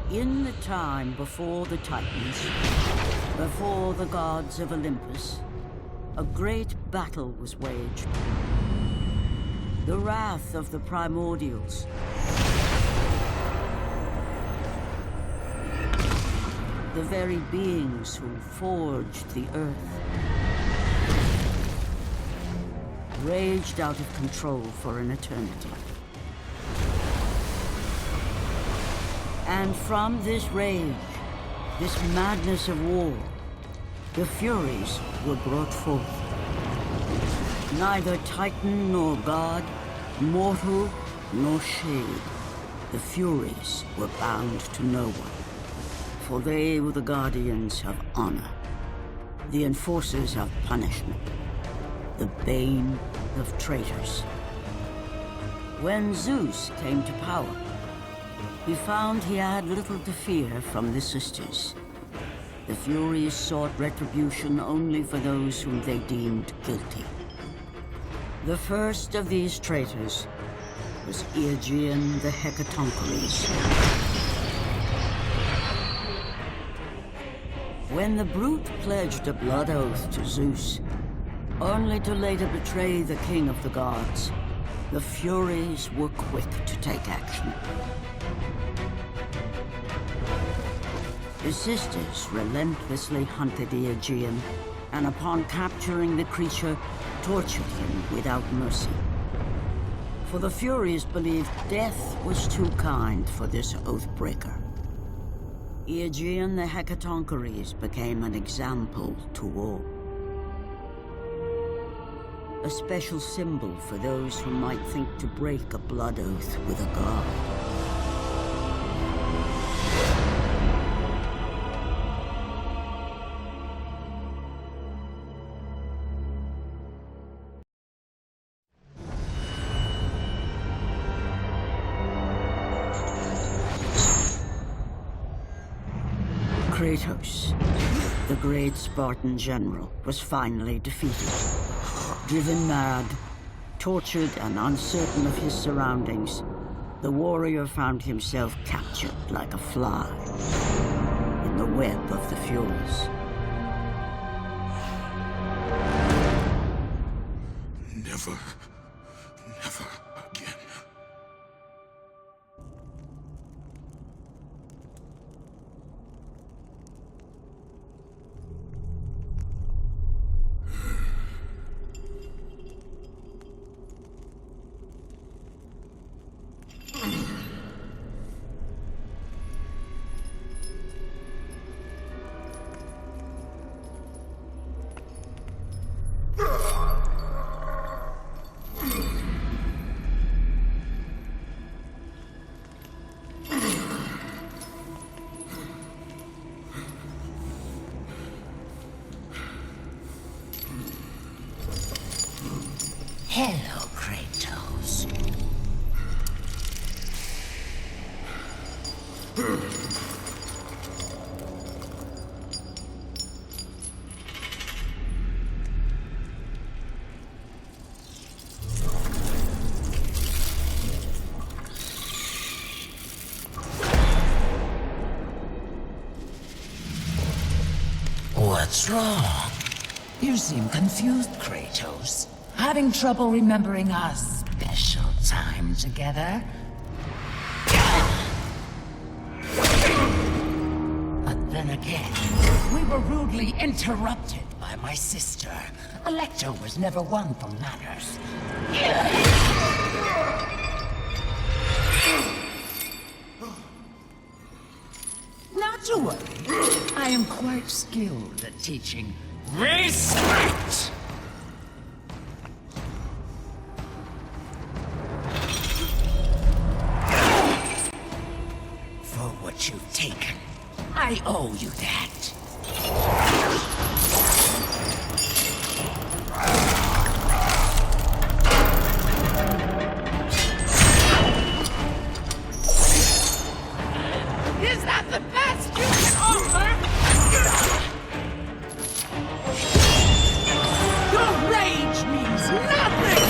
In the time before the Titans, before the gods of Olympus, a great battle was waged. The wrath of the primordials. The very beings who forged the earth. Raged out of control for an eternity. And from this rage, this madness of war, the Furies were brought forth. Neither Titan nor God, mortal nor shade, the Furies were bound to no one. For they were the guardians of honor, the enforcers of punishment, the bane of traitors. When Zeus came to power, he found he had little to fear from the sisters. The Furies sought retribution only for those whom they deemed guilty. The first of these traitors was Aegean the Hecatoncheires. When the brute pledged a blood oath to Zeus, only to later betray the king of the gods, the Furies were quick to take action. The sisters relentlessly hunted the Aegean, and upon capturing the creature, tortured him without mercy. For the Furies believed death was too kind for this oath-breaker. Aegean the Hecatoncheires became an example to all. A special symbol for those who might think to break a blood oath with a god. Kratos, the great Spartan general, was finally defeated. Driven mad, tortured and uncertain of his surroundings, the warrior found himself captured like a fly in the web of the Furies. Never again. Hello, Kratos. What's wrong? You seem confused, Kratos. Having trouble remembering our special time together? But then again, we were rudely interrupted by my sister. Electra was never one for manners. Not to worry. I am quite skilled at teaching respect. You've taken. I owe you that. Is that the best you can offer? Your rage means nothing!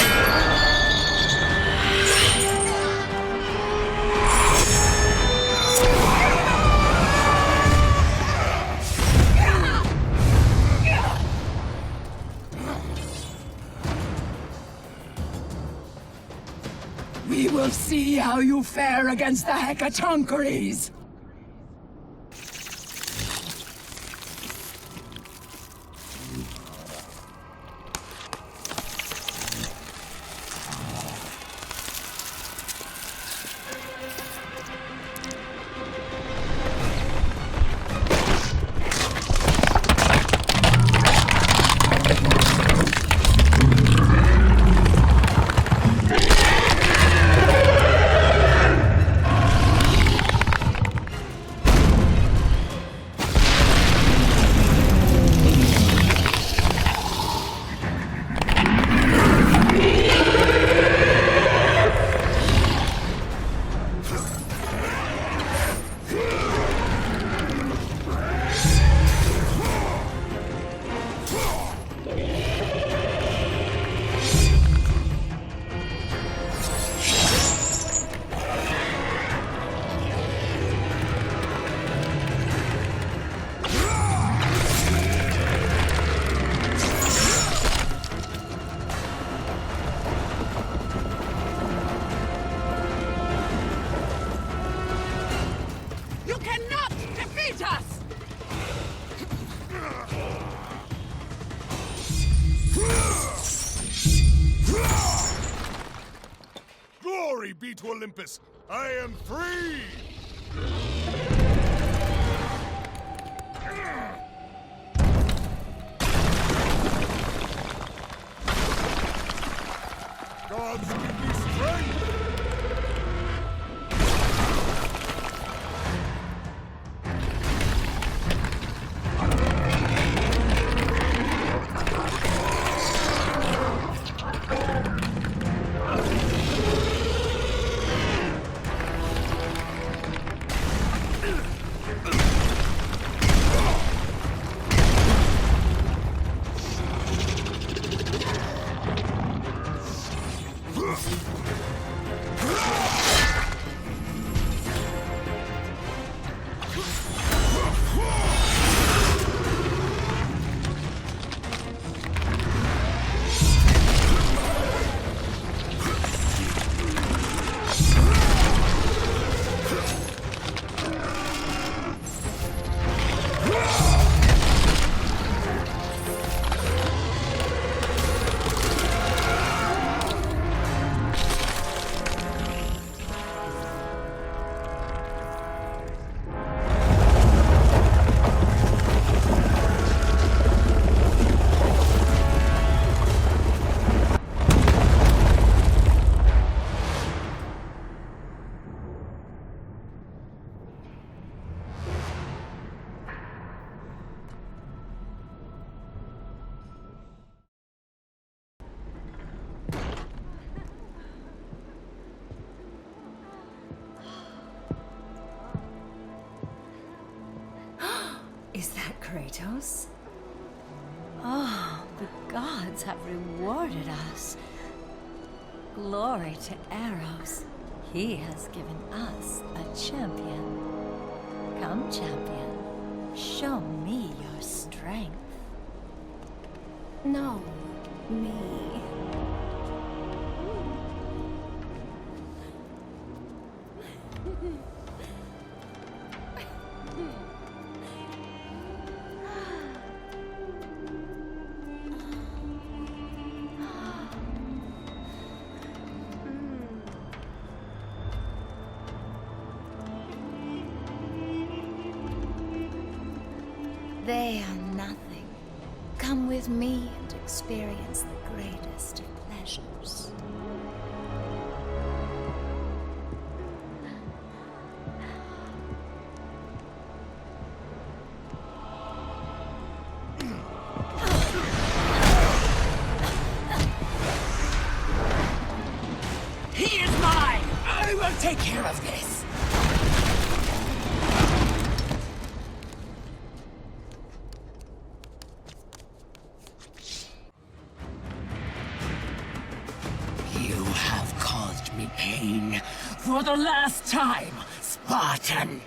We will see how you fare against the Hecatoncheires! Glory be to Olympus! I am free! Gods give me strength! Is that Kratos? Oh, the gods have rewarded us. Glory to Eros. He has given us a champion. Come, champion. Show me your strength. No, me. They are nothing. Come with me and experience the greatest of pleasures. He is mine! I will take care of this! You have caused me pain for the last time, Spartan!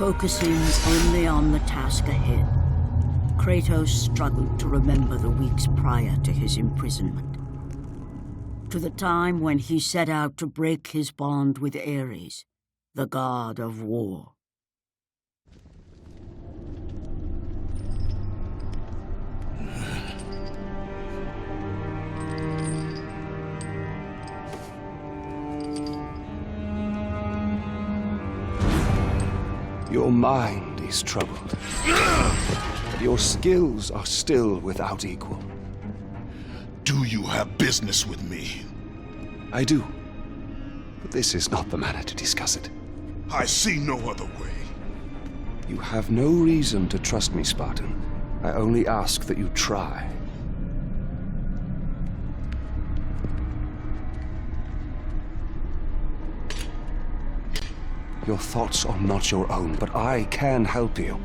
Focusing only on the task ahead, Kratos struggled to remember the weeks prior to his imprisonment. To the time when he set out to break his bond with Ares, the god of war. Your mind is troubled, but your skills are still without equal. Do you have business with me? I do, but this is not the manner to discuss it. I see no other way. You have no reason to trust me, Spartan. I only ask that you try. Your thoughts are not your own, but I can help you.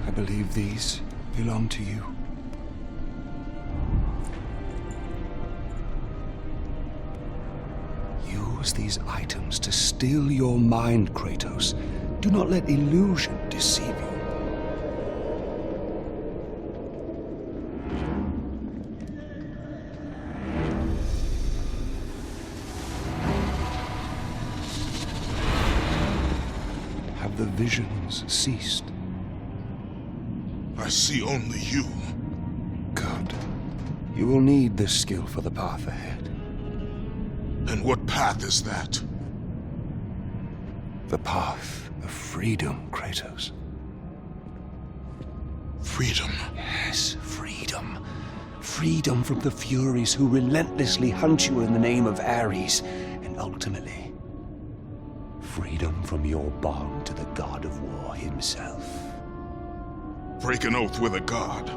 I believe these belong to you. Use these items to still your mind, Kratos. Do not let illusion deceive you. Have the visions ceased? I see only you. Good. You will need this skill for the path ahead. And what path is that? The path of freedom, Kratos. Freedom. Yes, freedom. Freedom from the Furies who relentlessly hunt you in the name of Ares, and ultimately, freedom from your bond to the god of war himself. Break an oath with a god.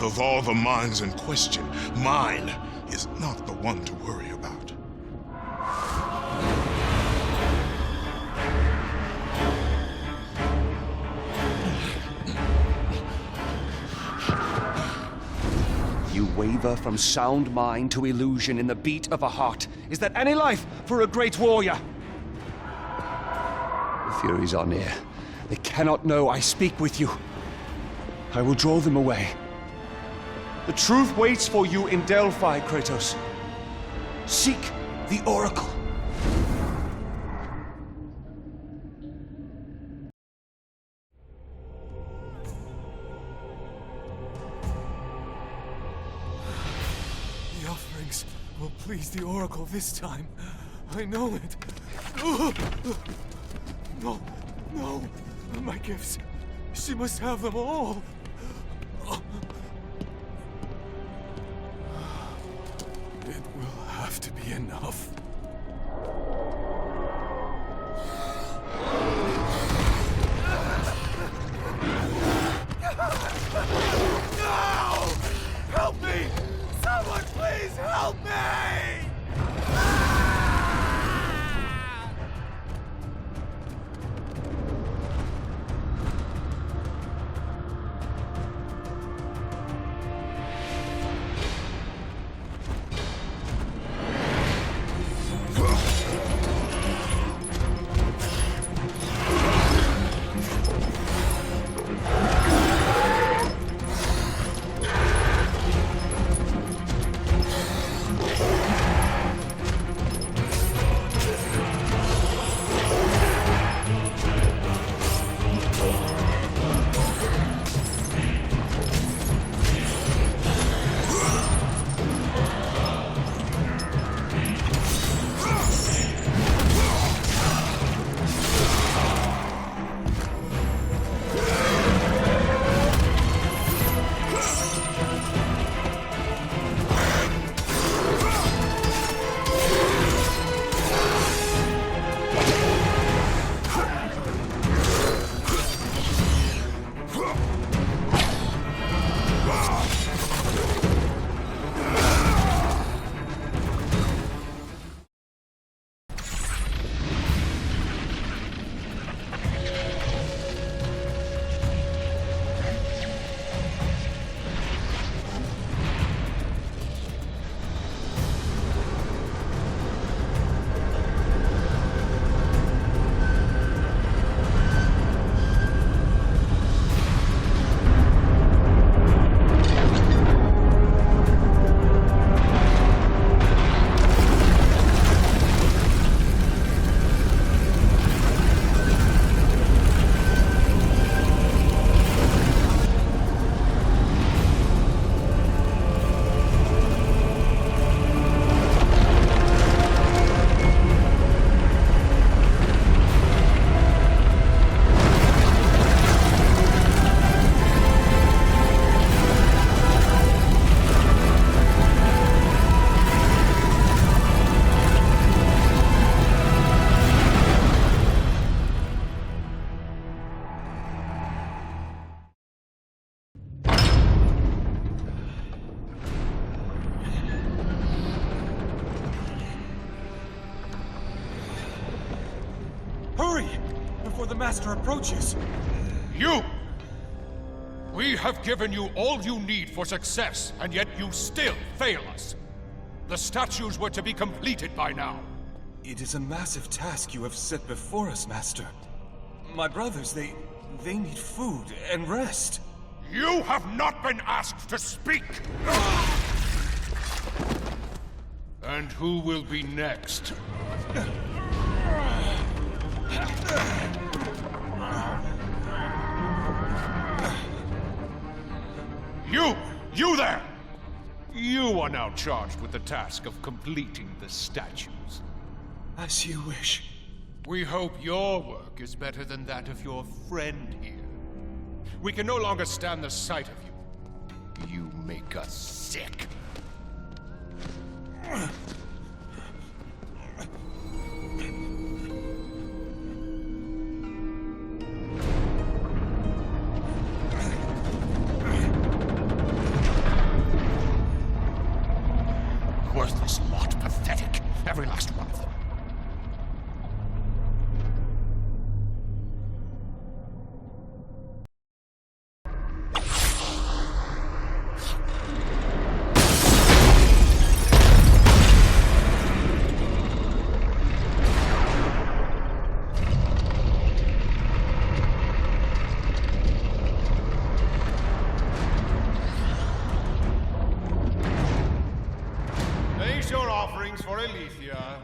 Of all the minds in question, mine is not the one to worry about. You waver from sound mind to illusion in the beat of a heart. Is that any life for a great warrior? The Furies are near. They cannot know I speak with you. I will draw them away. The truth waits for you in Delphi, Kratos. Seek the Oracle. The offerings will please the Oracle this time. I know it. No, no. My gifts. She must have them all. It will have to be enough. No! Help me! Someone please help me! Hurry! Before the Master approaches! You! We have given you all you need for success, and yet you still fail us. The statues were to be completed by now. It is a massive task you have set before us, Master. My brothers, they need food and rest. You have not been asked to speak! And who will be next? You there! You are now charged with the task of completing the statues. As you wish. We hope your work is better than that of your friend here. We can no longer stand the sight of you. You make us sick. Worthless lot, pathetic. Every last one of them.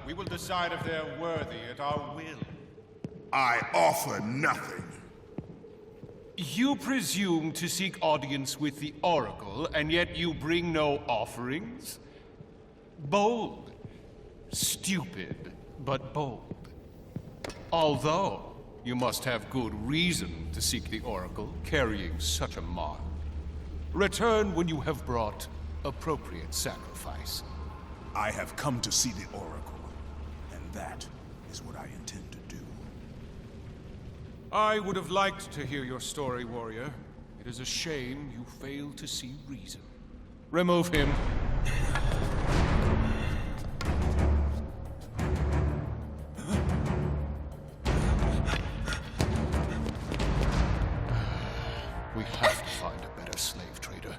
We will decide if they're worthy at our will. I offer nothing. You presume to seek audience with the Oracle, and yet you bring no offerings? Bold. Stupid, but bold. Although, you must have good reason to seek the Oracle, carrying such a mark. Return when you have brought appropriate sacrifice. I have come to see the Oracle, and that is what I intend to do. I would have liked to hear your story, warrior. It is a shame you failed to see reason. Remove him. We have to find a better slave trader.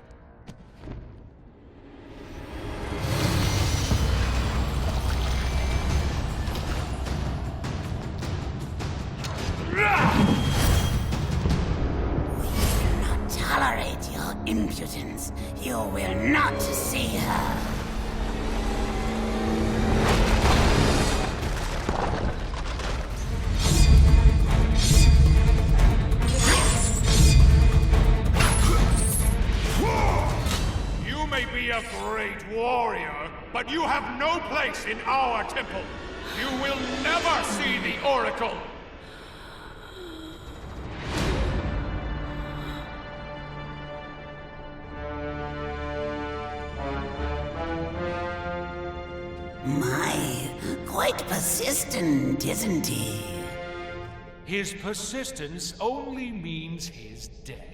Tolerate your impudence. You will not see her. You may be a great warrior, but you have no place in our temple. You will never see the Oracle. My, quite persistent, isn't he? His persistence only means his death.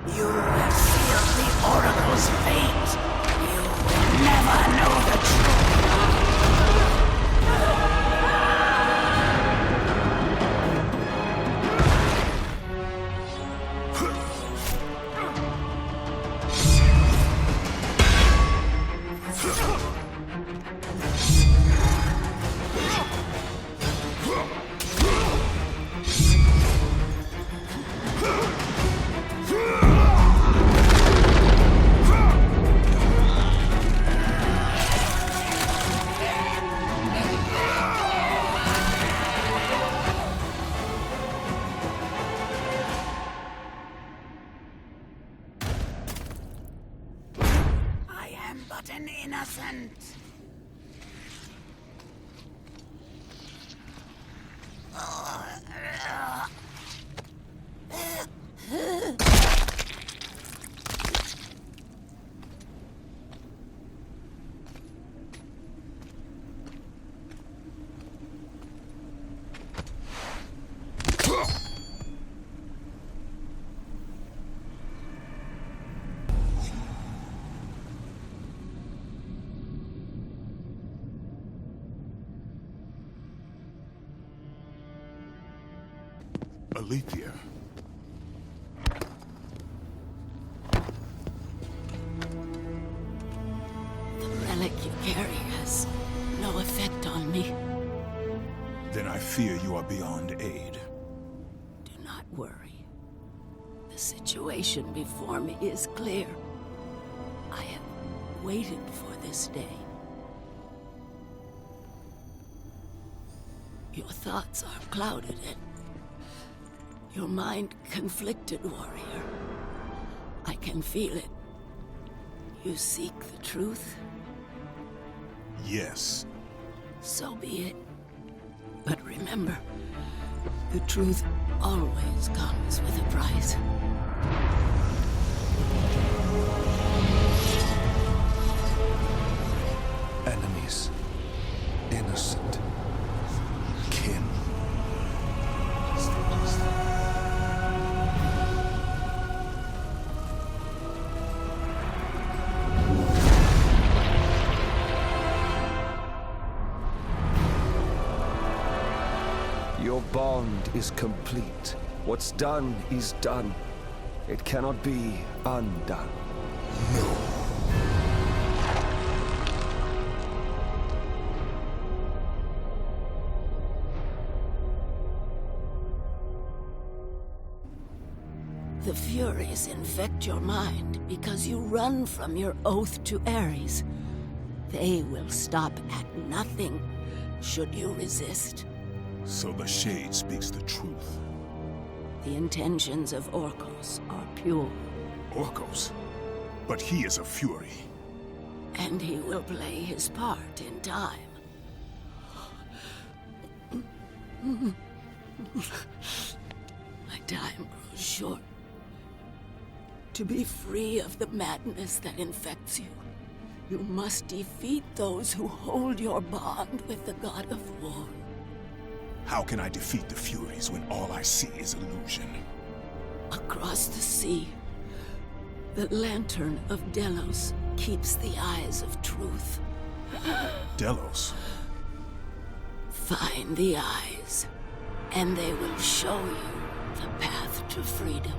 You have sealed the Oracle's fate. You will never know the truth. I am but an innocent. Alethea. The relic you carry has no effect on me. Then I fear you are beyond aid. Do not worry. The situation before me is clear. I have waited for this day. Your thoughts are clouded and your mind conflicted, warrior. I can feel it. You seek the truth? Yes. So be it. But remember, the truth always comes with a price. Enemies. Innocent. Kin. Your bond is complete. What's done is done. It cannot be undone. The Furies infect your mind because you run from your oath to Ares. They will stop at nothing should you resist. So the Shade speaks the truth. The intentions of Orcos are pure. Orcos? But he is a Fury. And he will play his part in time. My time grows short. To be free of the madness that infects you, you must defeat those who hold your bond with the god of war. How can I defeat the Furies when all I see is illusion? Across the sea, the lantern of Delos keeps the eyes of truth. Delos? Find the eyes, and they will show you the path to freedom.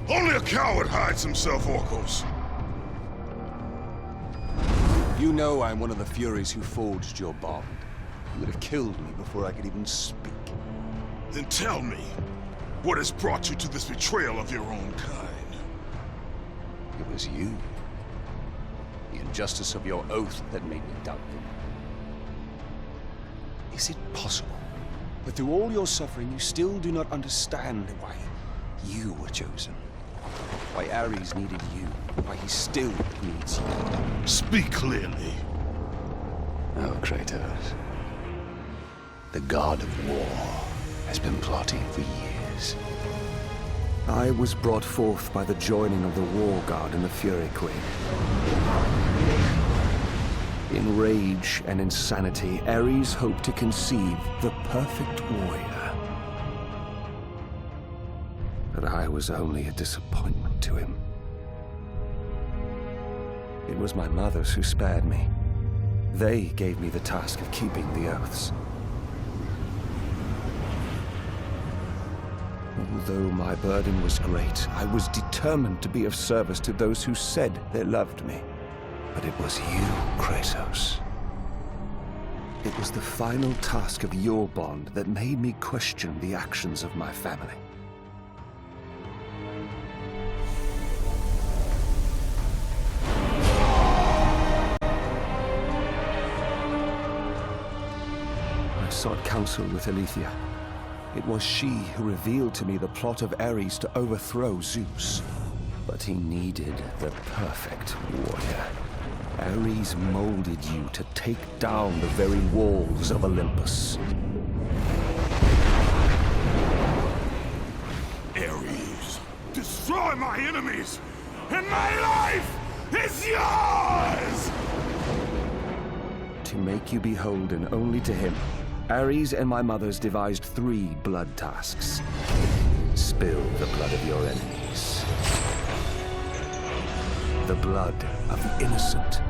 Only a coward hides himself, Orcos. You know I'm one of the Furies who forged your bond. You would have killed me before I could even speak. Then tell me, what has brought you to this betrayal of your own kind? It was you. The injustice of your oath that made me doubt them. Is it possible that through all your suffering you still do not understand why you were chosen? Why Ares needed you? Why he still needs you? Speak clearly. Oh, Kratos. The god of war has been plotting for years. I was brought forth by the joining of the War God and the Fury Queen. In rage and insanity, Ares hoped to conceive the perfect warrior. But I was only a disappointment to him. It was my mothers who spared me. They gave me the task of keeping the oaths. Although my burden was great, I was determined to be of service to those who said they loved me. But it was you, Kratos. It was the final task of your bond that made me question the actions of my family. I sought counsel with Alethea. It was she who revealed to me the plot of Ares to overthrow Zeus. But he needed the perfect warrior. Ares molded you to take down the very walls of Olympus. Ares, destroy my enemies, and my life is yours! To make you beholden only to him, Ares and my mothers devised 3 blood tasks. Spill the blood of your enemies. The blood of the innocent.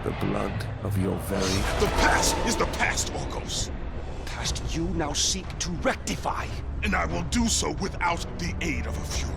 The blood of your very... The past is the past, Orcos. past you now seek to rectify. And I will do so without the aid of a Fury.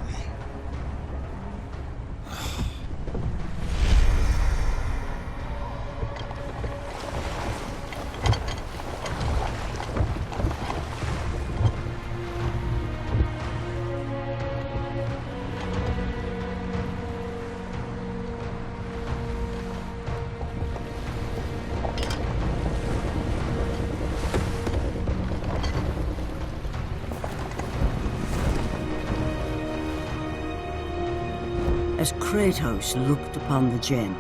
As Kratos looked upon the gem,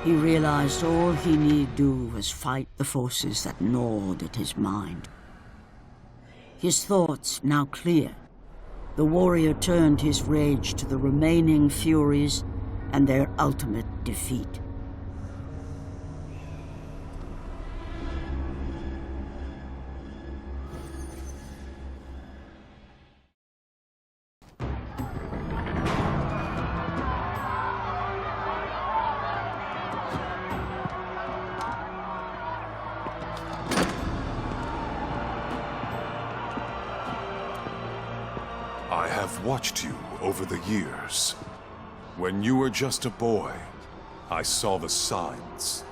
he realized all he need do was fight the forces that gnawed at his mind. His thoughts now clear, the warrior turned his rage to the remaining Furies and their ultimate defeat. I have watched you over the years. When you were just a boy, I saw the signs.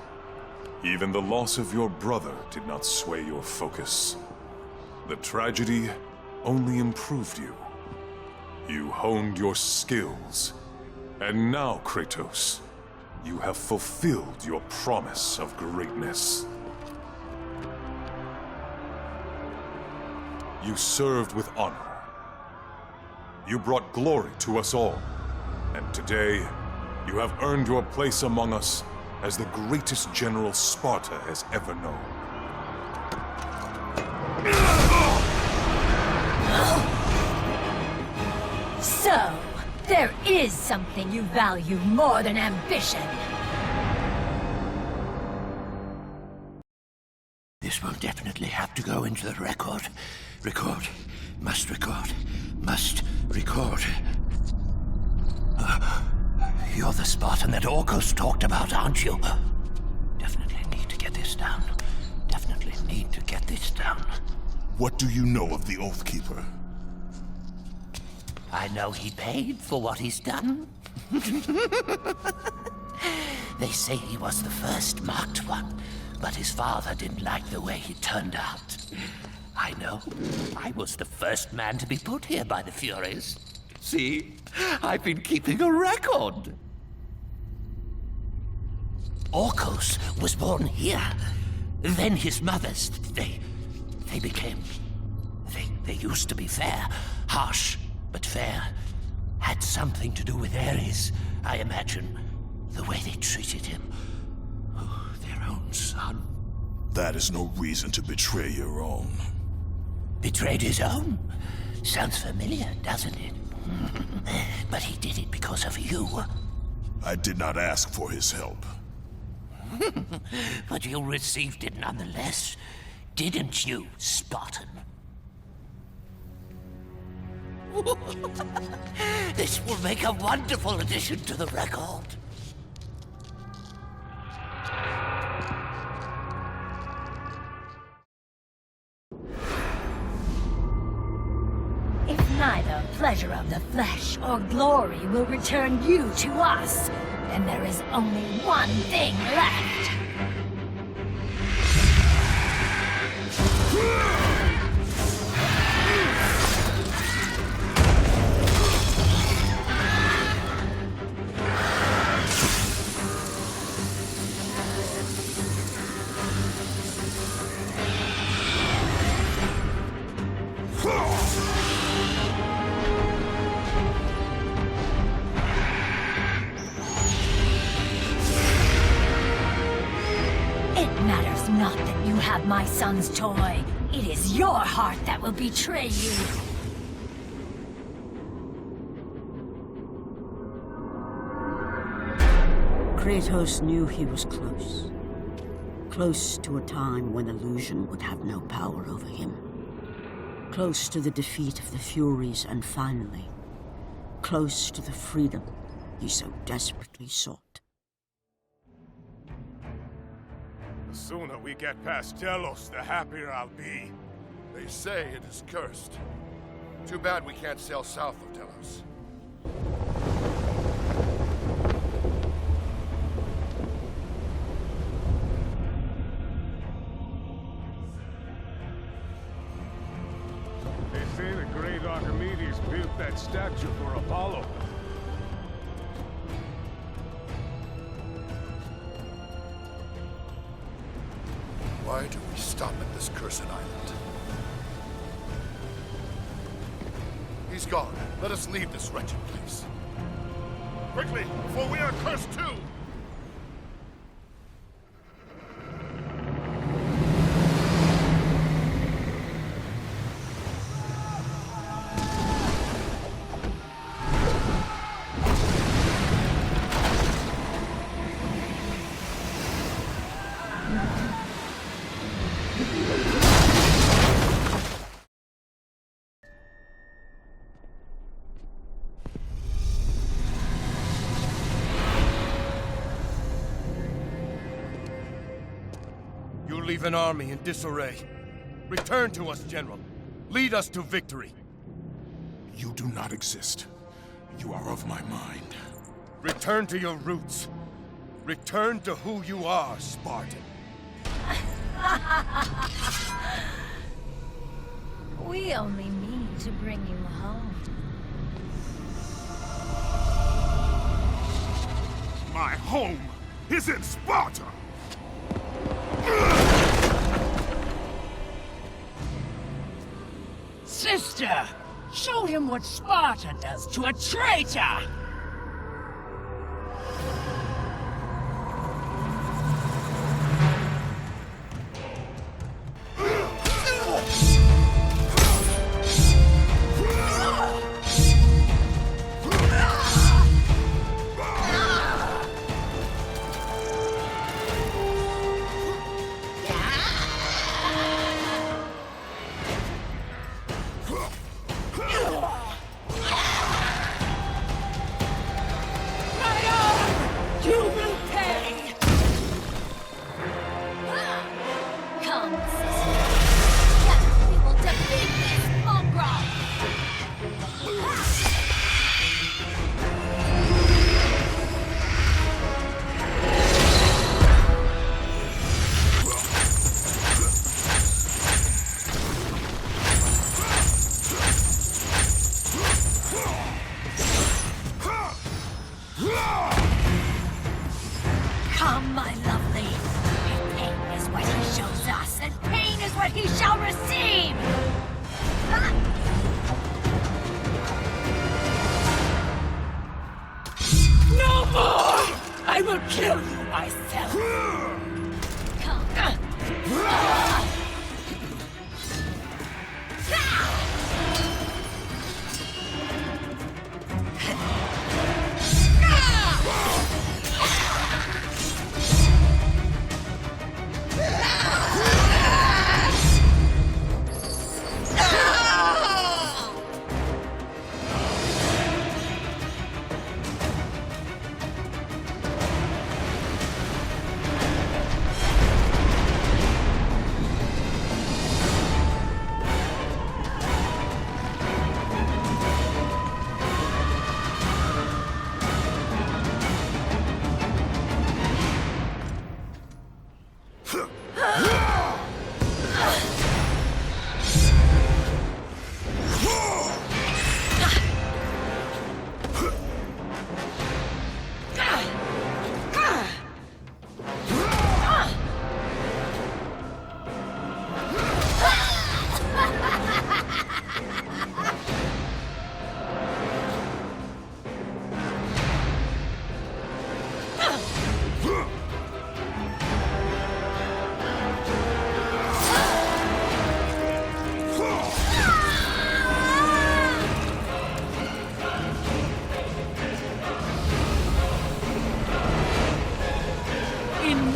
Even the loss of your brother did not sway your focus. The tragedy only improved you. You honed your skills. And now, Kratos, you have fulfilled your promise of greatness. You served with honor. You brought glory to us all. And today, you have earned your place among us as the greatest general Sparta has ever known. So, there is something you value more than ambition. This will definitely have to go into the record. Record. Must record. Must record. You're the Spartan that Orcos talked about, aren't you? Definitely need to get this down. Definitely need to get this down. What do you know of the Oathkeeper? I know he paid for what he's done. They say he was the first marked one, but his father didn't like the way he turned out. I know. I was the first man to be put here by the Furies. See? I've been keeping a record. Orcos was born here. Then his mothers, they became... They used to be fair. Harsh, but fair. Had something to do with Ares, I imagine. The way they treated him. Oh, their own son. That is no reason to betray your own. Betrayed his own? Sounds familiar, doesn't it? But he did it because of you. I did not ask for his help. But you received it nonetheless, didn't you, Spartan? This will make a wonderful addition to the record. If neither pleasure of the flesh or glory will return you to us, then there is only one thing left. Not that you have my son's toy. It is your heart that will betray you. Kratos knew he was close. Close to a time when illusion would have no power over him. Close to the defeat of the Furies, and finally, close to the freedom he so desperately sought. The sooner we get past Delos, the happier I'll be. They say it is cursed. Too bad we can't sail south of Delos. They say the great Archimedes built that statue for Apollo. Why do we stop at this cursed island? He's gone. Let us leave this wretched place. Quickly, before we are cursed too! You leave an army in disarray. Return to us, General. Lead us to victory. You do not exist. You are of my mind. Return to your roots. Return to who you are, Spartan. We only mean to bring you home. My home is in Sparta! Sister, show him what Sparta does to a traitor! Come, my lovely. Pain is what he shows us, and pain is what he shall receive! No more! I will kill you myself! Come.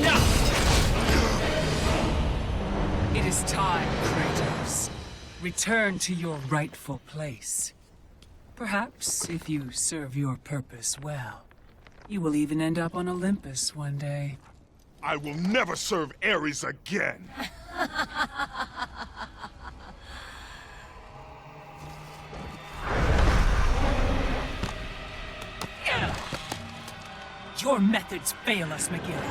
Enough! It is time, Kratos. Return to your rightful place. Perhaps, if you serve your purpose well, you will even end up on Olympus one day. I will never serve Ares again! Your methods fail us, Miguel.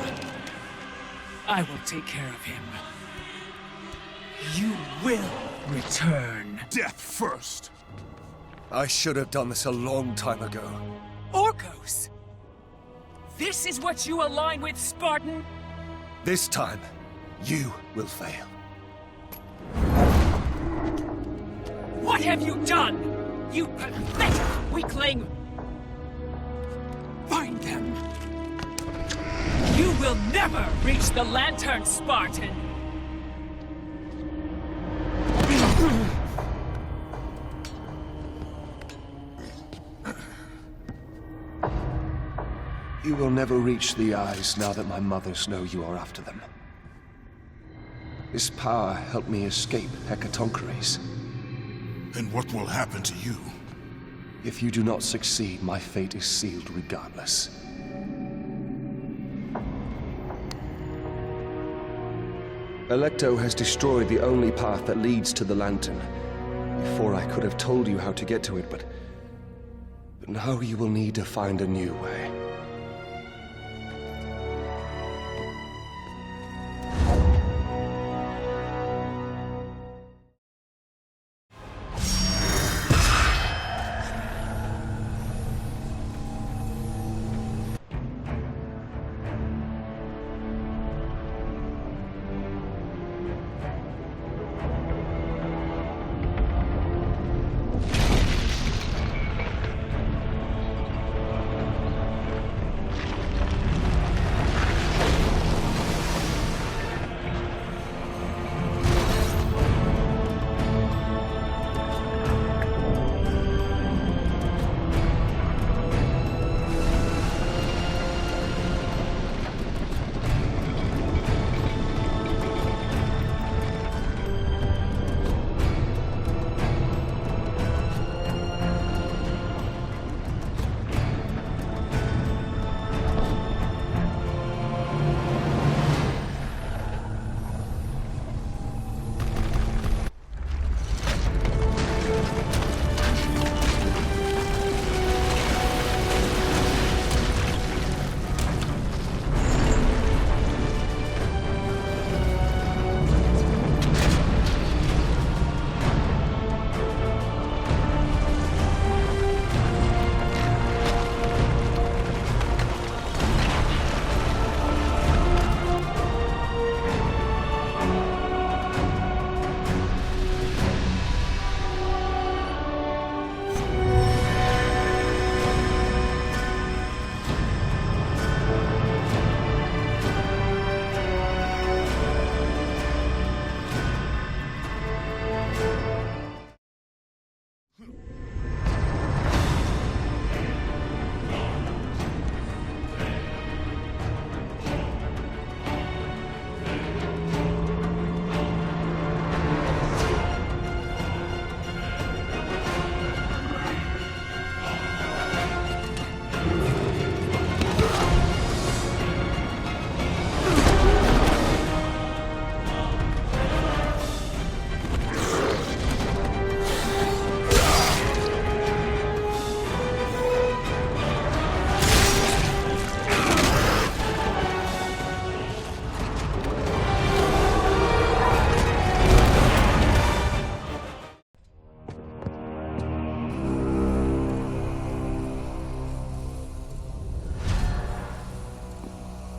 I will take care of him. You will return. Death first! I should have done this a long time ago. Orcos! This is what you align with, Spartan? This time, you will fail. What have you done? You pathetic weakling! Find them! You will never reach the Lantern, Spartan! You will never reach the eyes now that my mothers know you are after them. This power helped me escape Hecatoncheires. And what will happen to you? If you do not succeed, my fate is sealed regardless. Alecto has destroyed the only path that leads to the Lantern. Before I could have told you how to get to it, but now you will need to find a new way.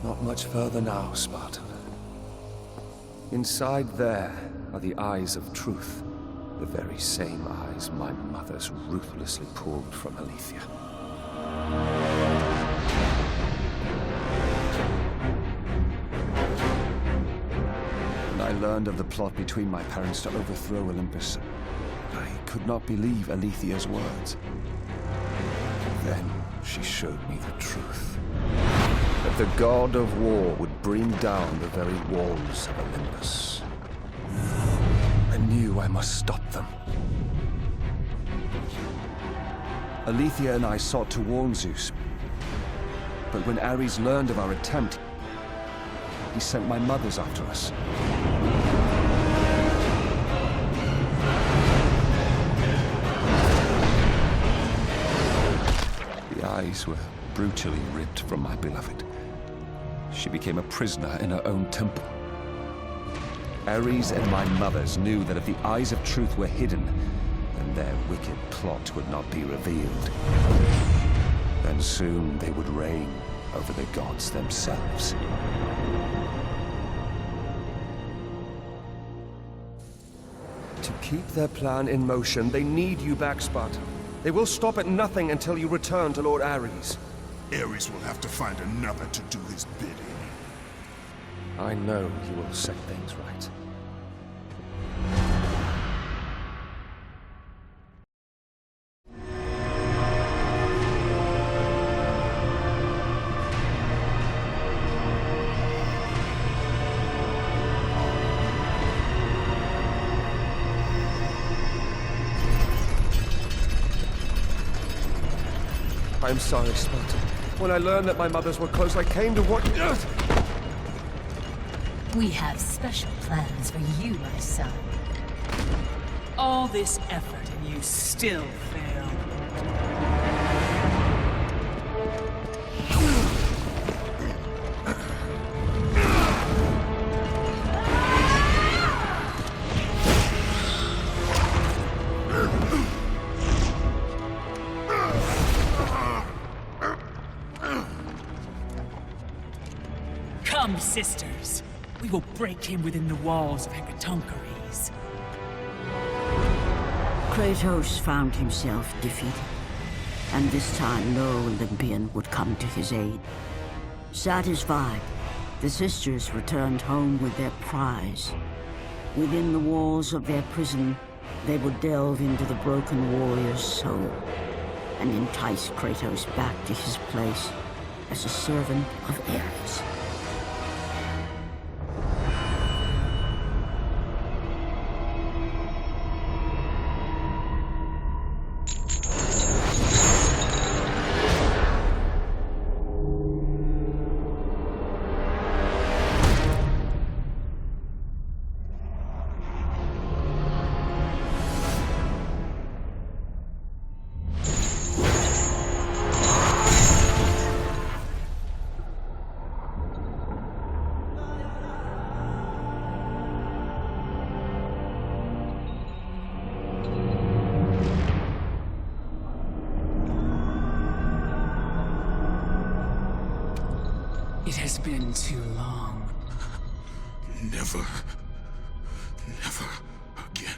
Not much further now, Spartan. Inside there are the eyes of truth, the very same eyes my mothers ruthlessly pulled from Aletheia. When I learned of the plot between my parents to overthrow Olympus, I could not believe Aletheia's words. Then she showed me the truth. That the god of war would bring down the very walls of Olympus. I knew I must stop them. Alethea and I sought to warn Zeus, but when Ares learned of our attempt, he sent my mothers after us. The eyes were brutally ripped from my beloved. She became a prisoner in her own temple. Ares and my mothers knew that if the eyes of truth were hidden, then their wicked plot would not be revealed. Then soon they would reign over the gods themselves. To keep their plan in motion, they need you back, Sparta. They will stop at nothing until you return to Lord Ares. Ares will have to find another to do his bidding. I know you will set things right. I'm sorry, Sparta. When I learned that my mothers were close, I came to what... We have special plans for you, my son. All this effort and you still fail. Come, sisters. We will break him within the walls of Hecatoncheires. Kratos found himself defeated, and this time no Olympian would come to his aid. Satisfied, the sisters returned home with their prize. Within the walls of their prison, they would delve into the broken warrior's soul and entice Kratos back to his place as a servant of Ares. It has been too long. Never again.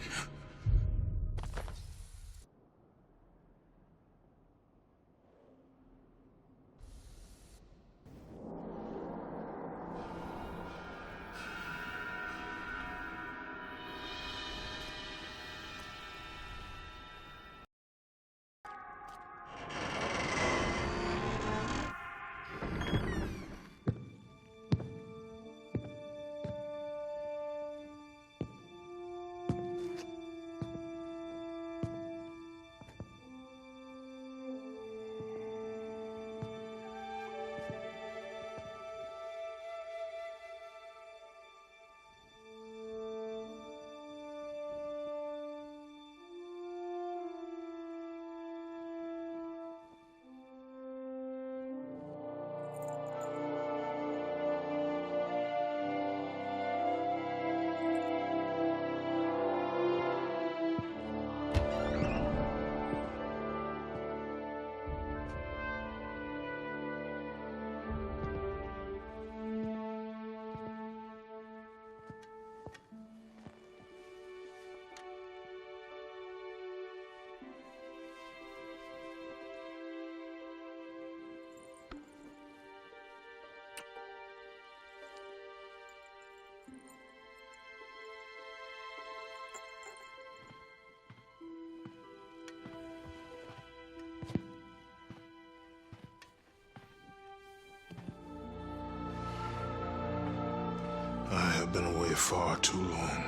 I have been away far too long.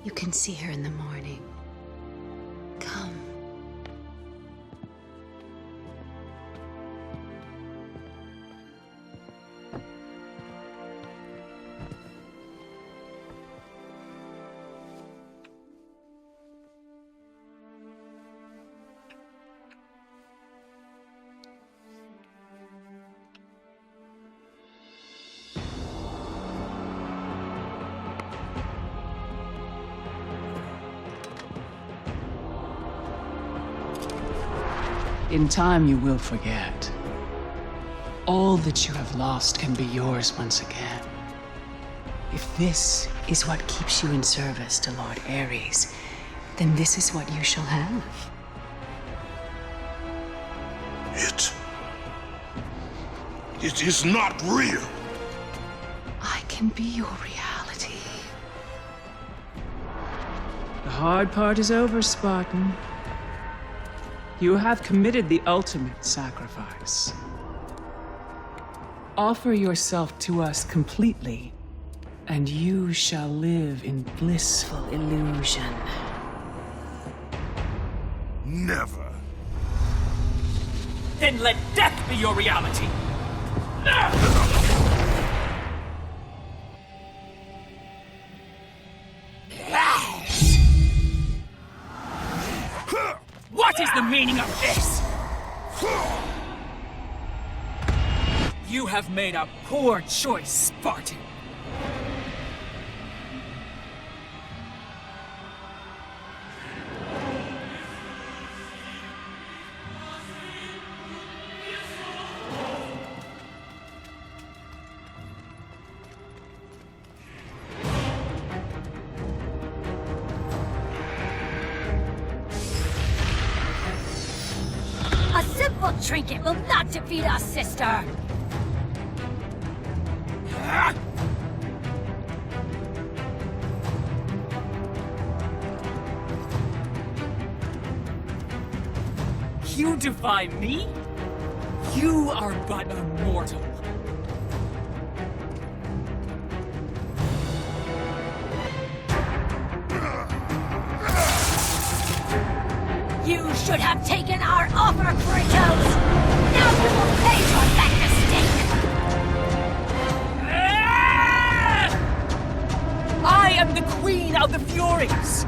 You can see her in the morning. Come. In time, you will forget. All that you have lost can be yours once again. If this is what keeps you in service to Lord Ares, then this is what you shall have. It is not real. I can be your reality. The hard part is over, Spartan. You have committed the ultimate sacrifice. Offer yourself to us completely, and you shall live in blissful illusion. Never. Then let death be your reality! What is the meaning of this? You have made a poor choice, Spartan. A simple trinket will not defeat us, sister! You defy me? You are but a mortal. You should have taken our offer, Kratos! Now you will pay for that mistake! I am the Queen of the Furies!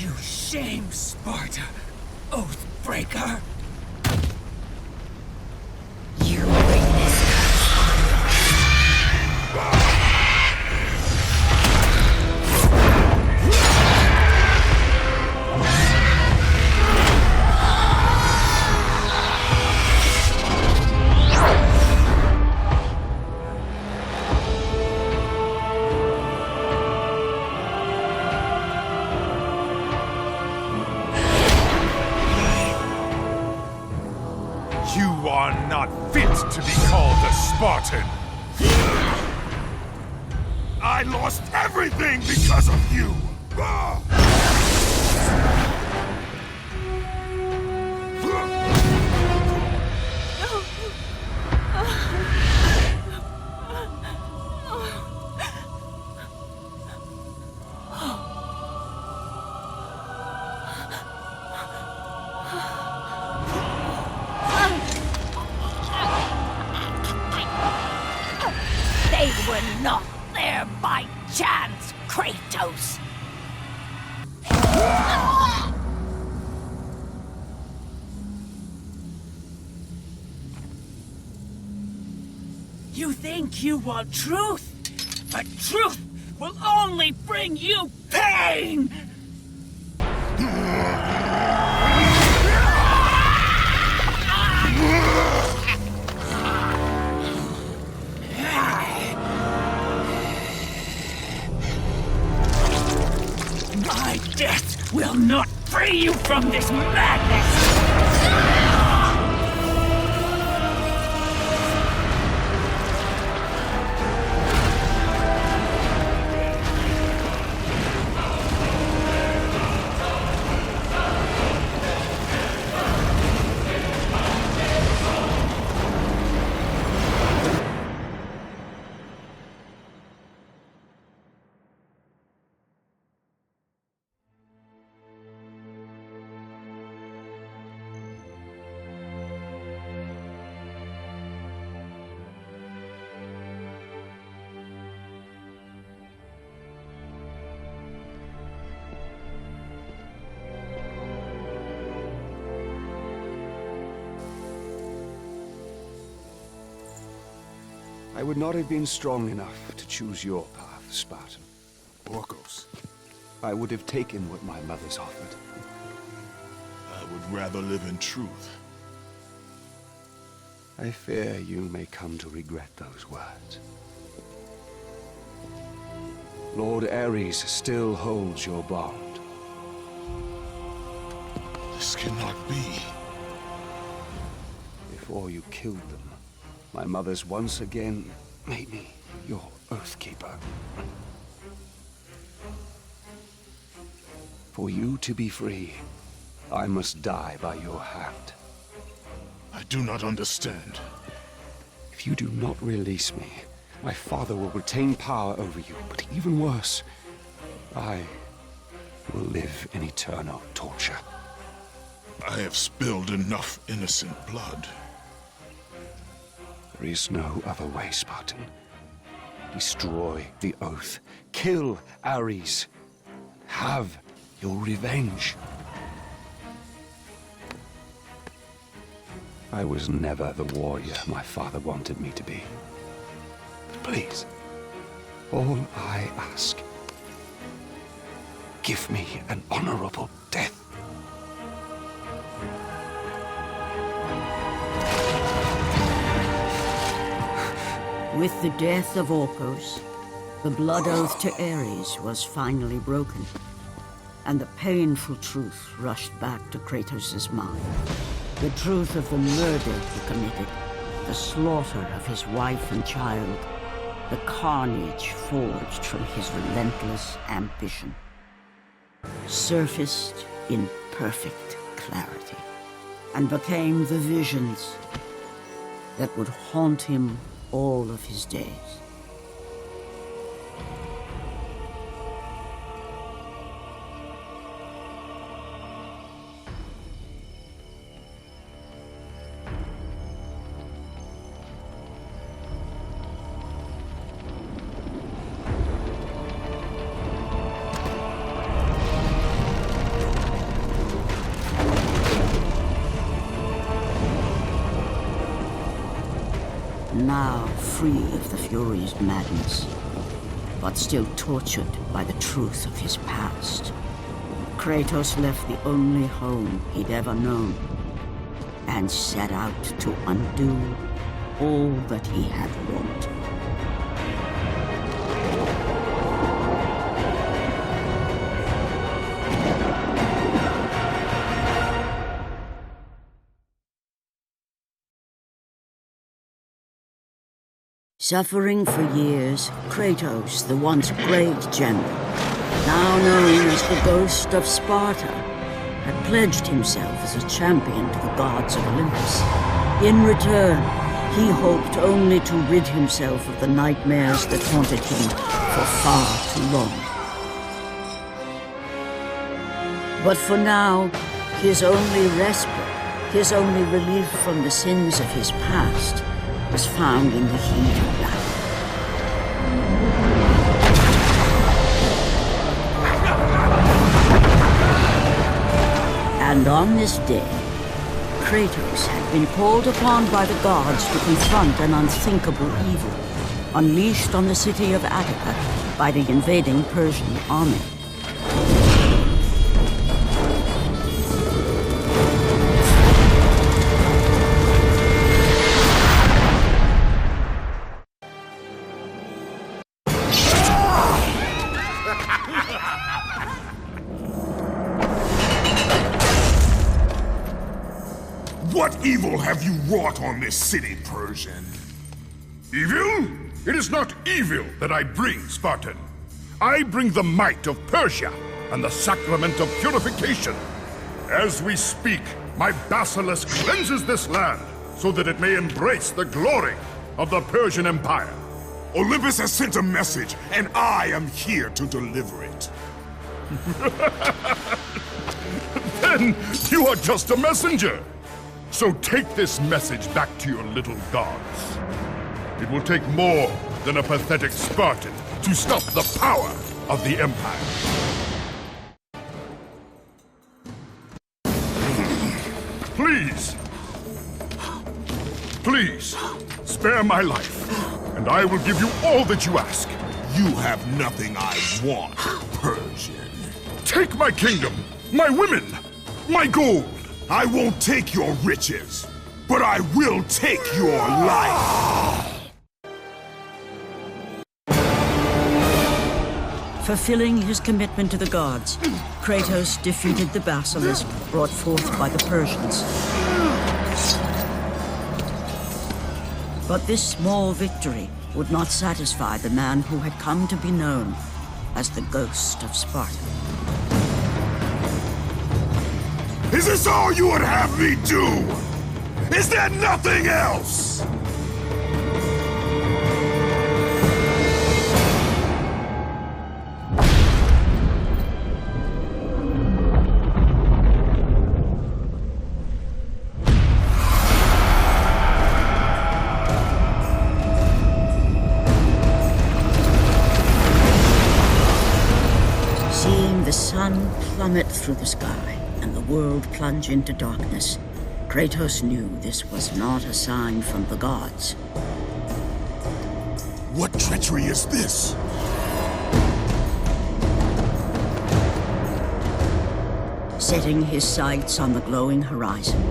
You shame Sparta, Oathbreaker! You bring this You are not fit to be called a Spartan! I lost everything because of you! They were not there by chance, Kratos! You think you want truth, but truth will only bring you pain! My death will not free you from this madness! I would not have been strong enough to choose your path, Spartan. Orcos. I would have taken what my mothers offered. I would rather live in truth. I fear you may come to regret those words. Lord Ares still holds your bond. This cannot be. Before you killed them, my mothers once again made me your Oathkeeper. For you to be free, I must die by your hand. I do not understand. If you do not release me, my father will retain power over you, but even worse, I will live in eternal torture. I have spilled enough innocent blood. There is no other way, Spartan. Destroy the Oath. Kill Ares. Have your revenge. I was never the warrior my father wanted me to be. But please, all I ask, give me an honorable death. With the death of Orcos, the blood oath to Ares was finally broken, and the painful truth rushed back to Kratos' mind. The truth of the murder he committed, the slaughter of his wife and child, the carnage forged from his relentless ambition, surfaced in perfect clarity, and became the visions that would haunt him all of his days. now free of the Fury's madness, but still tortured by the truth of his past. Kratos left the only home he'd ever known, and set out to undo all that he had wrought. Suffering for years, Kratos, the once great general, now known as the Ghost of Sparta, had pledged himself as a champion to the gods of Olympus. In return, he hoped only to rid himself of the nightmares that haunted him for far too long. But for now, his only respite, his only relief from the sins of his past, was found in the heat of battle. And on this day, Kratos had been called upon by the gods to confront an unthinkable evil, unleashed on the city of Attica by the invading Persian army. What evil have you wrought on this city, Persian? Evil? It is not evil that I bring, Spartan. I bring the might of Persia and the sacrament of purification. As we speak, my basilisk cleanses this land so that it may embrace the glory of the Persian Empire. Olympus has sent a message, and I am here to deliver it. Then you are just a messenger. So take this message back to your little gods. It will take more than a pathetic Spartan to stop the power of the Empire. Please. Please, spare my life, and I will give you all that you ask. You have nothing I want, Persian. Take my kingdom, my women, my gold. I won't take your riches, but I will take your life. Fulfilling his commitment to the gods, Kratos defeated the basilisk brought forth by the Persians. But this small victory would not satisfy the man who had come to be known as the Ghost of Sparta. Is this all you would have me do? Is there nothing else? Seeing the sun plummet through the sky and the world plunge into darkness, Kratos knew this was not a sign from the gods. What treachery is this? Setting his sights on the glowing horizon,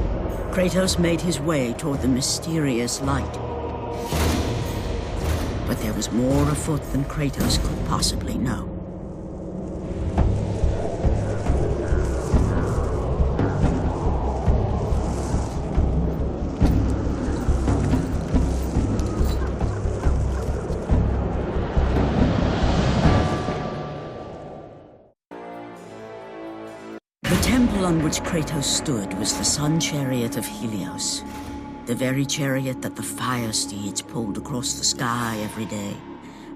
Kratos made his way toward the mysterious light. But there was more afoot than Kratos could possibly know. The temple on which Kratos stood was the sun chariot of Helios, the very chariot that the fire steeds pulled across the sky every day,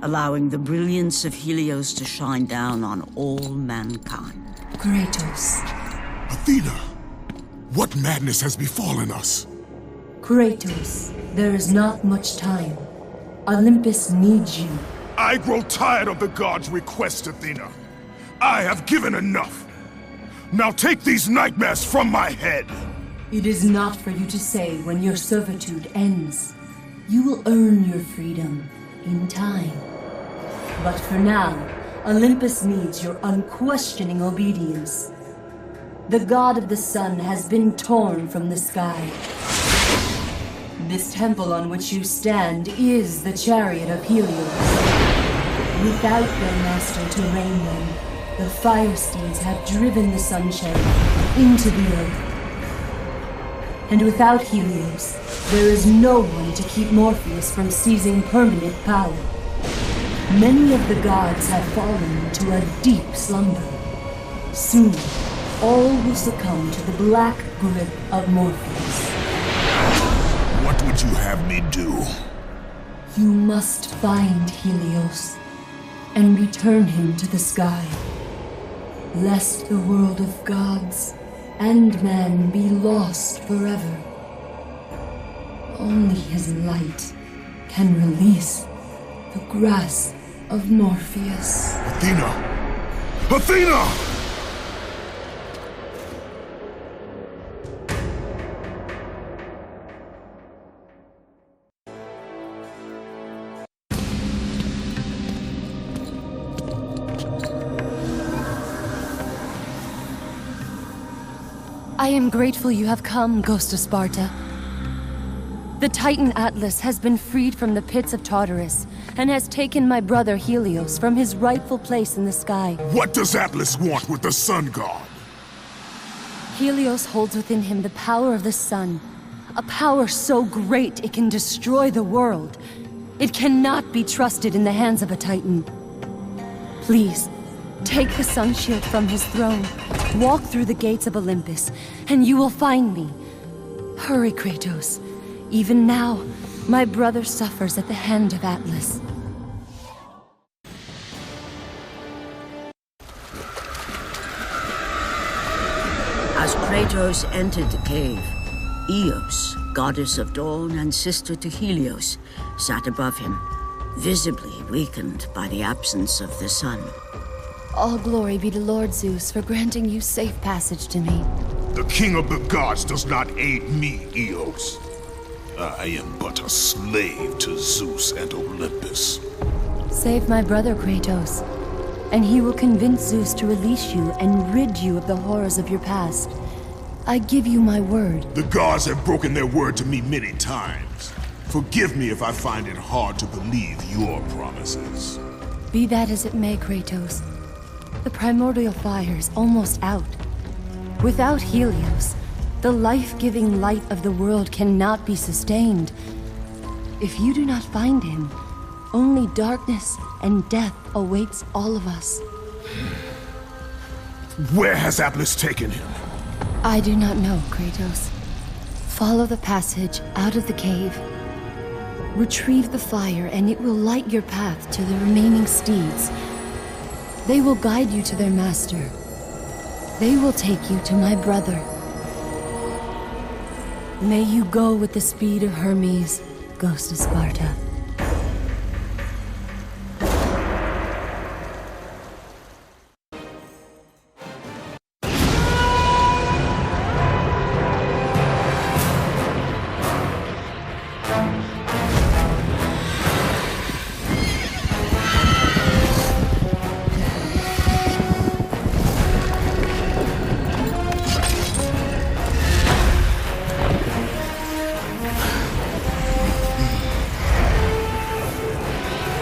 allowing the brilliance of Helios to shine down on all mankind. Kratos. Athena, what madness has befallen us? Kratos, there is not much time. Olympus needs you. I grow tired of the gods' requests, Athena. I have given enough. Now take these nightmares from my head! It is not for you to say when your servitude ends. You will earn your freedom in time. But for now, Olympus needs your unquestioning obedience. The god of the sun has been torn from the sky. This temple on which you stand is the chariot of Helios. Without their master to reign them, the fire steeds have driven the sunshine into the earth. And without Helios, there is no one to keep Morpheus from seizing permanent power. Many of the gods have fallen into a deep slumber. Soon, all will succumb to the black grip of Morpheus. What would you have me do? You must find Helios and return him to the sky, lest the world of gods and man be lost forever. Only his light can release the grasp of Morpheus. Athena! Athena! I am grateful you have come, Ghost of Sparta. The Titan Atlas has been freed from the pits of Tartarus, and has taken my brother Helios from his rightful place in the sky. What does Atlas want with the sun god? Helios holds within him the power of the sun, a power so great it can destroy the world. It cannot be trusted in the hands of a Titan. Please, take the sun shield from his throne, walk through the gates of Olympus, and you will find me. Hurry, Kratos. Even now, my brother suffers at the hand of Atlas. As Kratos entered the cave, Eos, goddess of dawn and sister to Helios, sat above him, visibly weakened by the absence of the sun. All glory be to Lord Zeus for granting you safe passage to me. The king of the gods does not aid me, Eos. I am but a slave to Zeus and Olympus. Save my brother, Kratos, and he will convince Zeus to release you and rid you of the horrors of your past. I give you my word. The gods have broken their word to me many times. Forgive me if I find it hard to believe your promises. Be that as it may, Kratos. The primordial fire is almost out. Without Helios, the life-giving light of the world cannot be sustained. If you do not find him, only darkness and death awaits all of us. Where has Atlas taken him? I do not know, Kratos. Follow the passage out of the cave. Retrieve the fire and it will light your path to the remaining steeds. They will guide you to their master. They will take you to my brother. May you go with the speed of Hermes, Ghost of Sparta.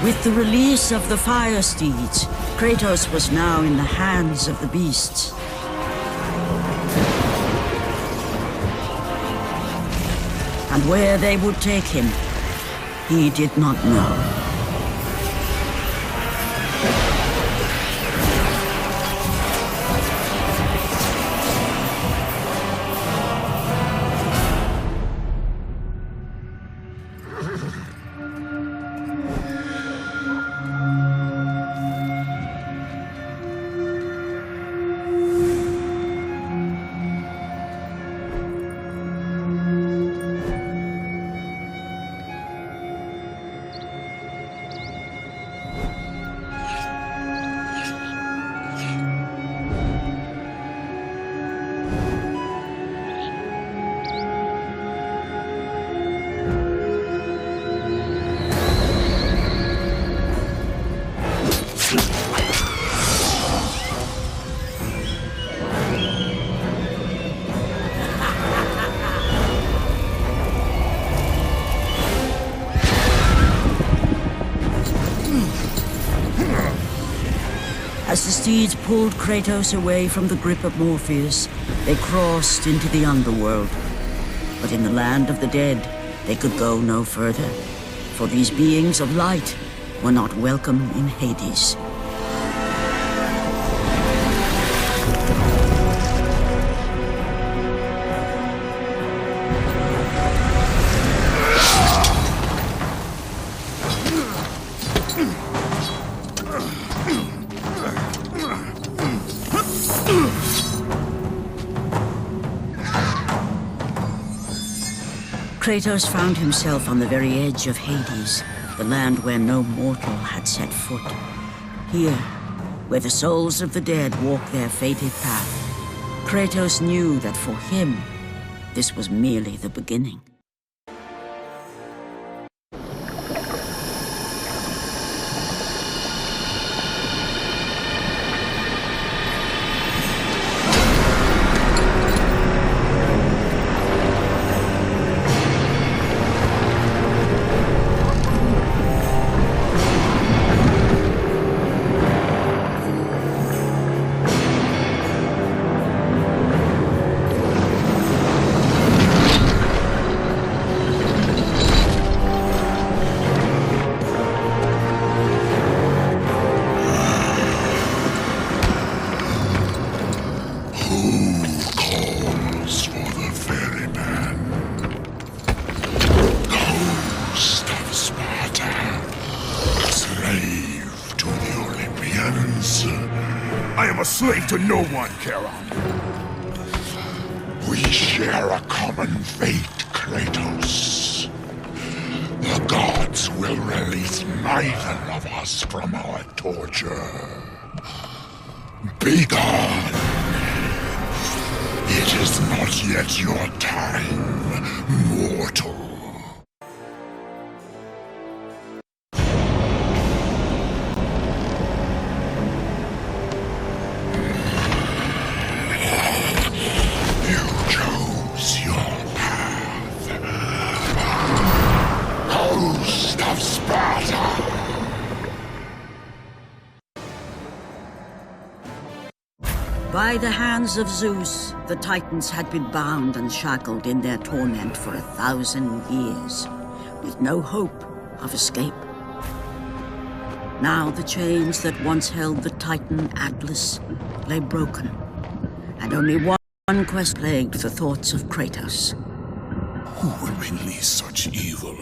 With the release of the fire steeds, Kratos was now in the hands of the beasts. And where they would take him, he did not know. steeds pulled Kratos away from the grip of Morpheus, they crossed into the underworld. But in the land of the dead, they could go no further, for these beings of light were not welcome in Hades. Kratos found himself on the very edge of Hades, the land where no mortal had set foot. Here, where the souls of the dead walk their fated path, Kratos knew that for him, this was merely the beginning. Slave to no one, Charon. We share a common fate, Kratos. The gods will release neither of us from our torture. Be gone. It is not yet your time, mortal. By the hands of Zeus, the Titans had been bound and shackled in their torment for 1,000 years, with no hope of escape. Now the chains that once held the Titan Atlas lay broken, and only one quest plagued the thoughts of Kratos. Who will release such evil?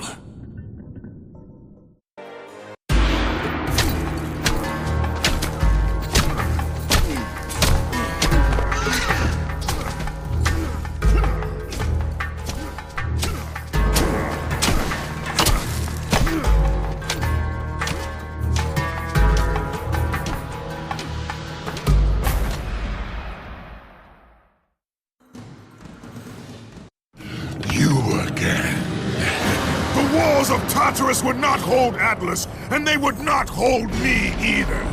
Tartarus would not hold Atlas, and they would not hold me either.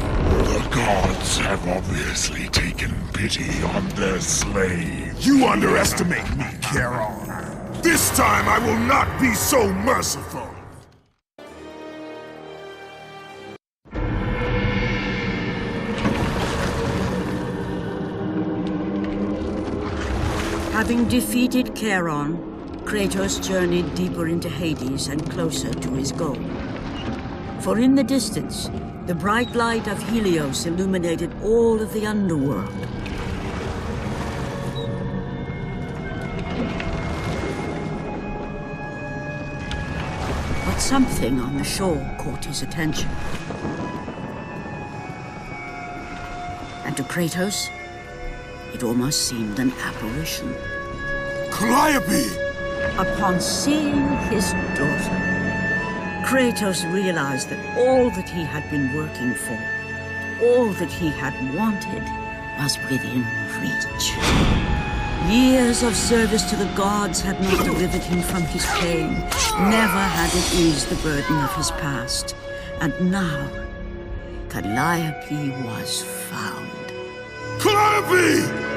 The gods have obviously taken pity on their slave. You underestimate me, Charon. This time I will not be so merciful. Having defeated Charon, Kratos journeyed deeper into Hades and closer to his goal. For in the distance, the bright light of Helios illuminated all of the underworld. But something on the shore caught his attention. And to Kratos, it almost seemed an apparition. Calliope! Upon seeing his daughter, Kratos realized that all that he had been working for, all that he had wanted, was within reach. Years of service to the gods had not delivered him from his pain, never had it eased the burden of his past. And now, Calliope was found. Calliope!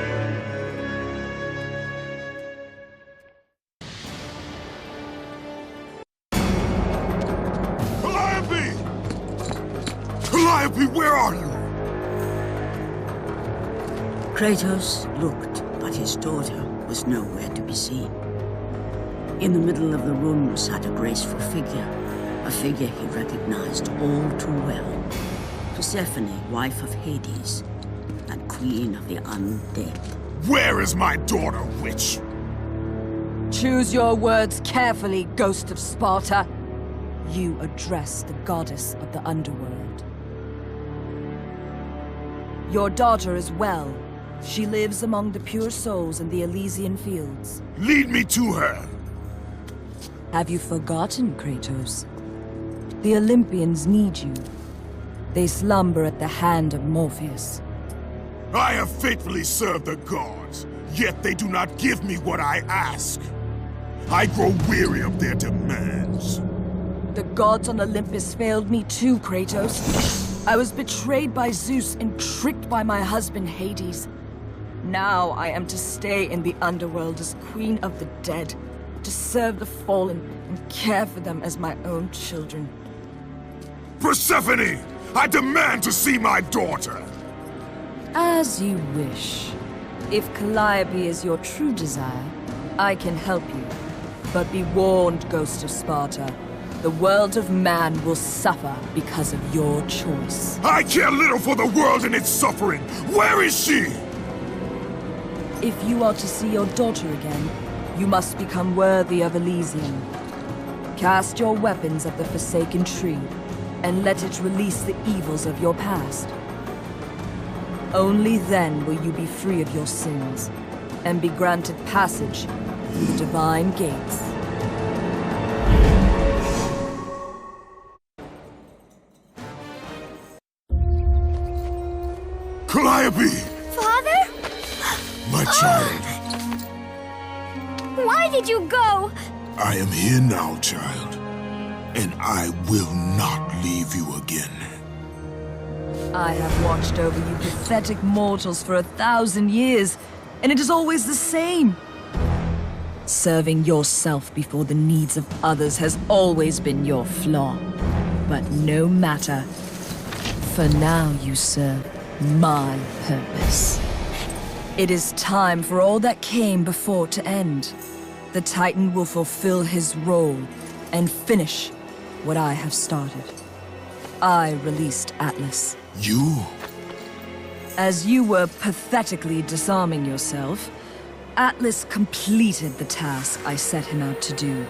Calliope, where are you? Kratos looked, but his daughter was nowhere to be seen. In the middle of the room sat a graceful figure, a figure he recognized all too well. Persephone, wife of Hades, and queen of the undead. Where is my daughter, witch? Choose your words carefully, Ghost of Sparta. You address the goddess of the underworld. Your daughter is well. She lives among the pure souls in the Elysian fields. Lead me to her! Have you forgotten, Kratos? The Olympians need you. They slumber at the hand of Morpheus. I have faithfully served the gods, yet they do not give me what I ask. I grow weary of their demands. The gods on Olympus failed me too, Kratos. I was betrayed by Zeus and tricked by my husband Hades. Now I am to stay in the underworld as Queen of the Dead, to serve the fallen and care for them as my own children. Persephone! I demand to see my daughter! As you wish. If Calliope is your true desire, I can help you. But be warned, Ghost of Sparta. The world of man will suffer because of your choice. I care little for the world and its suffering! Where is she? If you are to see your daughter again, you must become worthy of Elysium. Cast your weapons at the Forsaken Tree, and let it release the evils of your past. Only then will you be free of your sins, and be granted passage through the divine gates. Calliope! Father? My child. Why did you go? I am here now, child. And I will not leave you again. I have watched over you pathetic mortals for 1,000 years, and it is always the same. Serving yourself before the needs of others has always been your flaw. But no matter. For now you serve my purpose. It is time for all that came before to end. The Titan will fulfill his role and finish what I have started. I released Atlas. You? As you were pathetically disarming yourself, Atlas completed the task I set him out to do.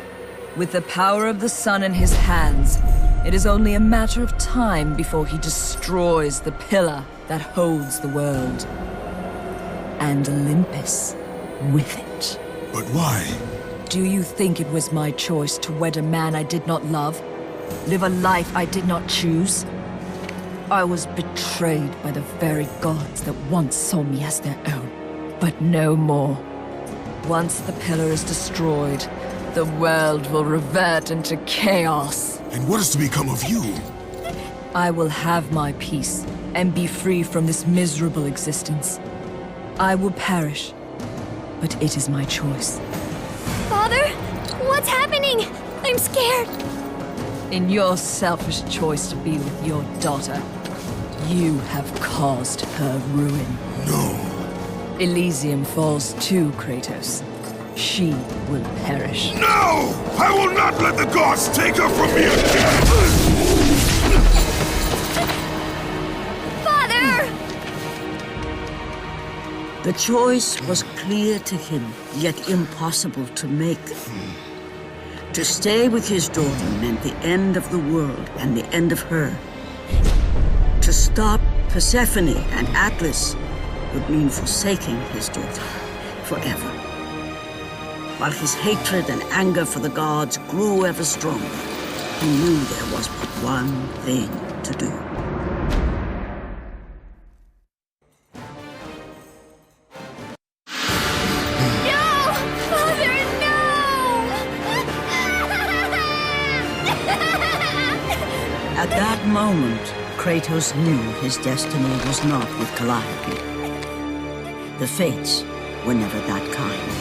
With the power of the sun in his hands, it is only a matter of time before he destroys the pillar that holds the world. And Olympus with it. But why? Do you think it was my choice to wed a man I did not love? Live a life I did not choose? I was betrayed by the very gods that once saw me as their own. But no more. Once the pillar is destroyed, the world will revert into chaos. And what is to become of you? I will have my peace and be free from this miserable existence. I will perish, but it is my choice. Father? What's happening? I'm scared. In your selfish choice to be with your daughter, you have caused her ruin. No. Elysium falls too, Kratos. She will perish. No! I will not let the gods take her from me again! Father! The choice was clear to him, yet impossible to make. To stay with his daughter meant the end of the world and the end of her. To stop Persephone and Atlas would mean forsaking his daughter forever. While his hatred and anger for the gods grew ever stronger, he knew there was but one thing to do. At that moment, Kratos knew his destiny was not with Calliope. The fates were never that kind.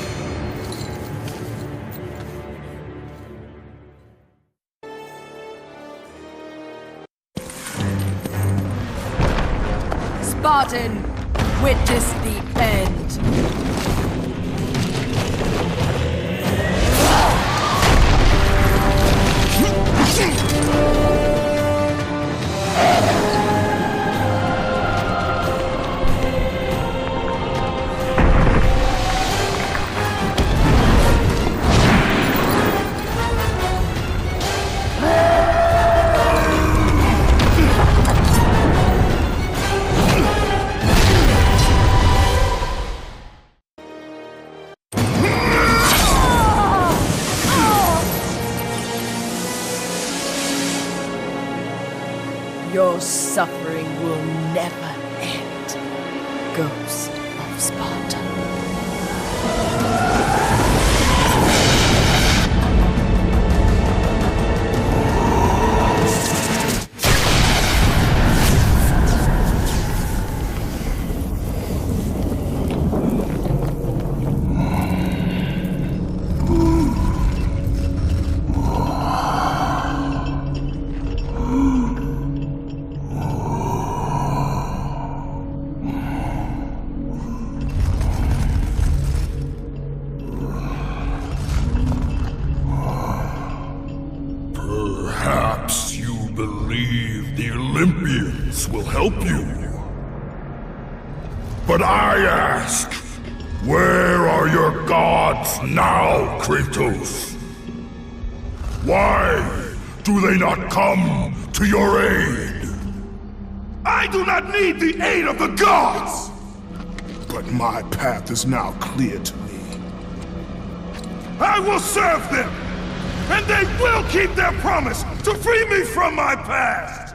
Spartan, witness the end. Your suffering will never end, Ghost of Sparta. Perhaps you believe the Olympians will help you. But I ask, where are your gods now, Kratos? Why do they not come to your aid? I do not need the aid of the gods! But my path is now clear to me. I will serve them! And they will keep their promise to free me from my past!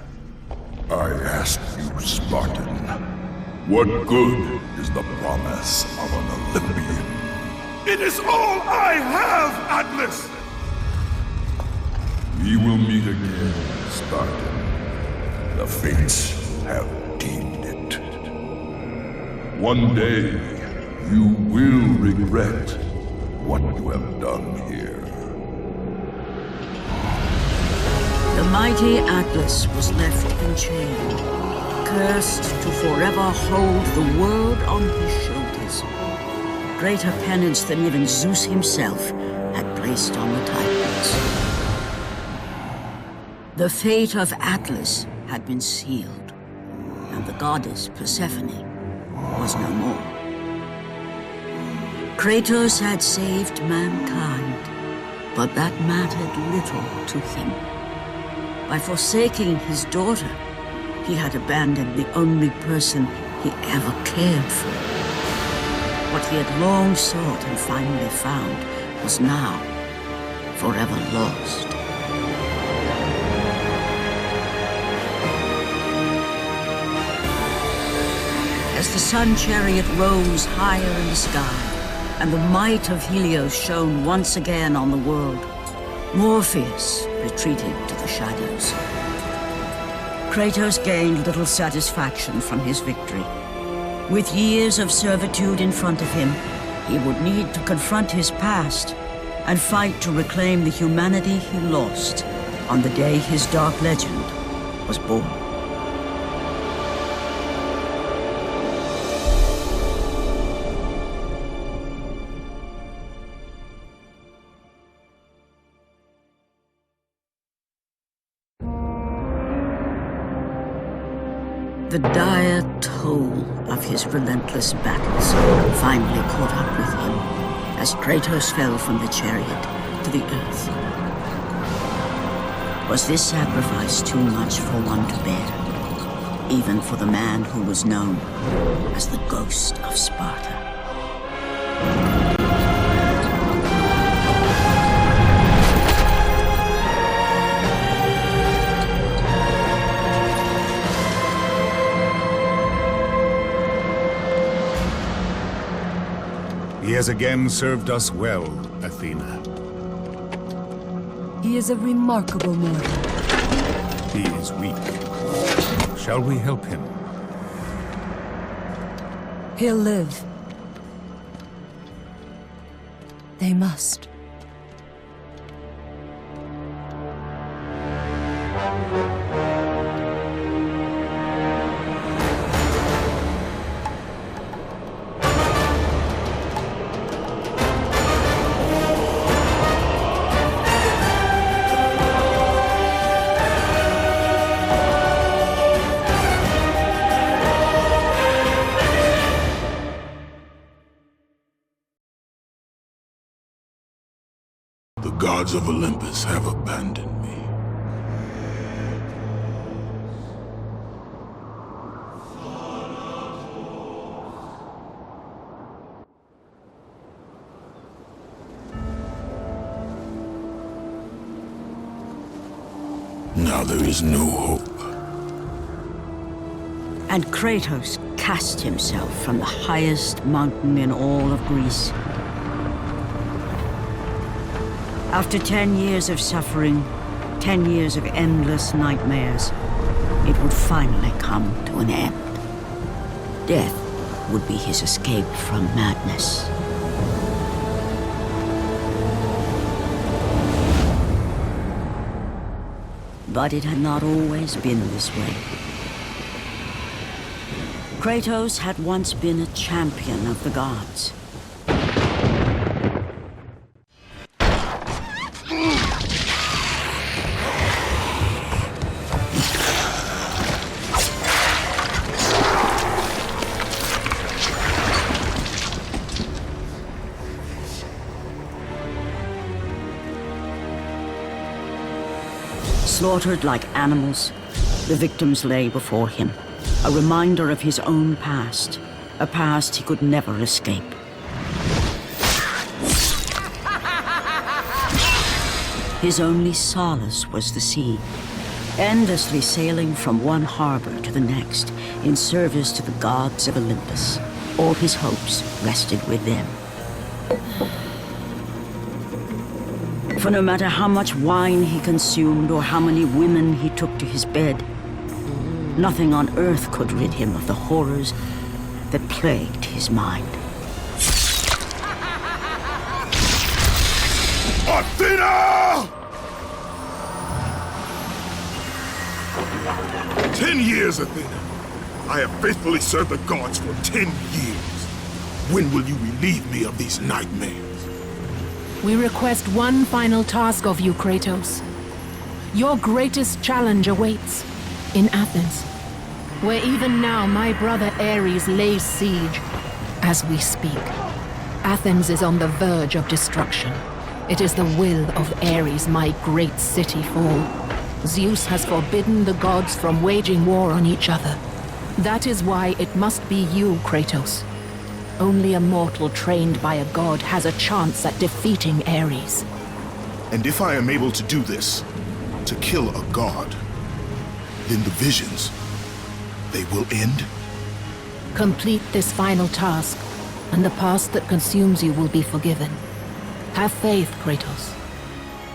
I ask you, Spartan, what good is the promise of an Olympian? It is all I have, Atlas! We will meet again, Spartan. The fates have deemed it. One day, you will regret what you have done here. The mighty Atlas was left enchained, cursed to forever hold the world on his shoulders. Greater penance than even Zeus himself had placed on the Titans. The fate of Atlas had been sealed, and the goddess Persephone was no more. Kratos had saved mankind, but that mattered little to him. By forsaking his daughter, he had abandoned the only person he ever cared for. What he had long sought and finally found was now forever lost. As the sun chariot rose higher in the sky, and the might of Helios shone once again on the world, Morpheus retreated to the shadows. Kratos gained little satisfaction from his victory. With years of servitude in front of him, he would need to confront his past and fight to reclaim the humanity he lost on the day his dark legend was born. The dire toll of his relentless battles finally caught up with him as Kratos fell from the chariot to the earth. Was this sacrifice too much for one to bear, even for the man who was known as the Ghost of Sparta? He has again served us well, Athena. He is a remarkable mortal. He is weak. Shall we help him? He'll live. They must. gods of Olympus have abandoned me. Now there is no hope. And Kratos cast himself from the highest mountain in all of Greece. After 10 years of suffering, 10 years of endless nightmares, it would finally come to an end. Death would be his escape from madness. But it had not always been this way. Kratos had once been a champion of the gods. Slaughtered like animals, the victims lay before him, a reminder of his own past, a past he could never escape. His only solace was the sea, endlessly sailing from one harbor to the next in service to the gods of Olympus. All his hopes rested with them. For no matter how much wine he consumed or how many women he took to his bed, nothing on earth could rid him of the horrors that plagued his mind. Athena! 10 years, Athena. I have faithfully served the gods for 10 years. When will you relieve me of these nightmares? We request one final task of you, Kratos. Your greatest challenge awaits in Athens, where even now my brother Ares lays siege as we speak. Athens is on the verge of destruction. It is the will of Ares my great city fall. Zeus has forbidden the gods from waging war on each other. That is why it must be you, Kratos. Only a mortal trained by a god has a chance at defeating Ares. And if I am able to do this, to kill a god, then the visions, they will end? Complete this final task, and the past that consumes you will be forgiven. Have faith, Kratos.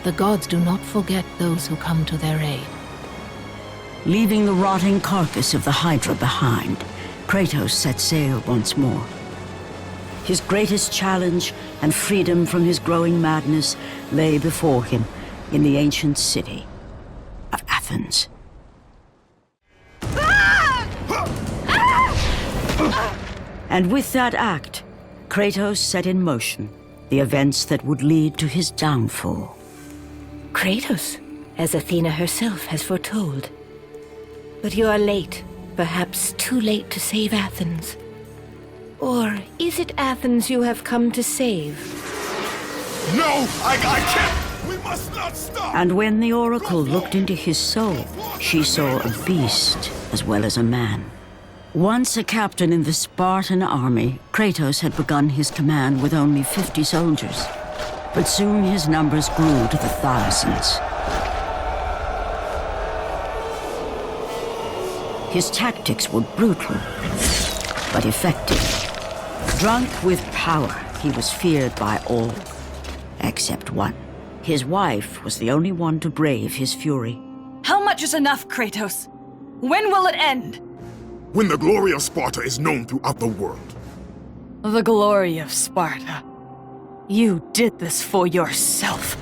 The gods do not forget those who come to their aid. Leaving the rotting carcass of the Hydra behind, Kratos set sail once more. His greatest challenge and freedom from his growing madness lay before him in the ancient city of Athens. And with that act, Kratos set in motion the events that would lead to his downfall. Kratos, as Athena herself has foretold. But you are late, perhaps too late to save Athens. Or is it Athens you have come to save? No! I can't! We must not stop! And when the Oracle looked into his soul, she saw a beast as well as a man. Once a captain in the Spartan army, Kratos had begun his command with only 50 soldiers. But soon his numbers grew to the thousands. His tactics were brutal, but effective. Drunk with power, he was feared by all, except one. His wife was the only one to brave his fury. How much is enough, Kratos? When will it end? When the glory of Sparta is known throughout the world. The glory of Sparta. You did this for yourself.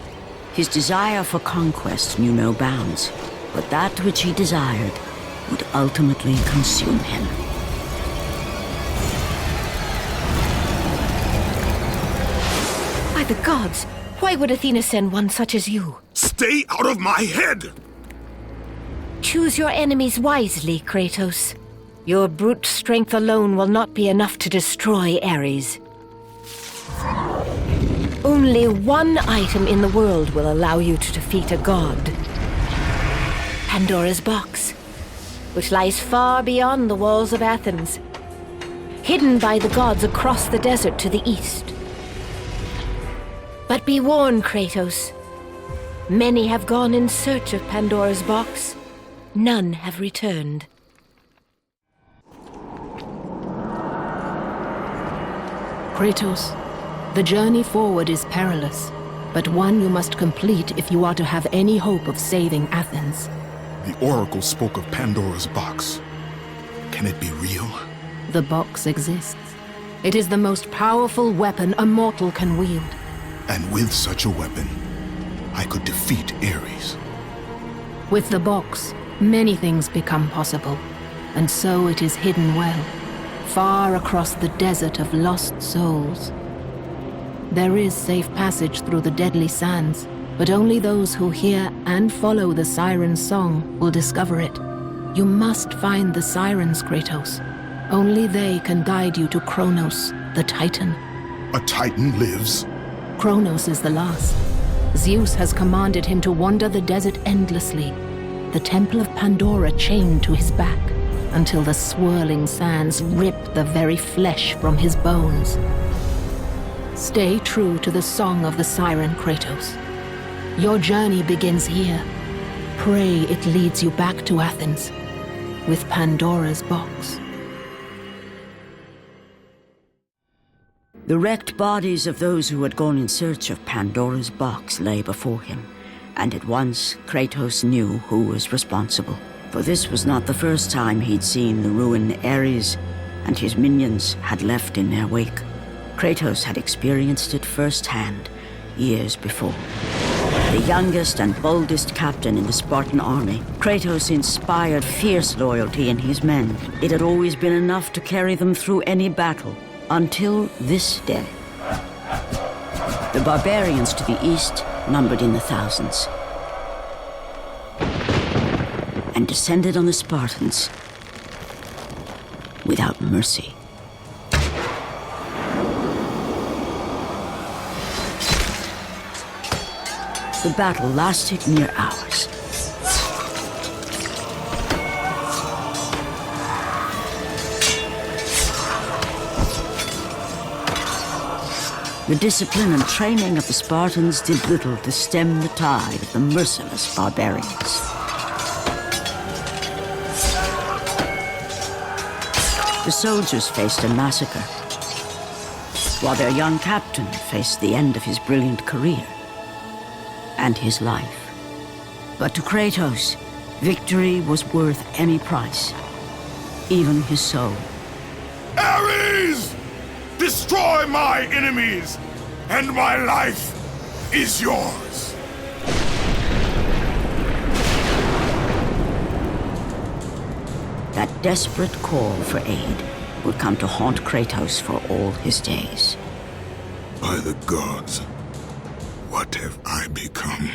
His desire for conquest knew no bounds, but that which he desired would ultimately consume him. By the gods, why would Athena send one such as you? Stay out of my head! Choose your enemies wisely, Kratos. Your brute strength alone will not be enough to destroy Ares. Only one item in the world will allow you to defeat a god. Pandora's box, which lies far beyond the walls of Athens, hidden by the gods across the desert to the east. But be warned, Kratos. Many have gone in search of Pandora's box. None have returned. Kratos, the journey forward is perilous, but one you must complete if you are to have any hope of saving Athens. The Oracle spoke of Pandora's box. Can it be real? The box exists. It is the most powerful weapon a mortal can wield. And with such a weapon, I could defeat Ares. With the box, many things become possible, and so it is hidden well, far across the desert of lost souls. There is safe passage through the deadly sands, but only those who hear and follow the siren's song will discover it. You must find the sirens, Kratos. Only they can guide you to Kronos, the Titan. A Titan lives? Kronos is the last. Zeus has commanded him to wander the desert endlessly, the temple of Pandora chained to his back, until the swirling sands rip the very flesh from his bones. Stay true to the song of the siren, Kratos. Your journey begins here. Pray it leads you back to Athens, with Pandora's box. The wrecked bodies of those who had gone in search of Pandora's box lay before him, and at once Kratos knew who was responsible. For this was not the first time he'd seen the ruin Ares and his minions had left in their wake. Kratos had experienced it firsthand, years before. The youngest and boldest captain in the Spartan army, Kratos inspired fierce loyalty in his men. It had always been enough to carry them through any battle, until this day. The barbarians to the east numbered in the thousands, and descended on the Spartans without mercy. The battle lasted near hours. The discipline and training of the Spartans did little to stem the tide of the merciless barbarians. The soldiers faced a massacre, while their young captain faced the end of his brilliant career and his life. But to Kratos, victory was worth any price, even his soul. Ares! Destroy my enemies, and my life is yours. That desperate call for aid would come to haunt Kratos for all his days. By the gods, what have I become?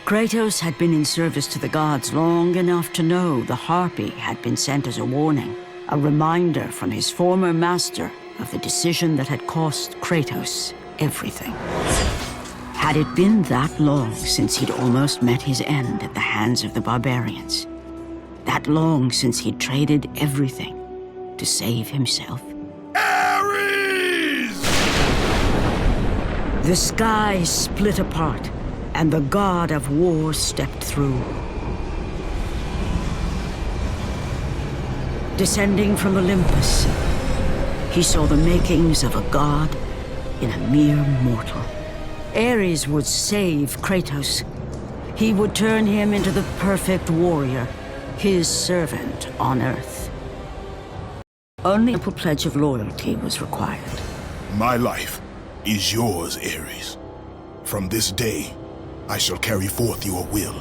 Kratos had been in service to the gods long enough to know the Harpy had been sent as a warning, a reminder from his former master of the decision that had cost Kratos everything. Had it been that long since he'd almost met his end at the hands of the barbarians? That long since he'd traded everything to save himself? Ares! The sky split apart, and the god of war stepped through. Descending from Olympus, he saw the makings of a god in a mere mortal. Ares would save Kratos. He would turn him into the perfect warrior, his servant on Earth. Only a pledge of loyalty was required. My life is yours, Ares. From this day, I shall carry forth your will.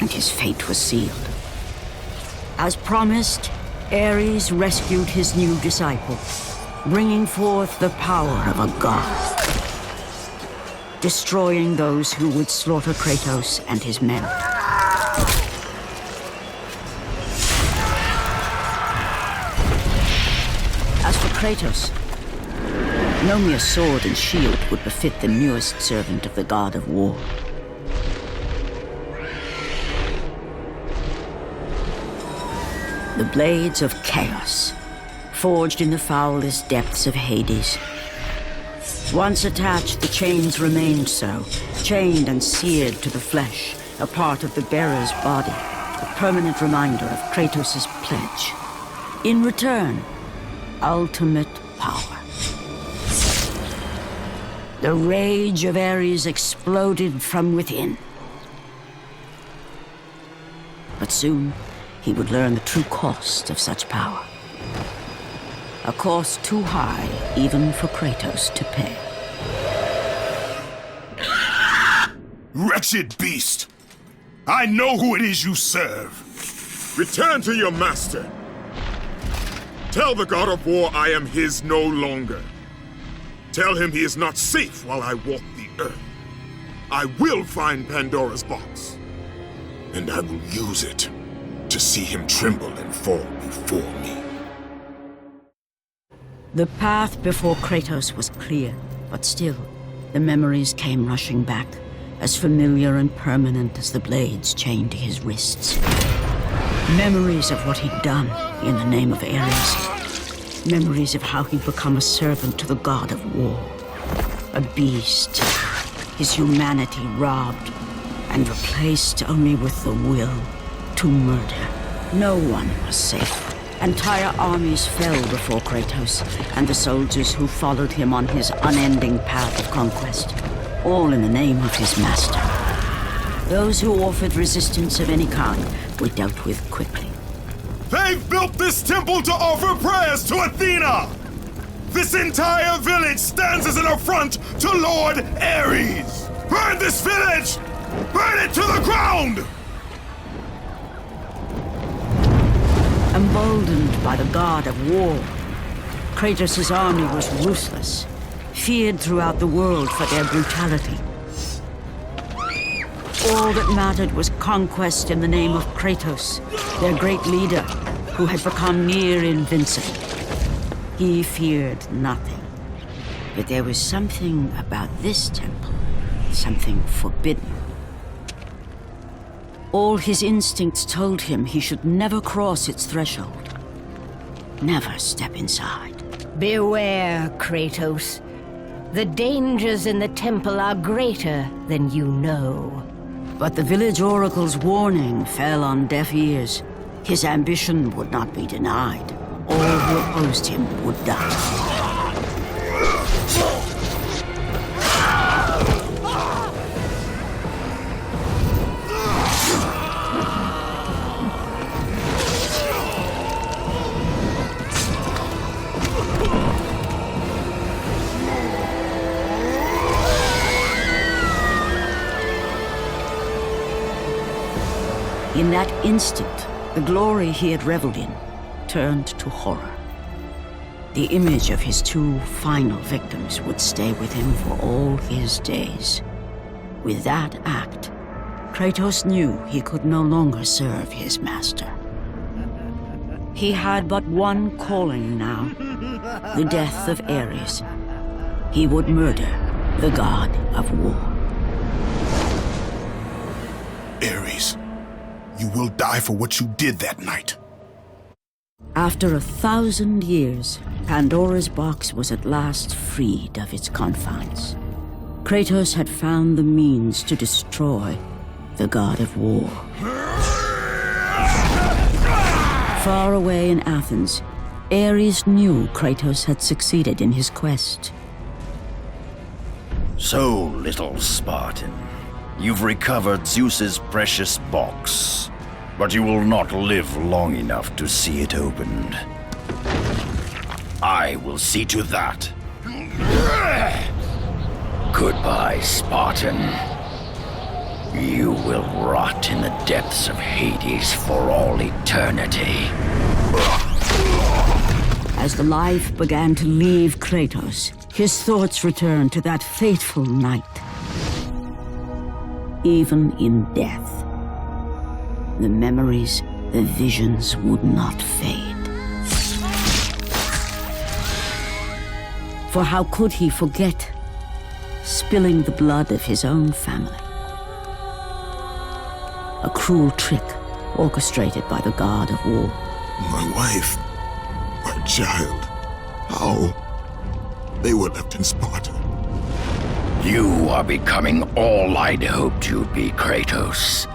And his fate was sealed. As promised, Ares rescued his new disciple, bringing forth the power of a god, destroying those who would slaughter Kratos and his men. Kratos. No mere sword and shield would befit the newest servant of the god of war. The blades of chaos, forged in the foulest depths of Hades. Once attached, the chains remained so, chained and seared to the flesh, a part of the bearer's body, a permanent reminder of Kratos' pledge. In return, ultimate power. The rage of Ares exploded from within. But soon, he would learn the true cost of such power. A cost too high even for Kratos to pay. Wretched beast! I know who it is you serve. Return to your master. Tell the god of war I am his no longer. Tell him he is not safe while I walk the earth. I will find Pandora's box. And I will use it to see him tremble and fall before me. The path before Kratos was clear, but still, the memories came rushing back, as familiar and permanent as the blades chained to his wrists. Memories of what he'd done in the name of Ares. Memories of how he'd become a servant to the god of war. A beast, his humanity robbed and replaced only with the will to murder. No one was safe. Entire armies fell before Kratos and the soldiers who followed him on his unending path of conquest, all in the name of his master. Those who offered resistance of any kind were dealt with quickly. They've built this temple to offer prayers to Athena! This entire village stands as an affront to Lord Ares! Burn this village! Burn it to the ground! Emboldened by the god of war, Kratos' army was ruthless, feared throughout the world for their brutality. All that mattered was conquest in the name of Kratos, their great leader, who had become near invincible. He feared nothing. But there was something about this temple, something forbidden. All his instincts told him he should never cross its threshold. Never step inside. Beware, Kratos. The dangers in the temple are greater than you know. But the village oracle's warning fell on deaf ears. His ambition would not be denied. All who opposed him would die. In that instant, the glory he had reveled in turned to horror. The image of his two final victims would stay with him for all his days. With that act, Kratos knew he could no longer serve his master. He had but one calling now, the death of Ares. He would murder the god of war. Ares, you will die for what you did that night. After 1,000 years, Pandora's box was at last freed of its confines. Kratos had found the means to destroy the god of war. Far away in Athens, Ares knew Kratos had succeeded in his quest. So, little Spartan, you've recovered Zeus's precious box, but you will not live long enough to see it opened. I will see to that. Goodbye, Spartan. You will rot in the depths of Hades for all eternity. As the life began to leave Kratos, his thoughts returned to that fateful night. Even in death, the memories, the visions would not fade. For how could he forget spilling the blood of his own family? A cruel trick orchestrated by the god of war. My wife, my child, how? They were left in Sparta. You are becoming all I'd hoped you'd be, Kratos.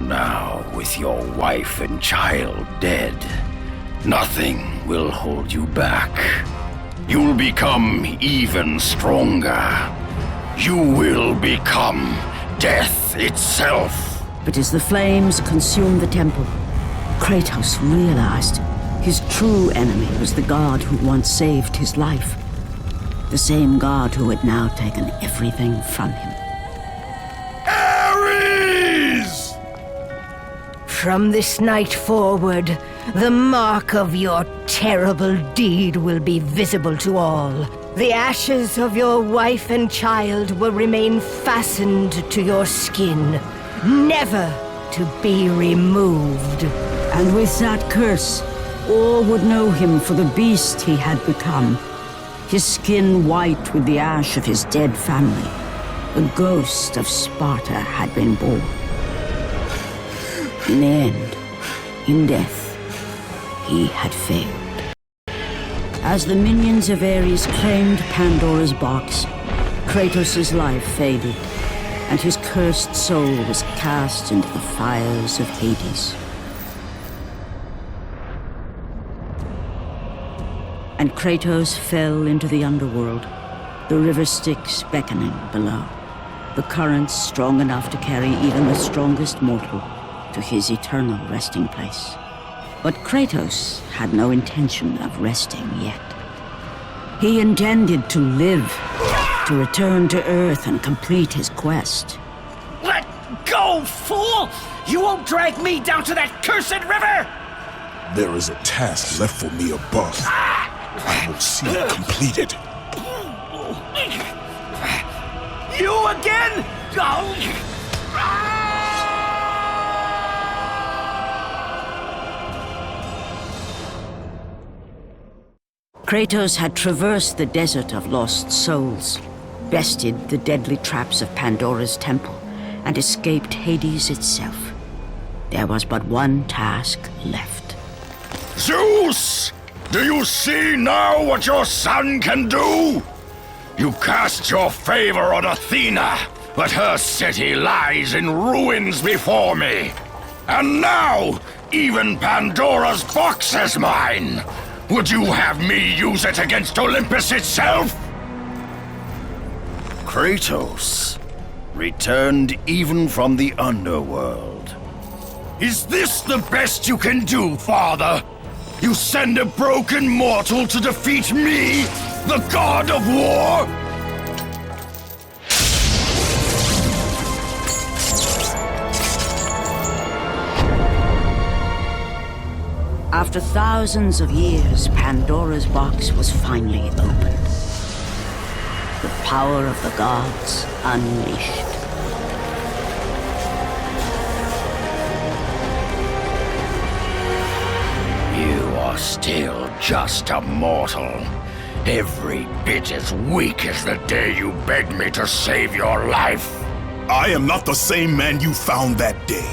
Now, with your wife and child dead, nothing will hold you back. You'll become even stronger. You will become death itself. But as the flames consumed the temple, Kratos realized his true enemy was the god who once saved his life. The same god who had now taken everything from him. Ares! From this night forward, the mark of your terrible deed will be visible to all. The ashes of your wife and child will remain fastened to your skin, never to be removed. And with that curse, all would know him for the beast he had become. His skin white with the ash of his dead family. The ghost of Sparta had been born. In the end, in death, he had failed. As the minions of Ares claimed Pandora's box, Kratos' life faded, and his cursed soul was cast into the fires of Hades. And Kratos fell into the underworld, the river Styx beckoning below, the currents strong enough to carry even the strongest mortal to his eternal resting place. But Kratos had no intention of resting yet. He intended to live, to return to Earth and complete his quest. Let go, fool! You won't drag me down to that cursed river! There is a task left for me above. I will see it completed. You again? Kratos had traversed the desert of lost souls, bested the deadly traps of Pandora's temple, and escaped Hades itself. There was but one task left. Zeus! Do you see now what your son can do? You cast your favor on Athena, but her city lies in ruins before me. And now, even Pandora's box is mine. Would you have me use it against Olympus itself? Kratos, returned even from the underworld. Is this the best you can do, father? You send a broken mortal to defeat me, the god of war? After thousands of years, Pandora's box was finally opened. The power of the gods unleashed. You are still just a mortal. Every bit as weak as the day you begged me to save your life. I am not the same man you found that day.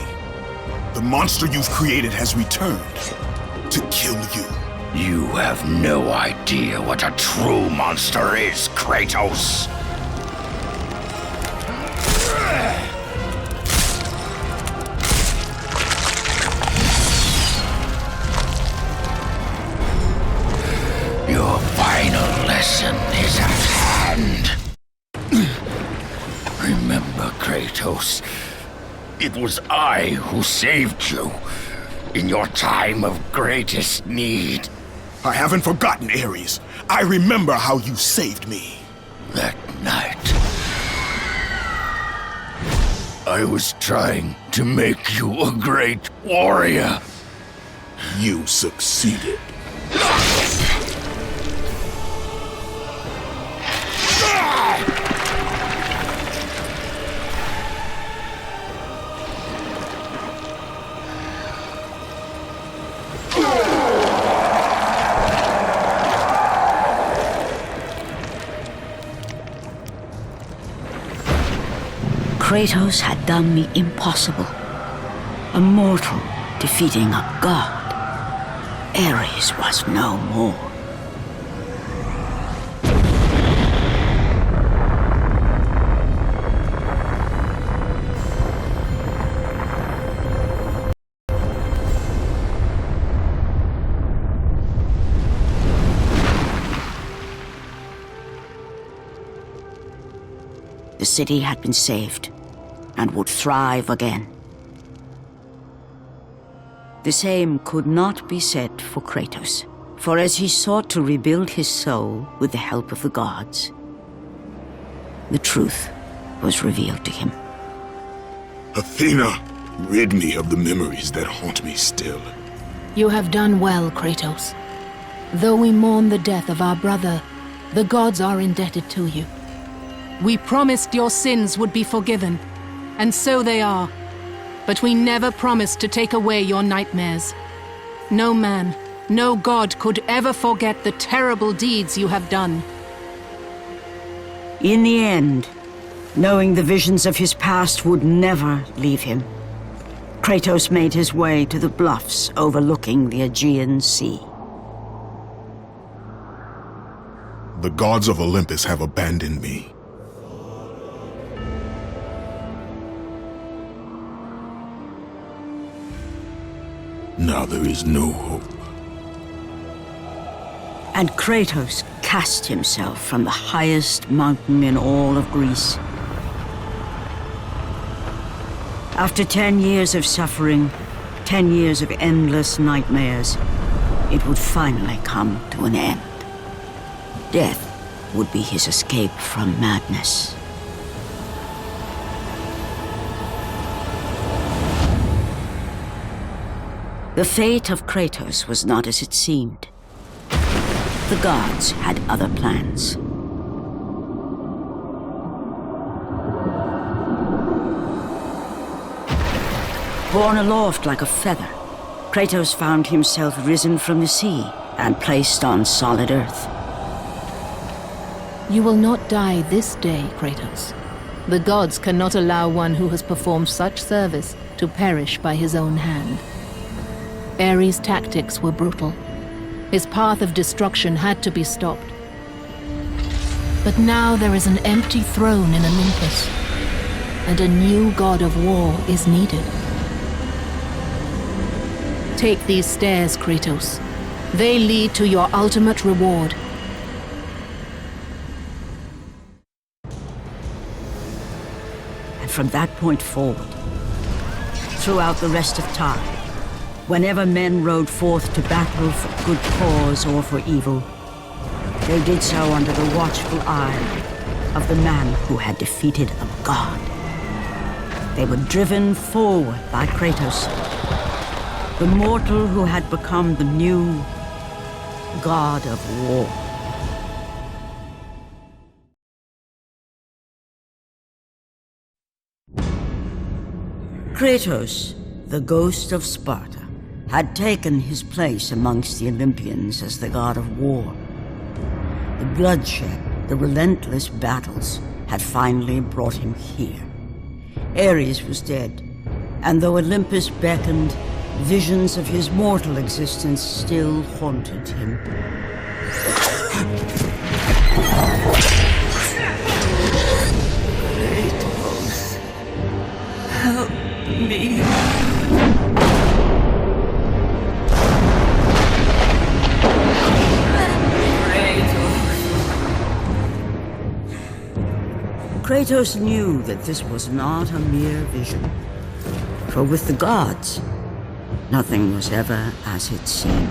The monster you've created has returned to kill you. You have no idea what a true monster is, Kratos. Your final lesson is at hand. Remember, Kratos, it was I who saved you in your time of greatest need. I haven't forgotten, Ares. I remember how you saved me. That night, I was trying to make you a great warrior. You succeeded. Kratos had done the impossible. A mortal defeating a god. Ares was no more. The city had been saved and would thrive again. The same could not be said for Kratos, for as he sought to rebuild his soul with the help of the gods, the truth was revealed to him. Athena, rid me of the memories that haunt me still. You have done well, Kratos. Though we mourn the death of our brother, the gods are indebted to you. We promised your sins would be forgiven, and so they are. But we never promised to take away your nightmares. No man, no god could ever forget the terrible deeds you have done. In the end, knowing the visions of his past would never leave him, Kratos made his way to the bluffs overlooking the Aegean Sea. The gods of Olympus have abandoned me. Now there is no hope. And Kratos cast himself from the highest mountain in all of Greece. After 10 years of suffering, 10 years of endless nightmares, it would finally come to an end. Death would be his escape from madness. The fate of Kratos was not as it seemed. The gods had other plans. Borne aloft like a feather, Kratos found himself risen from the sea and placed on solid earth. You will not die this day, Kratos. The gods cannot allow one who has performed such service to perish by his own hand. Ares' tactics were brutal. His path of destruction had to be stopped. But now there is an empty throne in Olympus, and a new god of war is needed. Take these stairs, Kratos. They lead to your ultimate reward. And from that point forward, throughout the rest of time, whenever men rode forth to battle for good cause or for evil, they did so under the watchful eye of the man who had defeated a god. They were driven forward by Kratos, the mortal who had become the new god of war. Kratos, the ghost of Sparta, had taken his place amongst the Olympians as the god of war. The bloodshed, the relentless battles, had finally brought him here. Ares was dead, and though Olympus beckoned, visions of his mortal existence still haunted him. Kratos, help me. Kratos knew that this was not a mere vision, for with the gods, nothing was ever as it seemed.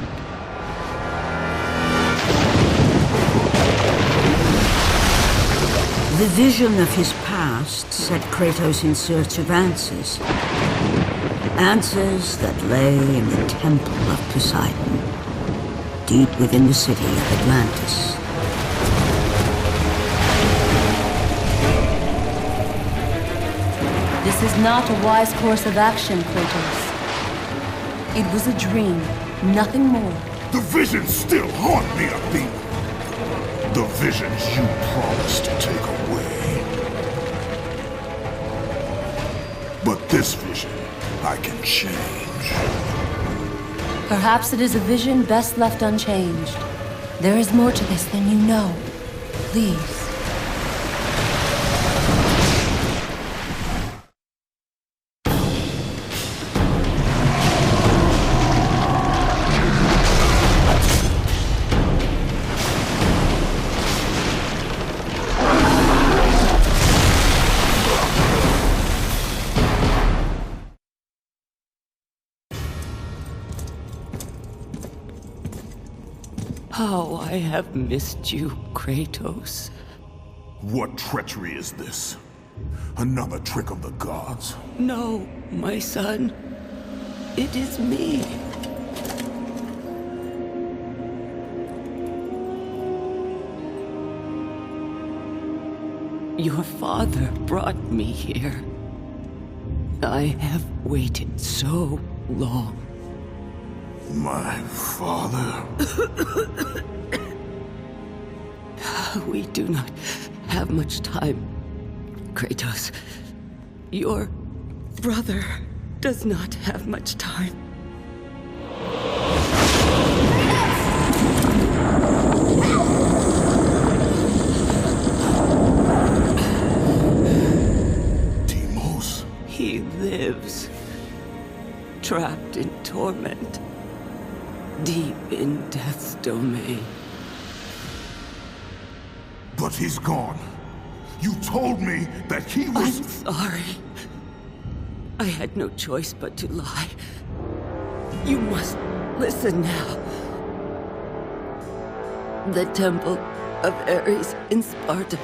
The vision of his past set Kratos in search of answers. Answers that lay in the temple of Poseidon, deep within the city of Atlantis. This is not a wise course of action, Kratos. It was a dream, nothing more. The visions still haunt me, Athena. The visions you promised to take away. But this vision, I can change. Perhaps it is a vision best left unchanged. There is more to this than you know. Please. How I have missed you, Kratos. What treachery is this? Another trick of the gods? No, my son. It is me. Your father brought me here. I have waited so long. My father? We do not have much time, Kratos. Your brother does not have much time. Deimos? He lives, trapped in torment. Deep in death's domain. But he's gone. You told me that he was— I'm sorry. I had no choice but to lie. You must listen now. The temple of Ares in Sparta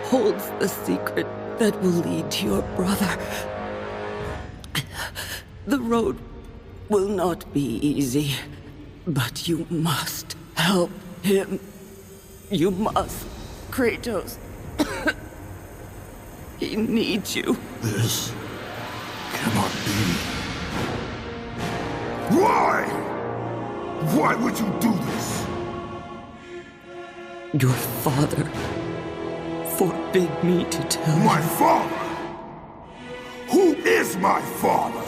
holds the secret that will lead to your brother. The road will not be easy, but you must help him. You must, Kratos. He needs you. This cannot be. Why? Why would you do this? Your father forbid me to tell you. My father? Who is my father?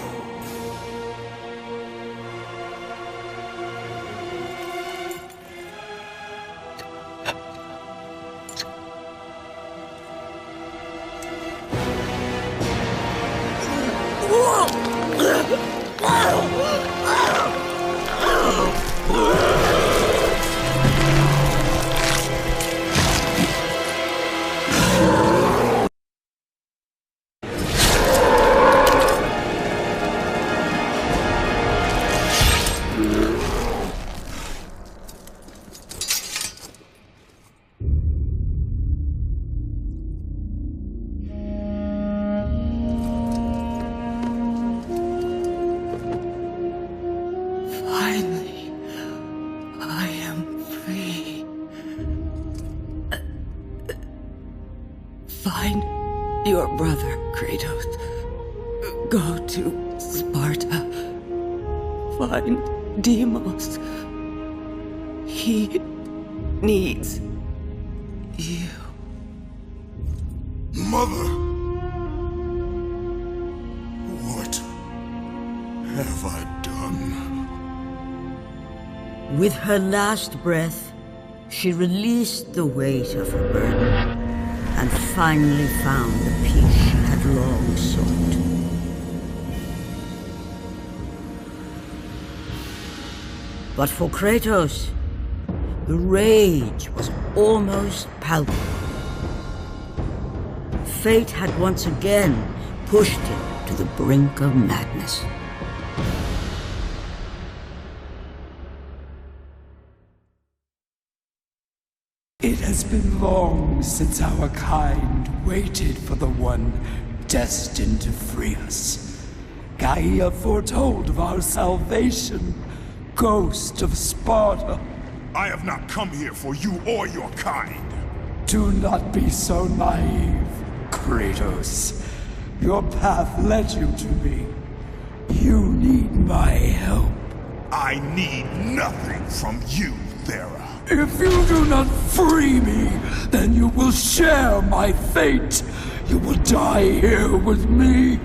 Find your brother, Kratos. Go to Sparta. Find Deimos. He needs you. Mother! What have I done? With her last breath, she released the weight of her burden and finally found the peace she had long sought. But for Kratos, the rage was almost palpable. Fate had once again pushed him to the brink of madness. It has been long since our kind waited for the one destined to free us. Gaia foretold of our salvation, Ghost of Sparta. I have not come here for you or your kind. Do not be so naive, Kratos. Your path led you to me. You need my help. I need nothing from you, Thera. If you do not free me, then you will share my fate. You will die here with me.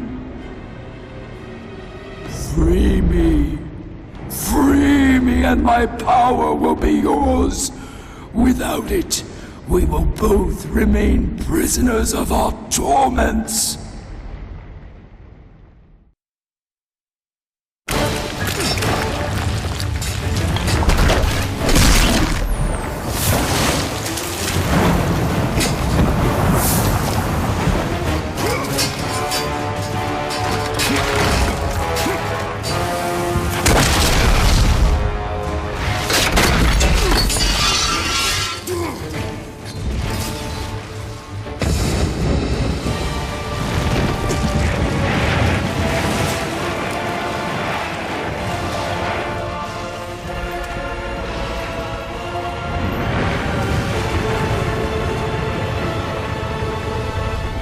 and my power will be yours. Without it, we will both remain prisoners of our torments.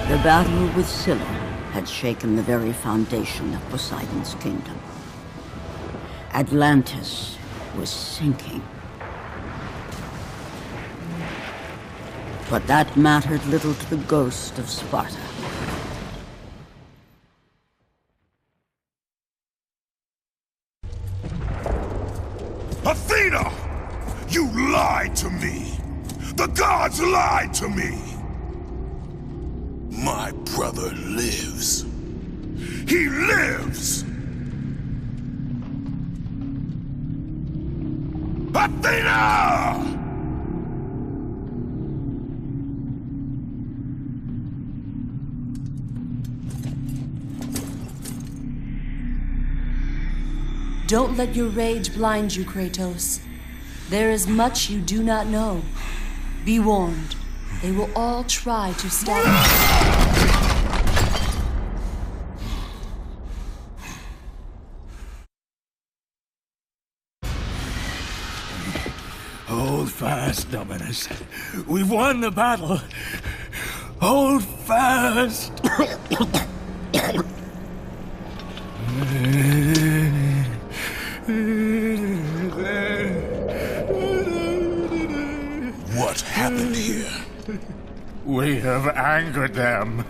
The battle with Scylla had shaken the very foundation of Poseidon's kingdom. Atlantis was sinking. But that mattered little to the ghost of Sparta. Athena! You lied to me! The gods lied to me! My brother lives. He lives! Athena! Don't let your rage blind you, Kratos. There is much you do not know. Be warned. They will all try to stop you. Hold fast, Dominus. We've won the battle. Hold fast. What happened here? We have angered them.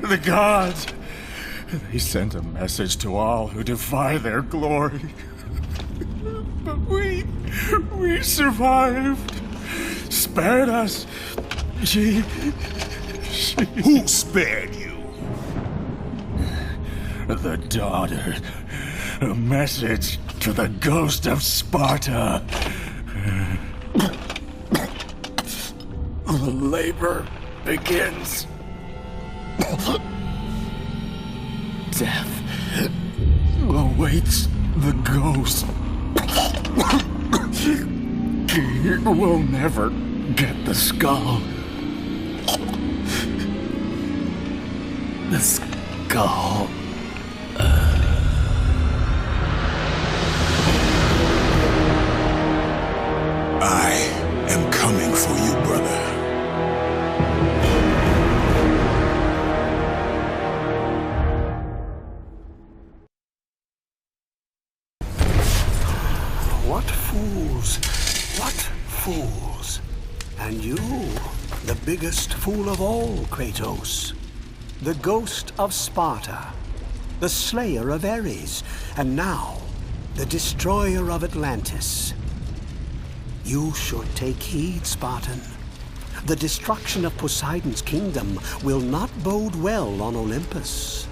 The gods. They sent a message to all who defy their glory. But we survived. Spared us. She... Who spared you? The daughter. A message to the ghost of Sparta. The labor begins. Death awaits the ghost. He will never get the skull. The skull. I am coming for you, brother. What fools! What fools! And you, the biggest fool of all, Kratos. The ghost of Sparta, the slayer of Ares, and now, the destroyer of Atlantis. You should take heed, Spartan. The destruction of Poseidon's kingdom will not bode well on Olympus.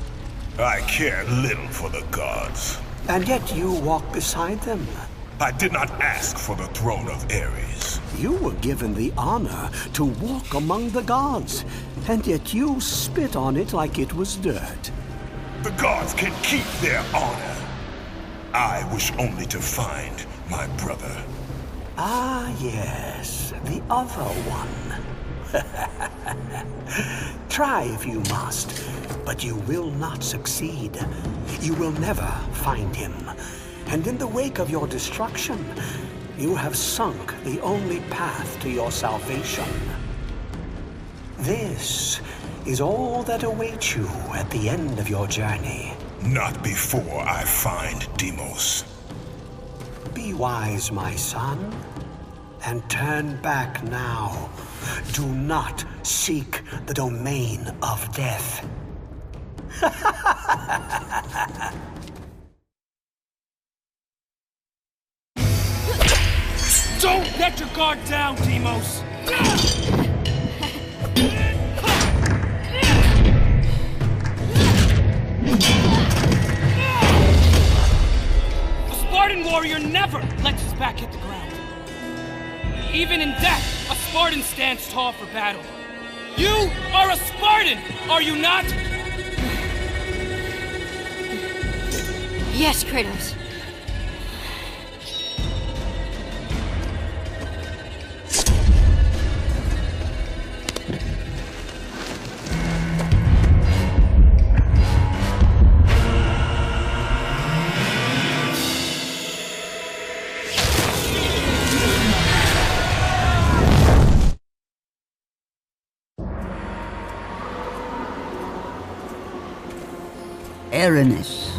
I care little for the gods. And yet you walk beside them. I did not ask for the throne of Ares. You were given the honor to walk among the gods, and yet you spit on it like it was dirt. The gods can keep their honor. I wish only to find my brother. Ah, yes, the other one. Try if you must, but you will not succeed. You will never find him. And in the wake of your destruction, you have sunk the only path to your salvation. This is all that awaits you at the end of your journey. Not before I find Deimos. Be wise, my son, and turn back now. Do not seek the domain of death. Let your guard down, Deimos! A Spartan warrior never lets his back hit the ground. Even in death, a Spartan stands tall for battle. You are a Spartan, are you not? Yes, Kratos. Erinis,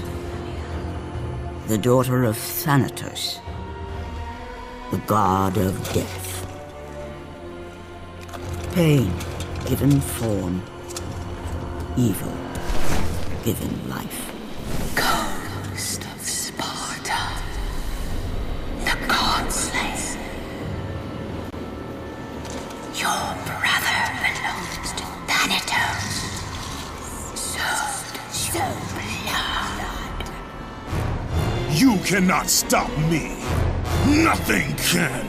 the daughter of Thanatos, the god of death. Pain given form, evil given life. Ghost of Sparta, the god slayer. Your brother belongs to Thanatos. So blood. You cannot stop me. Nothing can.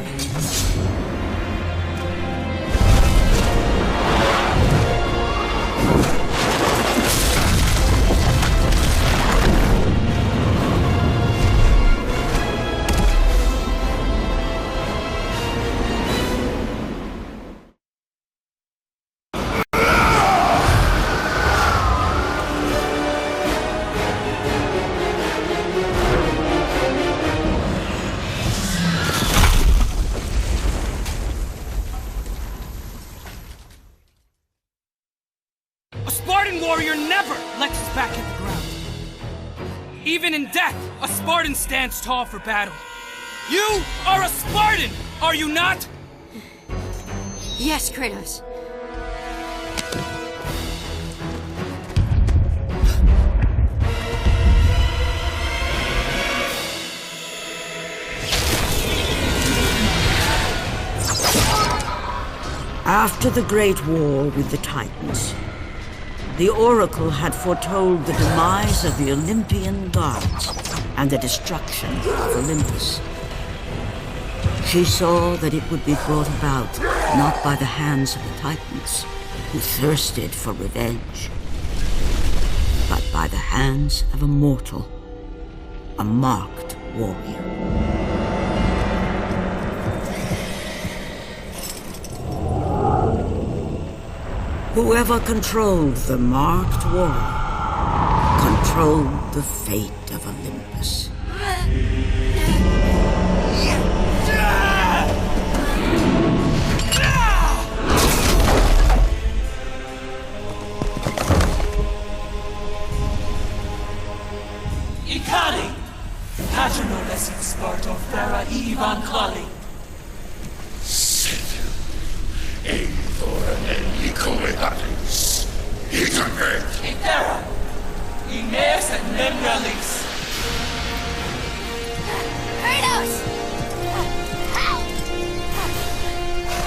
Warrior never lets his back hit the ground. Even in death, a Spartan stands tall for battle. You are a Spartan, are you not? Yes, Kratos. After the Great War with the Titans, the Oracle had foretold the demise of the Olympian gods and the destruction of Olympus. She saw that it would be brought about not by the hands of the Titans, who thirsted for revenge, but by the hands of a mortal, a marked warrior. Whoever controlled the marked warrior controlled the fate of Olympus. Ikari! Patronoles in Sparta, Thera Ivan Kali. Ithera, Ines and Memralis. Kratos! Help!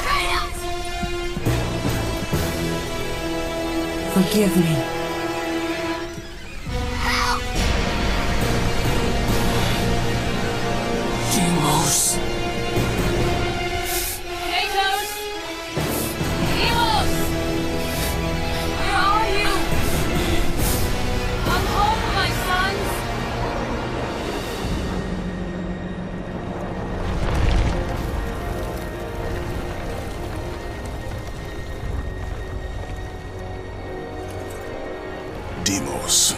Kratos! Forgive me. Help! Deimos. Kratos! Deimos! Where are you? Come home, my sons! Deimos,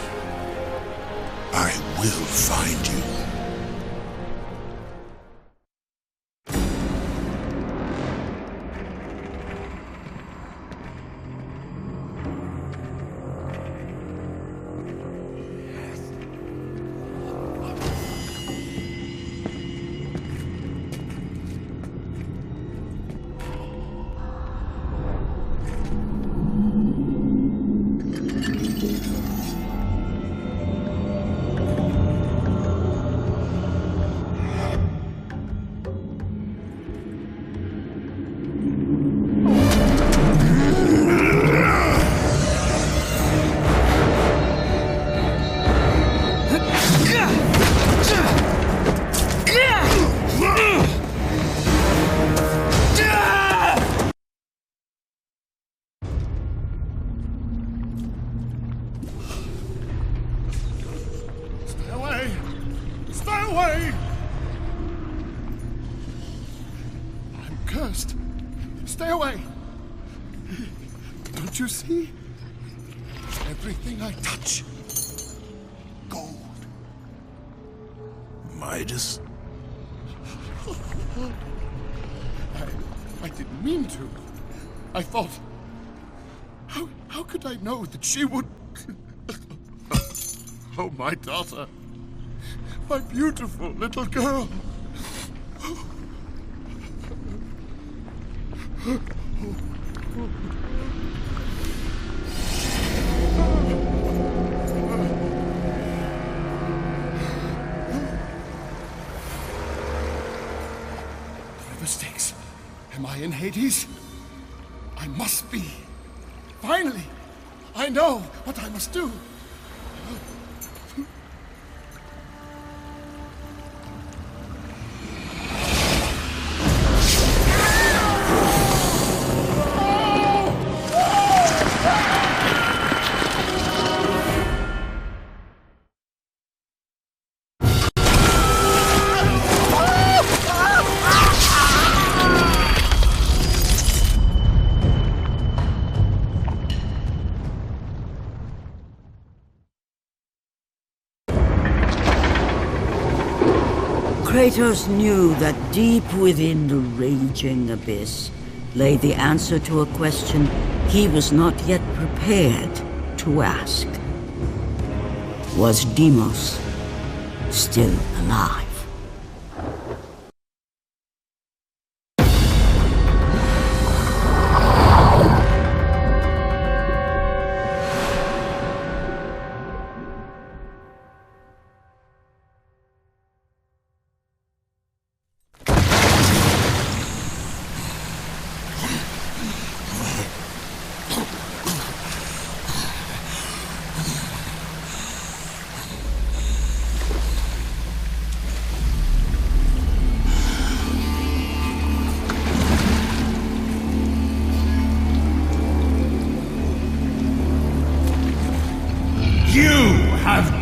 I will find you. away! I'm cursed. Stay away! Don't you see? Everything I touch. Gold. Midas? I didn't mean to. I thought... How could I know that she would... Oh, my daughter. My beautiful little girl. Whatever stakes. Am I in Hades? I must be. Finally, I know what I must do. Kratos knew that deep within the raging abyss lay the answer to a question he was not yet prepared to ask. Was Deimos still alive?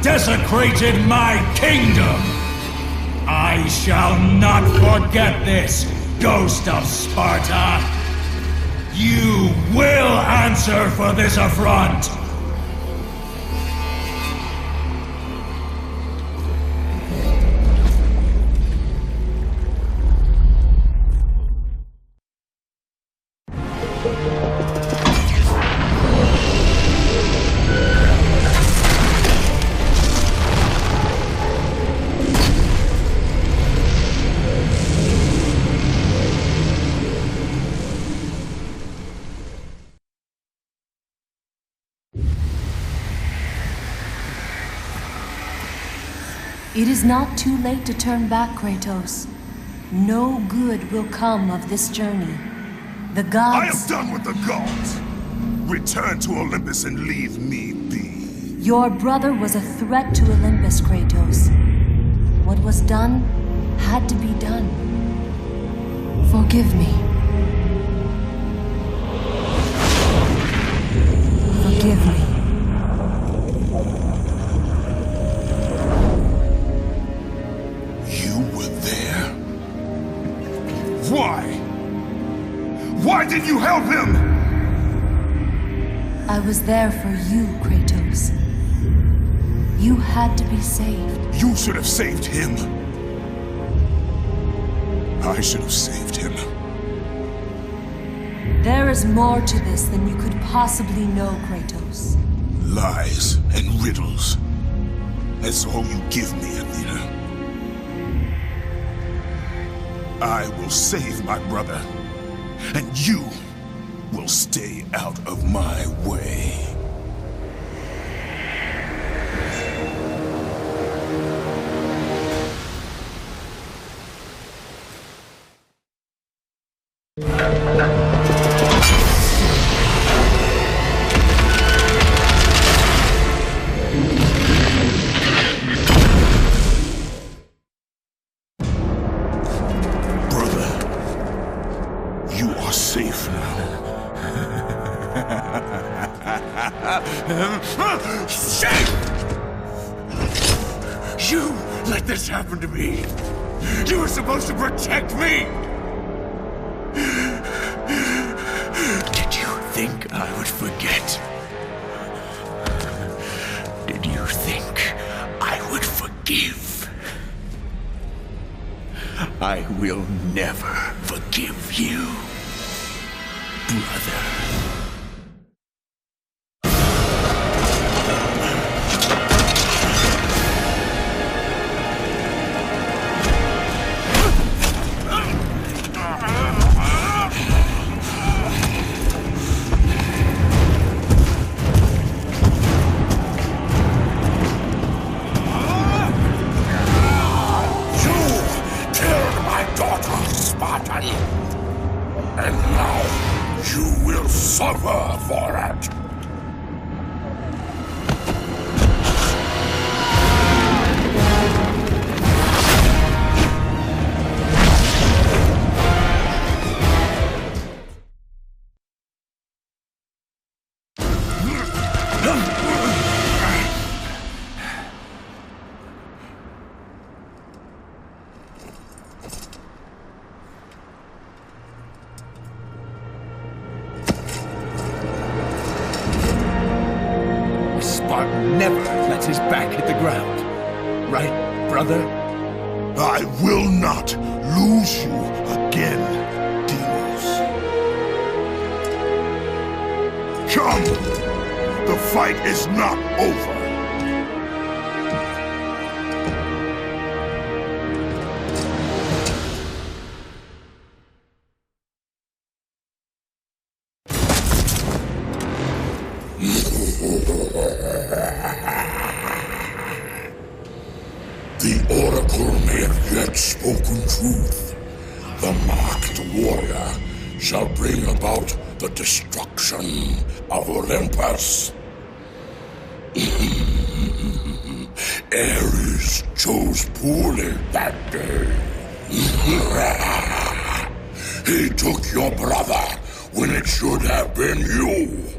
Desecrated my kingdom! I shall not forget this, Ghost of Sparta! You will answer for this affront! It is not too late to turn back, Kratos. No good will come of this journey. The gods... I am done with the gods! Return to Olympus and leave me be. Your brother was a threat to Olympus, Kratos. What was done had to be done. Forgive me. Forgive me. Why? Why did you help him? I was there for you, Kratos. You had to be saved. You should have saved him. I should have saved him. There is more to this than you could possibly know, Kratos. Lies and riddles. That's all you give me, Athena. I will save my brother, and you will stay out of my way. You let this happen to me? You were supposed to protect me! Did you think I would forget? Did you think I would forgive? I will never forgive you, brother. And now you will suffer for it. Never lets his back hit the ground. Right, brother? I will not lose you again, Deimos. Come! The fight is not over. The Oracle may have yet spoken truth. The marked warrior shall bring about the destruction of Olympus. Ares chose poorly that day. He took your brother when it should have been you.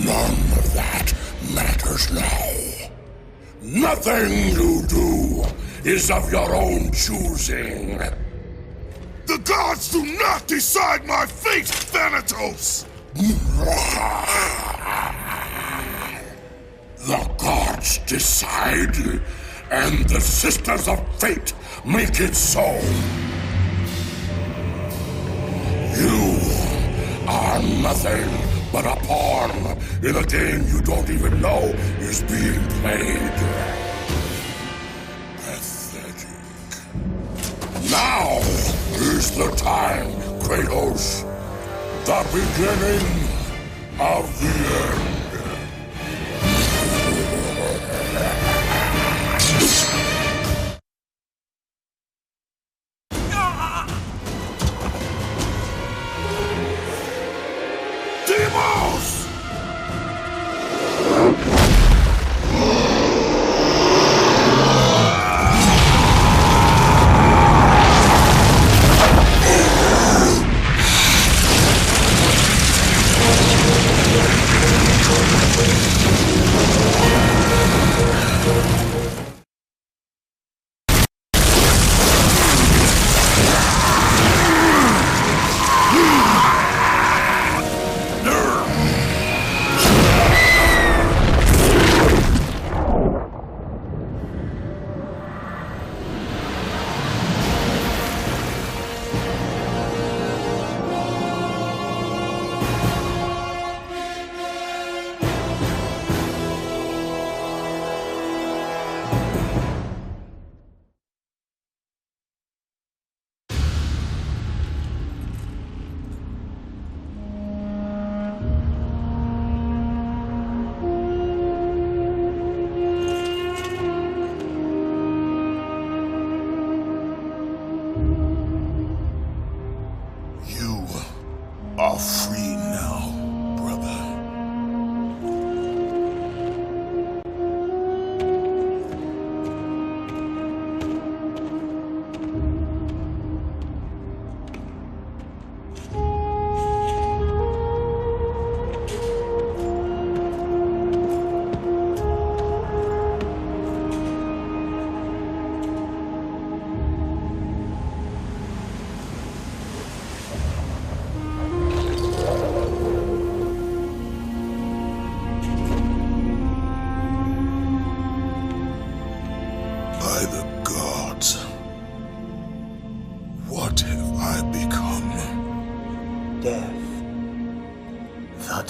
None of that matters now. Nothing you do is of your own choosing. The gods do not decide my fate, Thanatos! The gods decide, and the Sisters of Fate make it so. You are nothing but a pawn in a game you don't even know is being played. Pathetic. Now is the time, Kratos. The beginning of the end. Deimos!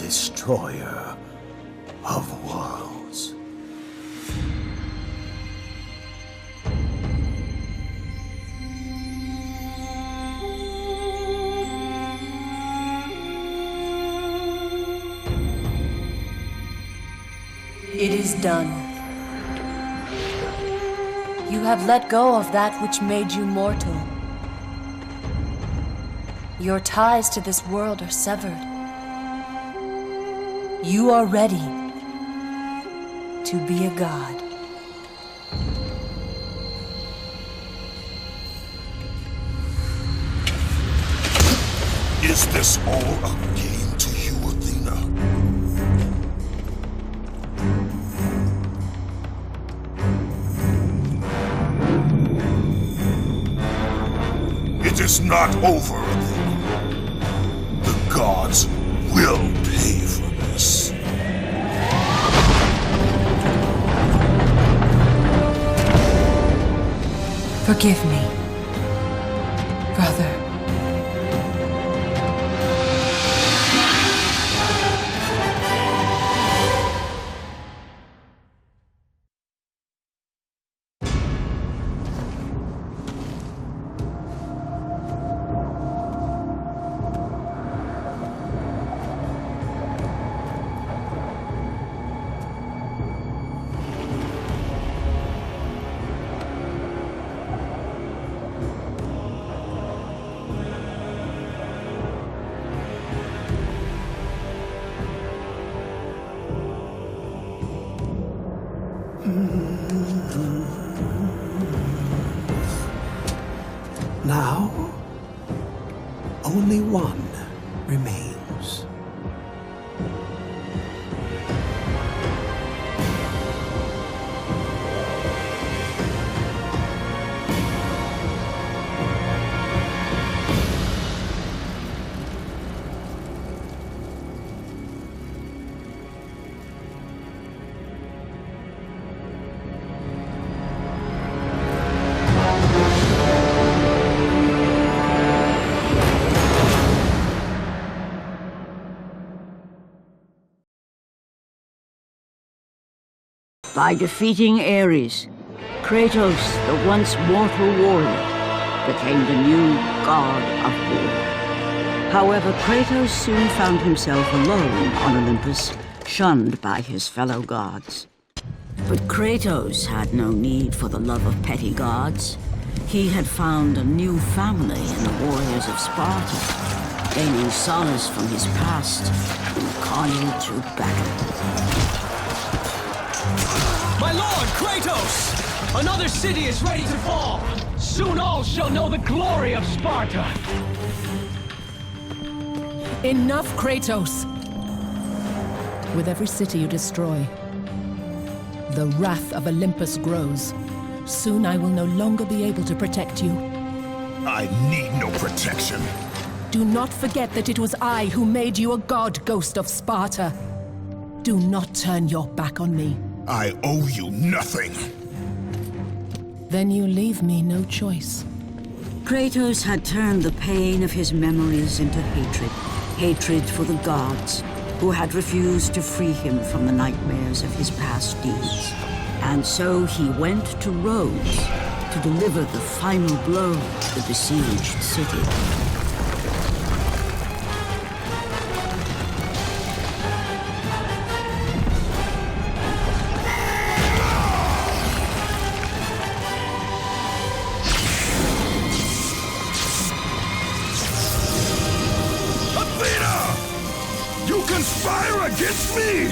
destroyer of worlds. It is done. You have let go of that which made you mortal. Your ties to this world are severed. You are ready to be a god. Is this all a game to you, Athena? It is not over, Athena. The gods will pay for this. Forgive me, brother. Now, only one remains. By defeating Ares, Kratos, the once mortal warrior, became the new god of war. However, Kratos soon found himself alone on Olympus, shunned by his fellow gods. But Kratos had no need for the love of petty gods. He had found a new family in the warriors of Sparta, gaining solace from his past in carnage of battle. My lord, Kratos! Another city is ready to fall! Soon all shall know the glory of Sparta! Enough, Kratos! With every city you destroy, the wrath of Olympus grows. Soon I will no longer be able to protect you. I need no protection. Do not forget that it was I who made you a god, Ghost of Sparta. Do not turn your back on me. I owe you nothing. Then you leave me no choice. Kratos had turned the pain of his memories into hatred. Hatred for the gods, who had refused to free him from the nightmares of his past deeds. And so he went to Rhodes to deliver the final blow to the besieged city. Conspire against me!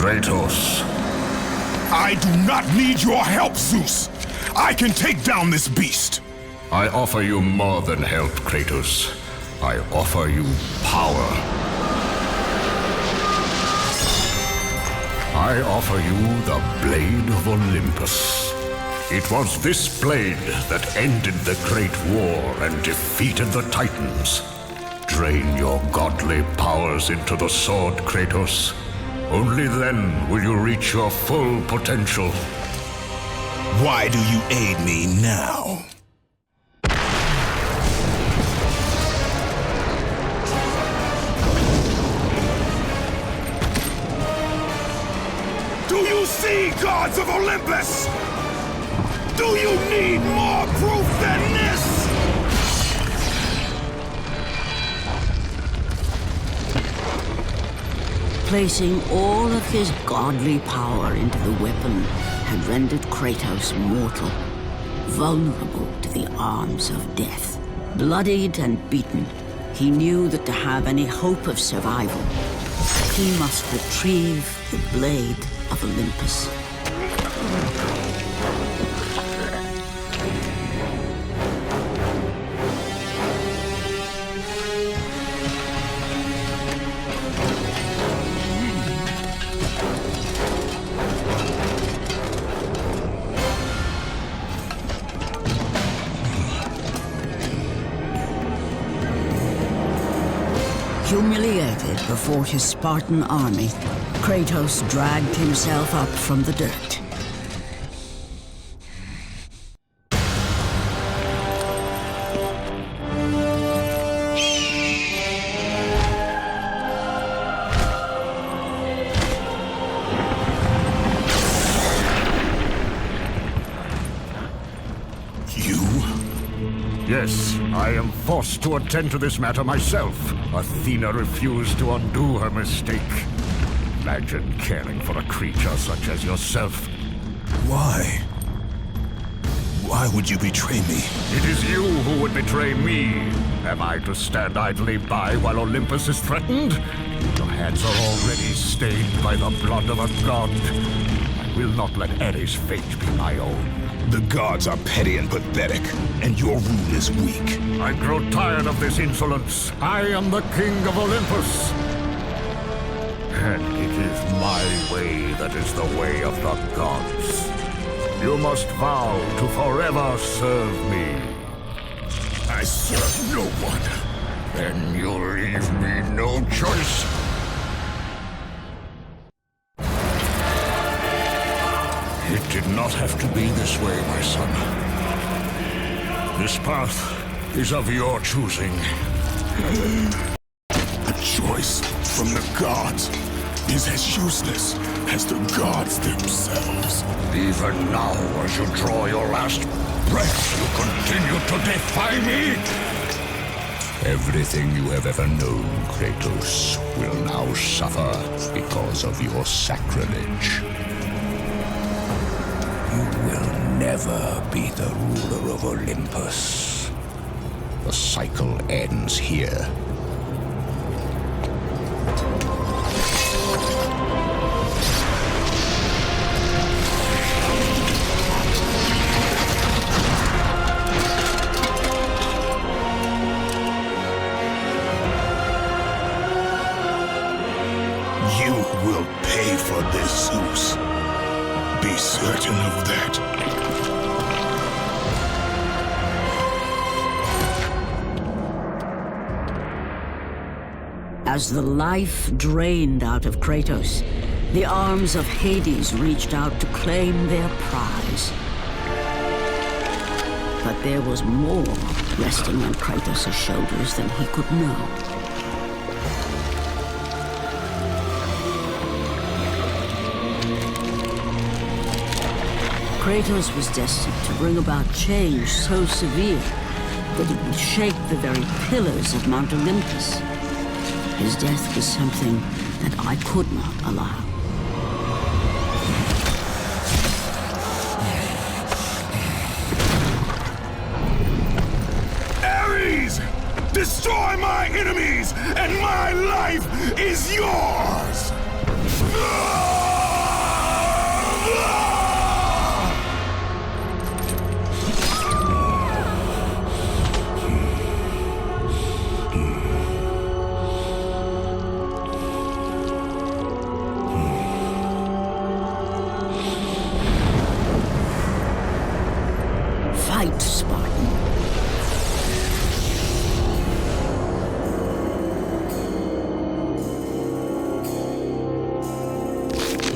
Kratos. I do not need your help, Zeus. I can take down this beast. I offer you more than help, Kratos. I offer you power. I offer you the Blade of Olympus. It was this blade that ended the Great War and defeated the Titans. Drain your godly powers into the sword, Kratos. Only then will you reach your full potential. Why do you aid me now? Do you see, gods of Olympus? Do you need more proof than this? Placing all of his godly power into the weapon had rendered Kratos mortal, vulnerable to the arms of death. Bloodied and beaten, he knew that to have any hope of survival, he must retrieve the Blade of Olympus. Humiliated before his Spartan army, Kratos dragged himself up from the dirt. Yes, I am forced to attend to this matter myself. Athena refused to undo her mistake. Imagine caring for a creature such as yourself. Why? Why would you betray me? It is you who would betray me. Am I to stand idly by while Olympus is threatened? Your hands are already stained by the blood of a god. I will not let Ares' fate be my own. The gods are petty and pathetic, and your rule is weak. I grow tired of this insolence. I am the king of Olympus. And it is my way that is the way of the gods. You must vow to forever serve me. I serve no one. Then you leave me no choice. It did not have to be this way, my son. This path is of your choosing. A choice from the gods is as useless as the gods themselves. Even now, as you draw your last breath, you continue to defy me? Everything you have ever known, Kratos, will now suffer because of your sacrilege. You will never be the ruler of Olympus. The cycle ends here. You will pay for this, Zeus. Be certain of that. As the life drained out of Kratos, the arms of Hades reached out to claim their prize. But there was more resting on Kratos' shoulders than he could know. Kratos was destined to bring about change so severe that it would shake the very pillars of Mount Olympus. His death was something that I could not allow. Ares! Destroy my enemies, and my life is yours!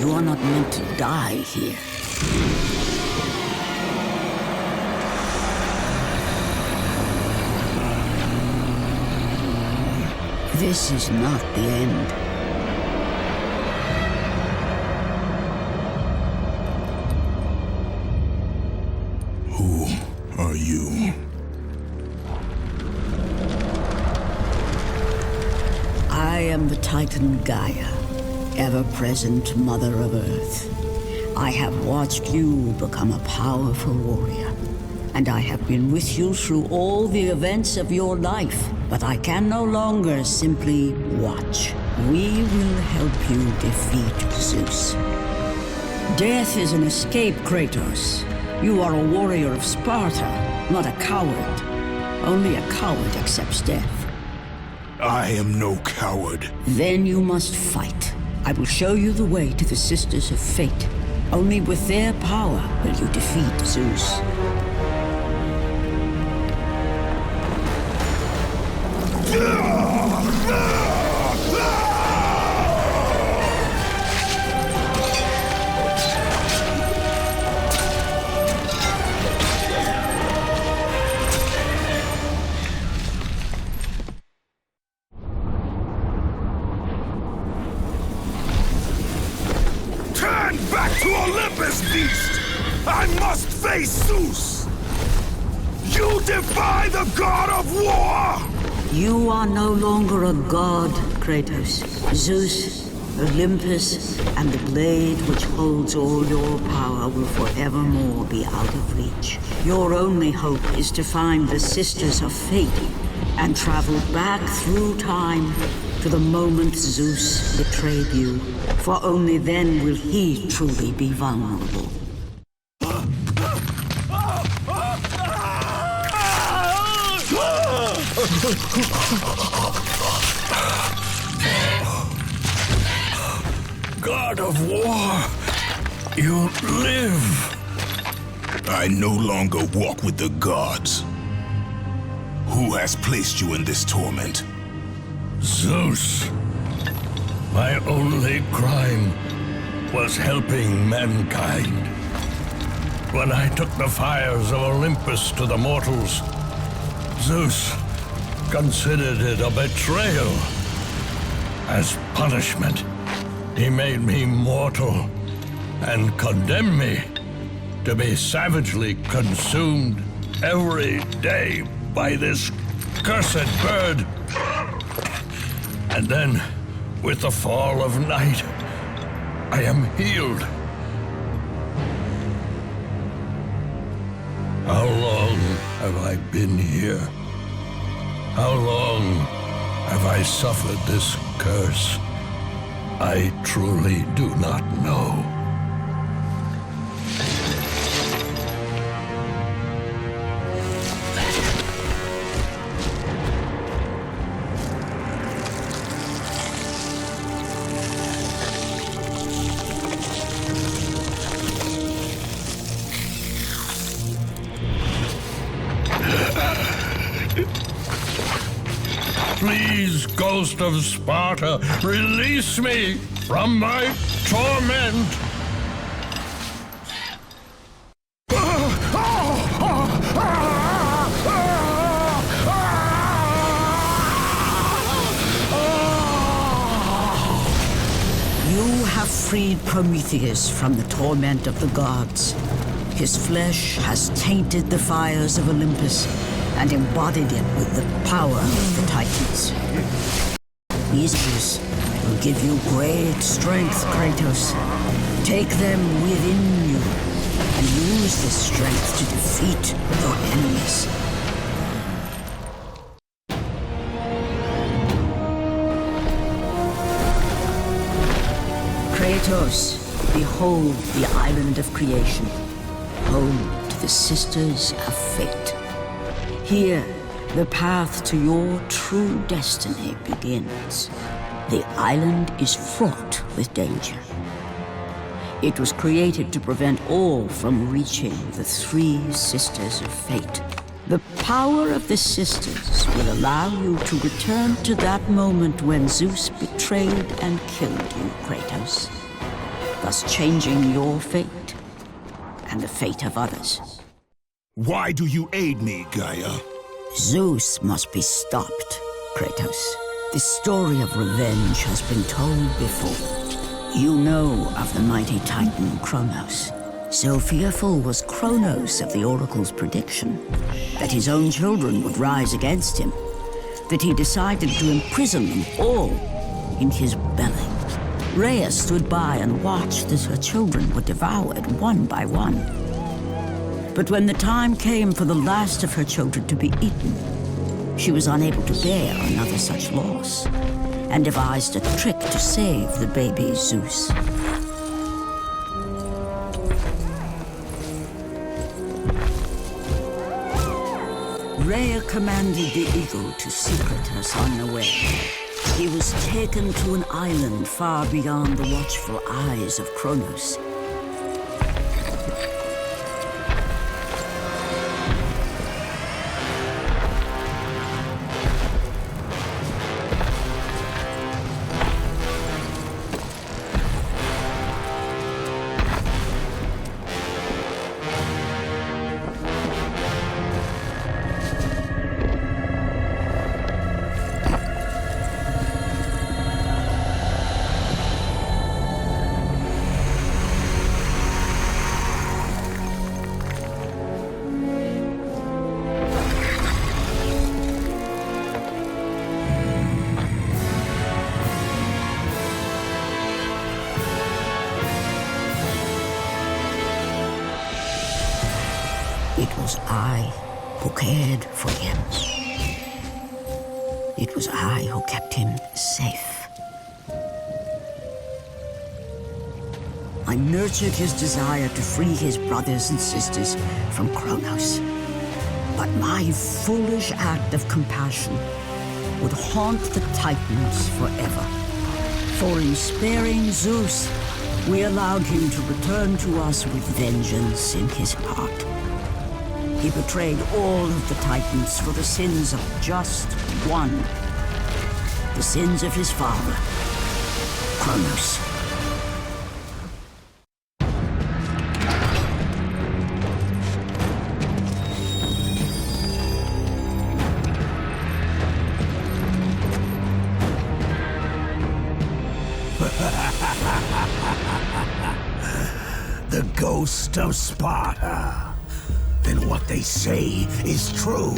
You are not meant to die here. This is not the end. Who are you? I am the Titan Gaia, ever-present Mother of Earth. I have watched you become a powerful warrior, and I have been with you through all the events of your life, but I can no longer simply watch. We will help you defeat Zeus. Death is an escape, Kratos. You are a warrior of Sparta, not a coward. Only a coward accepts death. I am no coward. Then you must fight. I will show you the way to the Sisters of Fate. Only with their power will you defeat Zeus. Turn back to Olympus, beast! I must face Zeus! You defy the god of war! You are no longer a god, Kratos. Zeus, Olympus, and the blade which holds all your power will forevermore be out of reach. Your only hope is to find the Sisters of Fate and travel back through time to the moment Zeus betrayed you, for only then will he truly be vulnerable. God of war, you live. I no longer walk with the gods. Who has placed you in this torment? Zeus. My only crime was helping mankind. When I took the fires of Olympus to the mortals, Zeus considered it a betrayal. As punishment, he made me mortal and condemned me to be savagely consumed every day by this cursed bird. And then, with the fall of night, I am healed. How long have I been here? How long have I suffered this curse? I truly do not know. Please, Ghost of Sparta, release me from my torment! You have freed Prometheus from the torment of the gods. His flesh has tainted the fires of Olympus and embodied it with the power of the Titans. These gifts will give you great strength, Kratos. Take them within you and use this strength to defeat your enemies. Kratos, behold the island of creation, home to the Sisters of Fate. Here, the path to your true destiny begins. The island is fraught with danger. It was created to prevent all from reaching the three Sisters of Fate. The power of the Sisters will allow you to return to that moment when Zeus betrayed and killed you, Kratos. thus changing your fate and the fate of others. Why do you aid me, Gaia? Zeus must be stopped, Kratos. The story of revenge has been told before. You know of the mighty Titan Kronos. So fearful was Kronos of the Oracle's prediction that his own children would rise against him, that he decided to imprison them all in his belly. Rhea stood by and watched as her children were devoured one by one. But when the time came for the last of her children to be eaten, she was unable to bear another such loss, and devised a trick to save the baby Zeus. Rhea commanded the eagle to secret her son away. He was taken to an island far beyond the watchful eyes of Kronos. It was I who cared for him. It was I who kept him safe. I nurtured his desire to free his brothers and sisters from Kronos. But my foolish act of compassion would haunt the Titans forever. For in sparing Zeus, we allowed him to return to us with vengeance in his heart. He betrayed all of the Titans for the sins of just one. The sins of his father, Kronos. The ghost of Sparta. Then what they say is true.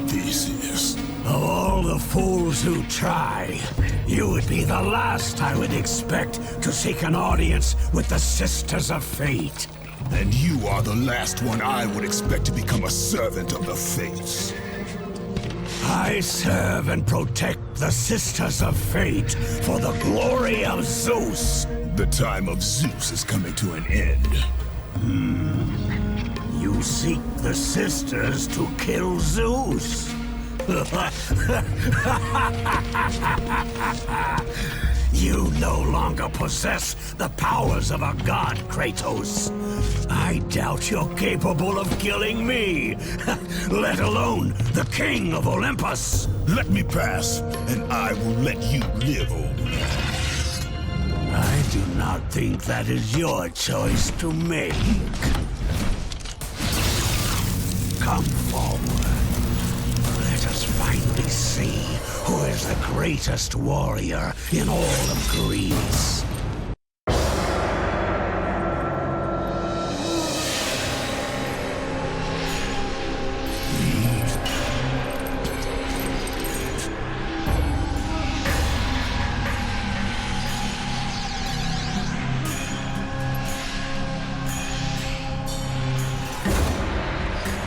Theseus. Of all the fools who try, you would be the last I would expect to seek an audience with the Sisters of Fate. And you are the last one I would expect to become a servant of the Fates. I serve and protect the Sisters of Fate for the glory of Zeus. The time of Zeus is coming to an end. You seek the Sisters to kill Zeus. You no longer possess the powers of a god, Kratos. I doubt you're capable of killing me, let alone the king of Olympus. Let me pass, and I will let you live, old man. I do not think that is your choice to make. Come forward. Let us finally see who is the greatest warrior in all of Greece.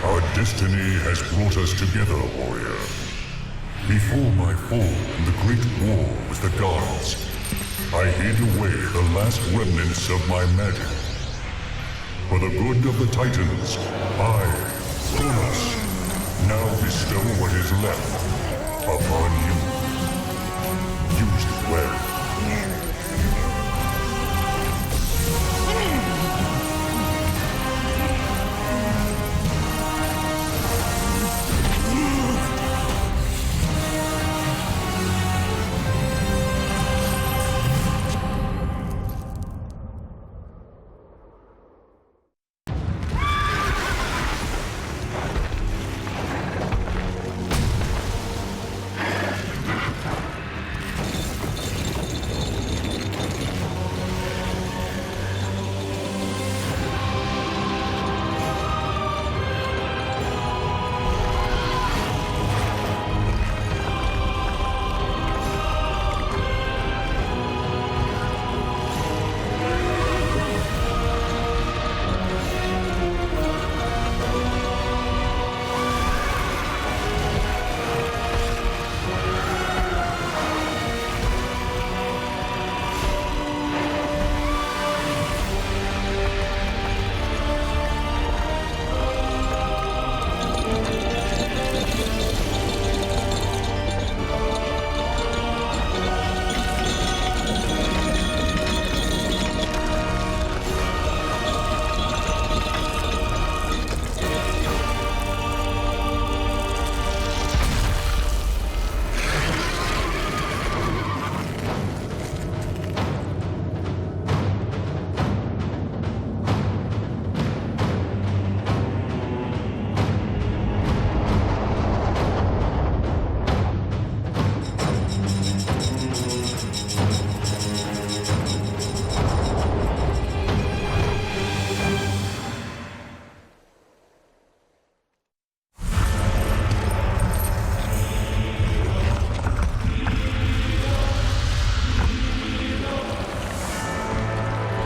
Our destiny has brought us together, warrior. Before my fall in the great war with the gods, I hid away the last remnants of my magic. For the good of the Titans, I, Kronos, now bestow what is left upon you. Use it well.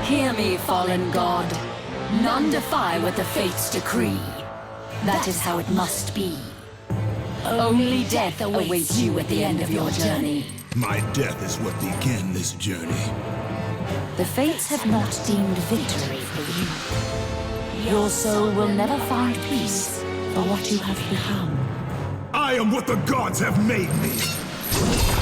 Hear me, fallen god. None defy what the fates decree. That is how it must be. Only death awaits you at the end of your journey. My death is what began this journey. The fates have not deemed victory for you. Your soul will never find peace for what you have become. I am what the gods have made me!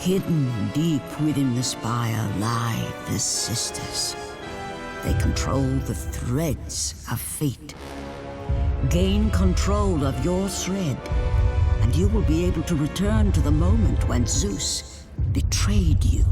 Hidden deep within the spire lie the sisters. They control the threads of fate. Gain control of your thread, and you will be able to return to the moment when Zeus betrayed you.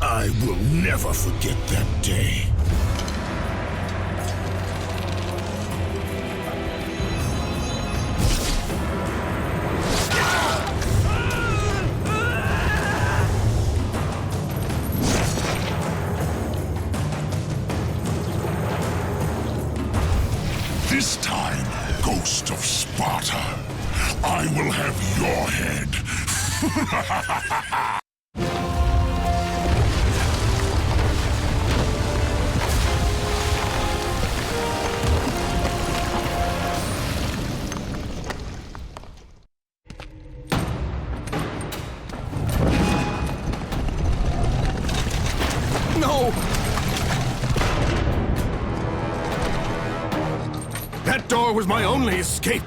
I will never forget that day. This time, Ghost of Sparta, I will have your head. No! That door was my only escape.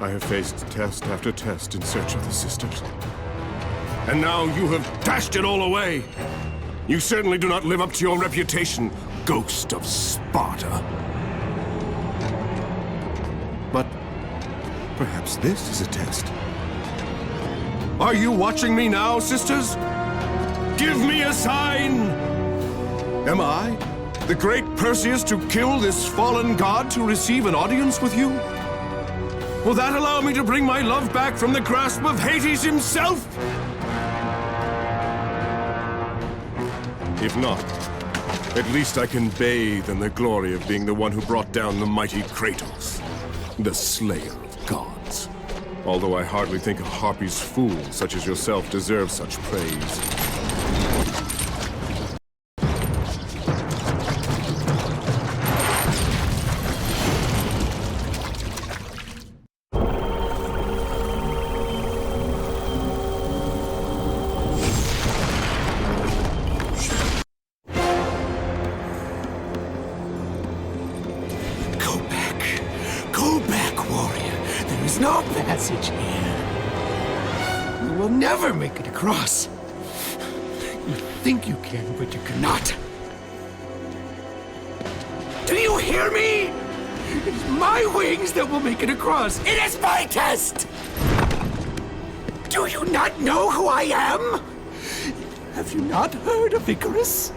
I have faced test after test in search of the sisters. And now you have dashed it all away. You certainly do not live up to your reputation, Ghost of Sparta. But perhaps this is a test. Are you watching me now, sisters? Give me a sign! Am I, the great Perseus, to kill this fallen god to receive an audience with you? Will that allow me to bring my love back from the grasp of Hades himself? If not, at least I can bathe in the glory of being the one who brought down the mighty Kratos, the slayer of gods. Although I hardly think a Harpy's fool such as yourself deserves such praise. no passage here. You will never make it across. You think you can, but you cannot. Do you hear me? It's my wings that will make it across. It is my test! Do you not know who I am? Have you not heard of Icarus?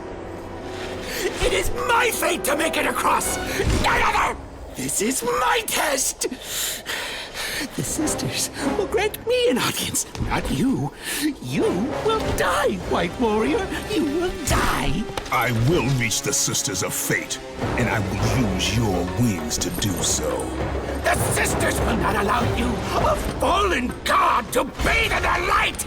It is my fate to make it across, none other! This is my test! The sisters will grant me an audience, not you. You will die, White Warrior. You will die. I will reach the Sisters of Fate, and I will use your wings to do so. The sisters will not allow you, a fallen god, to bathe in their light!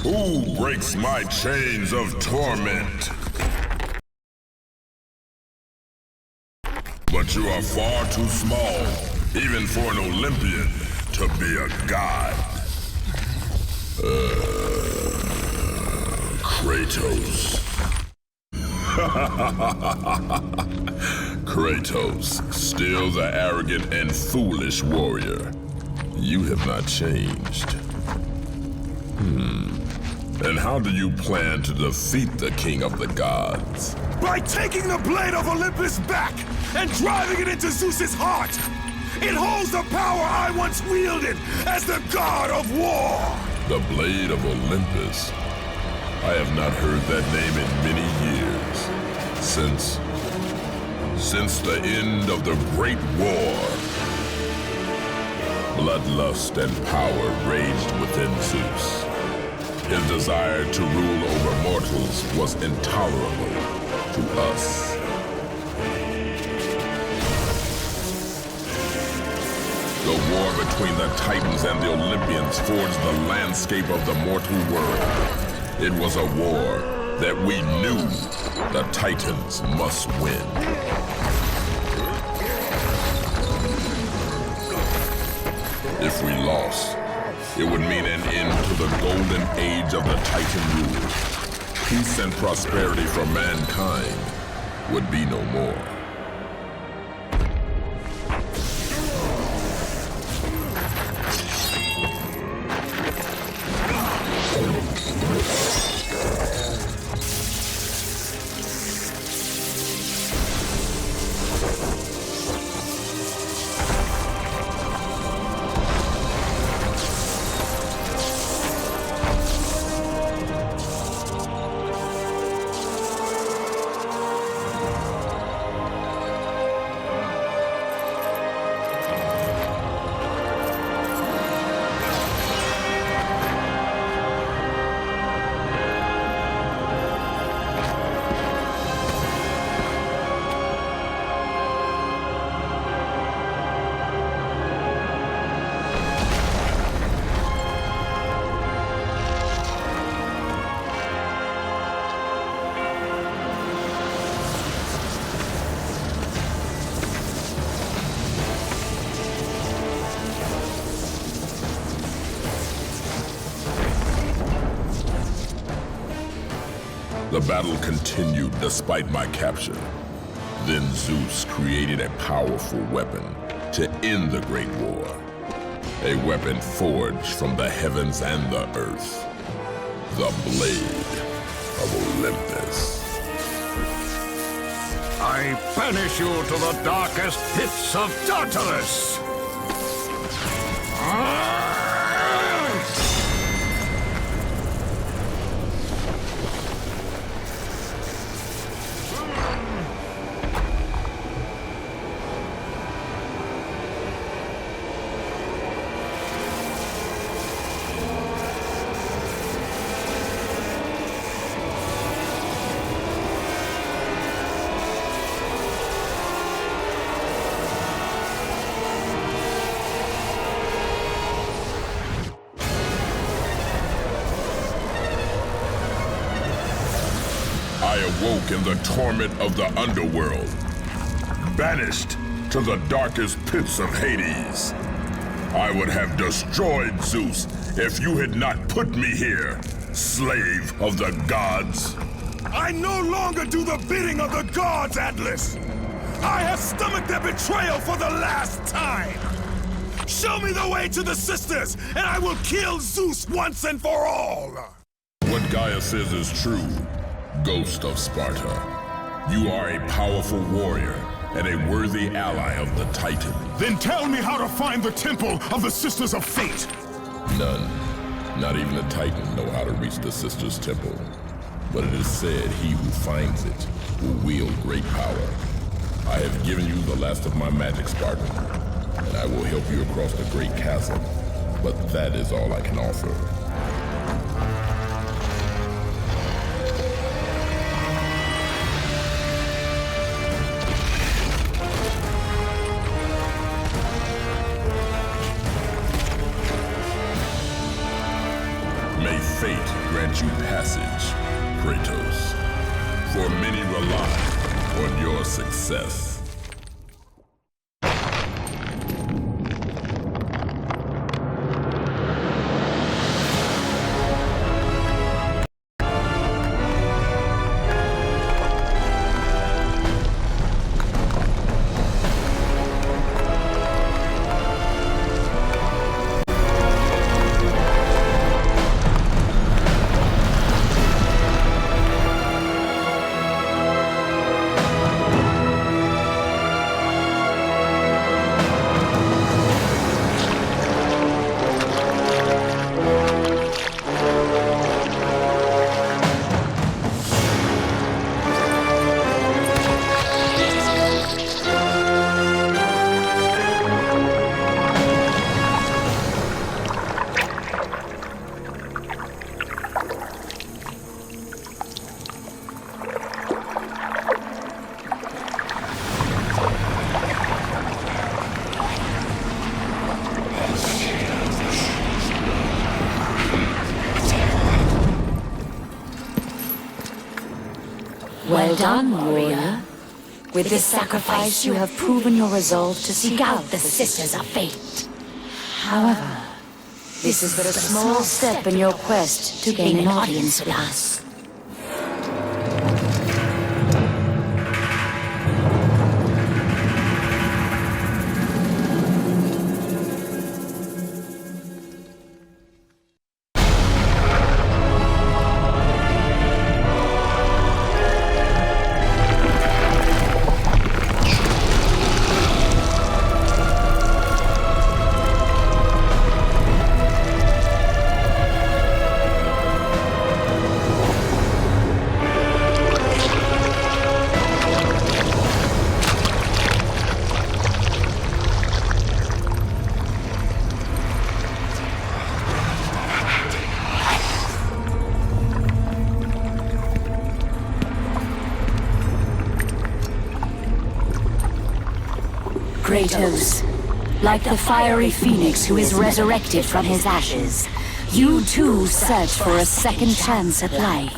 Who breaks my chains of torment? But you are far too small, even for an Olympian, to be a god. Kratos. Kratos, still the arrogant and foolish warrior. You have not changed. And how do you plan to defeat the King of the Gods? By taking the blade of Olympus back and driving it into Zeus's heart! It holds the power I once wielded as the god of war! The blade of Olympus? I have not heard that name in many years. Since the end of the Great War. Bloodlust and power raged within Zeus. His desire to rule over mortals was intolerable to us. The war between the Titans and the Olympians forged the landscape of the mortal world. It was a war that we knew the Titans must win. If we lost, it would mean an end to the golden age of the Titan rule. Peace and prosperity for mankind would be no more. The battle continued despite my capture. Then Zeus created a powerful weapon to end the Great War. A weapon forged from the heavens and the earth. The Blade of Olympus. I banish you to the darkest pits of Tartarus! awoke in the torment of the underworld, banished to the darkest pits of Hades. I would have destroyed Zeus if you had not put me here, slave of the gods. I no longer do the bidding of the gods, Atlas! I have stomached their betrayal for the last time! Show me the way to the sisters, and I will kill Zeus once and for all! What Gaia says is true, Ghost of Sparta. You are a powerful warrior and a worthy ally of the Titan. Then tell me how to find the temple of the Sisters of Fate! None, not even the Titan, know how to reach the Sisters' Temple. But it is said he who finds it will wield great power. I have given you the last of my magic, Spartan, and I will help you across the great chasm, but that is all I can offer. May fate grant you passage, Kratos, for many rely on your success. Well done, warrior. With this sacrifice, you have proven your resolve to seek out the Sisters of Fate. However, this is but a small step in your quest to gain an audience with us. Kratos, like the fiery phoenix who is resurrected from his ashes, you too search for a second chance at life.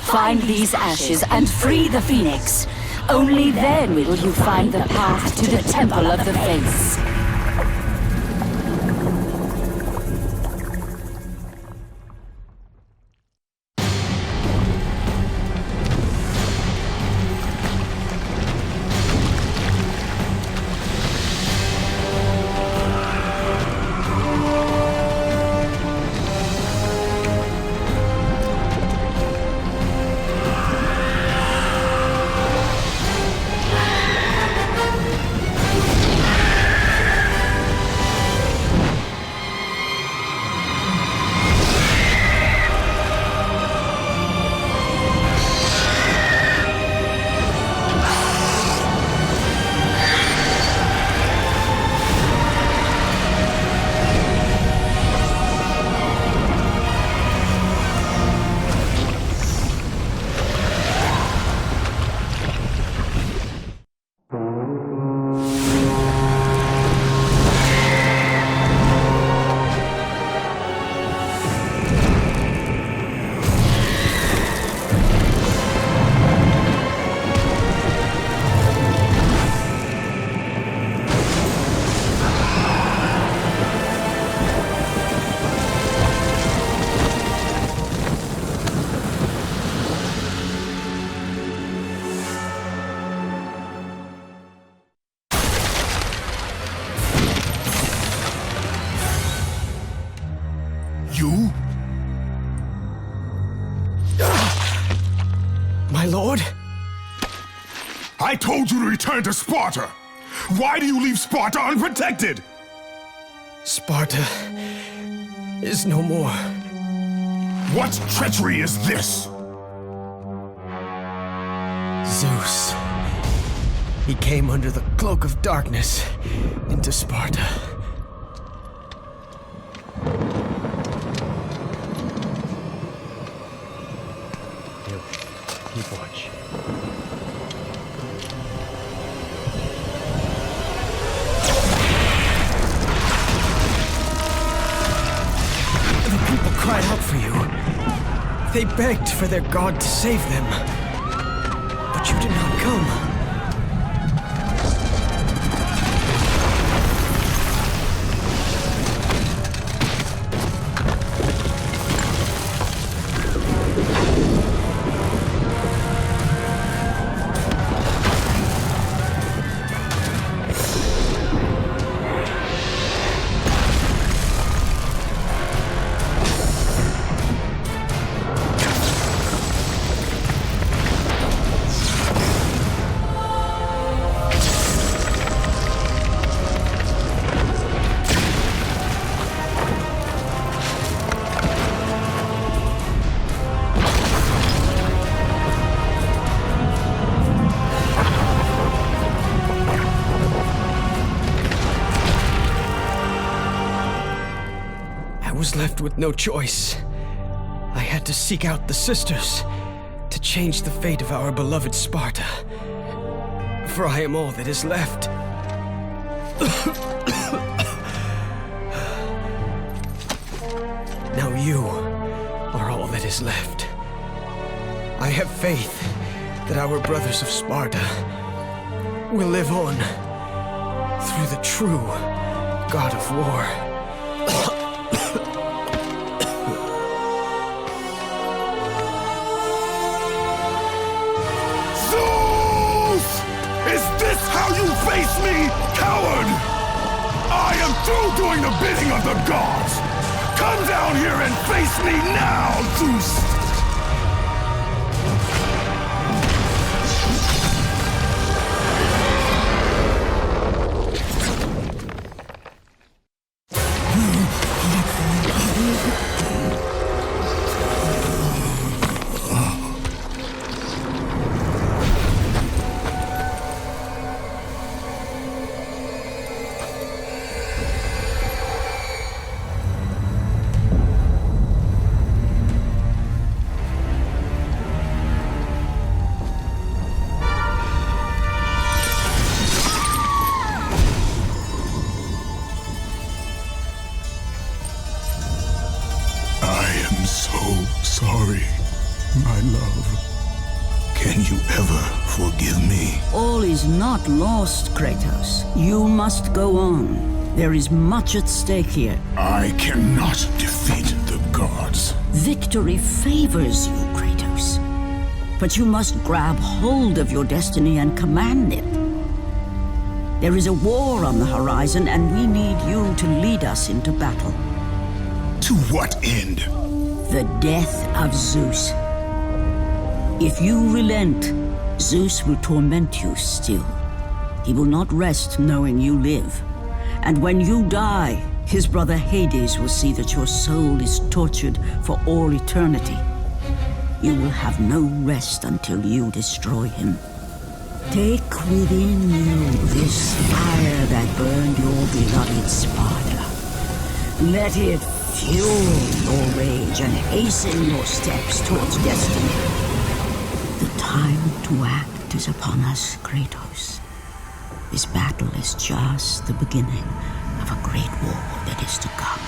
Find these ashes and free the phoenix. Only then will you find the path to the Temple of the Fates. You? My lord? I told you to return to Sparta! Why do you leave Sparta unprotected? Sparta is no more. What treachery is this? Zeus. He came under the cloak of darkness into Sparta. Here, keep watch. The people cried out for you. They begged for their god to save them. But you did not come. Left with no choice. I had to seek out the sisters to change the fate of our beloved Sparta. For I am all that is left. Now you are all that is left. I have faith that our brothers of Sparta will live on through the true God of War. How you face me, coward! I am through doing the bidding of the gods! Come down here and face me now, Zeus! Sorry, my love. Can you ever forgive me? All is not lost, Kratos. You must go on. There is much at stake here. I cannot defeat the gods. Victory favors you, Kratos. But you must grab hold of your destiny and command it. There is a war on the horizon, and we need you to lead us into battle. To what end? The death of Zeus. If you relent, Zeus will torment you still. He will not rest knowing you live. And when you die, his brother Hades will see that your soul is tortured for all eternity. You will have no rest until you destroy him. Take within you this fire that burned your beloved Sparta. Let it fuel your rage and hasten your steps towards destiny. The time to act is upon us, Kratos. This battle is just the beginning of a great war that is to come.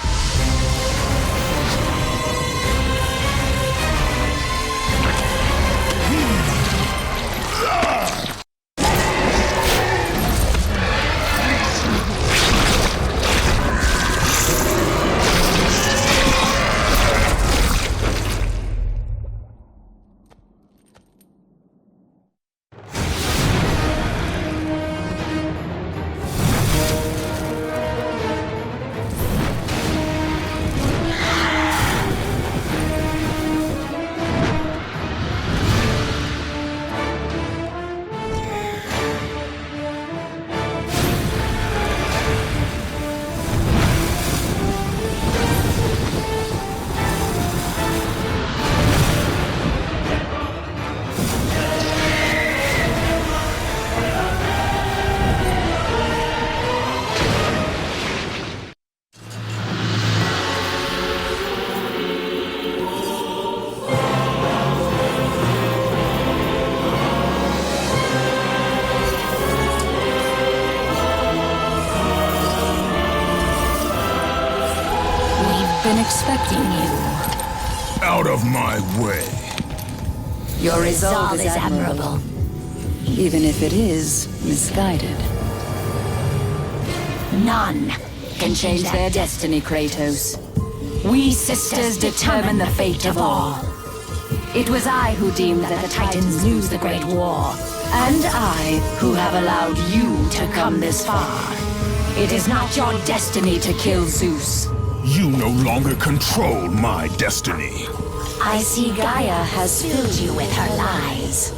been expecting you. Out of my way. Your resolve is admirable, even if it is misguided. None can change their destiny, Kratos. We sisters determine the fate of all. It was I who deemed that the Titans lose the Great War, and I who have allowed you to come this far. It is not your destiny to kill Zeus. You no longer control my destiny. I see Gaia has filled you with her lies.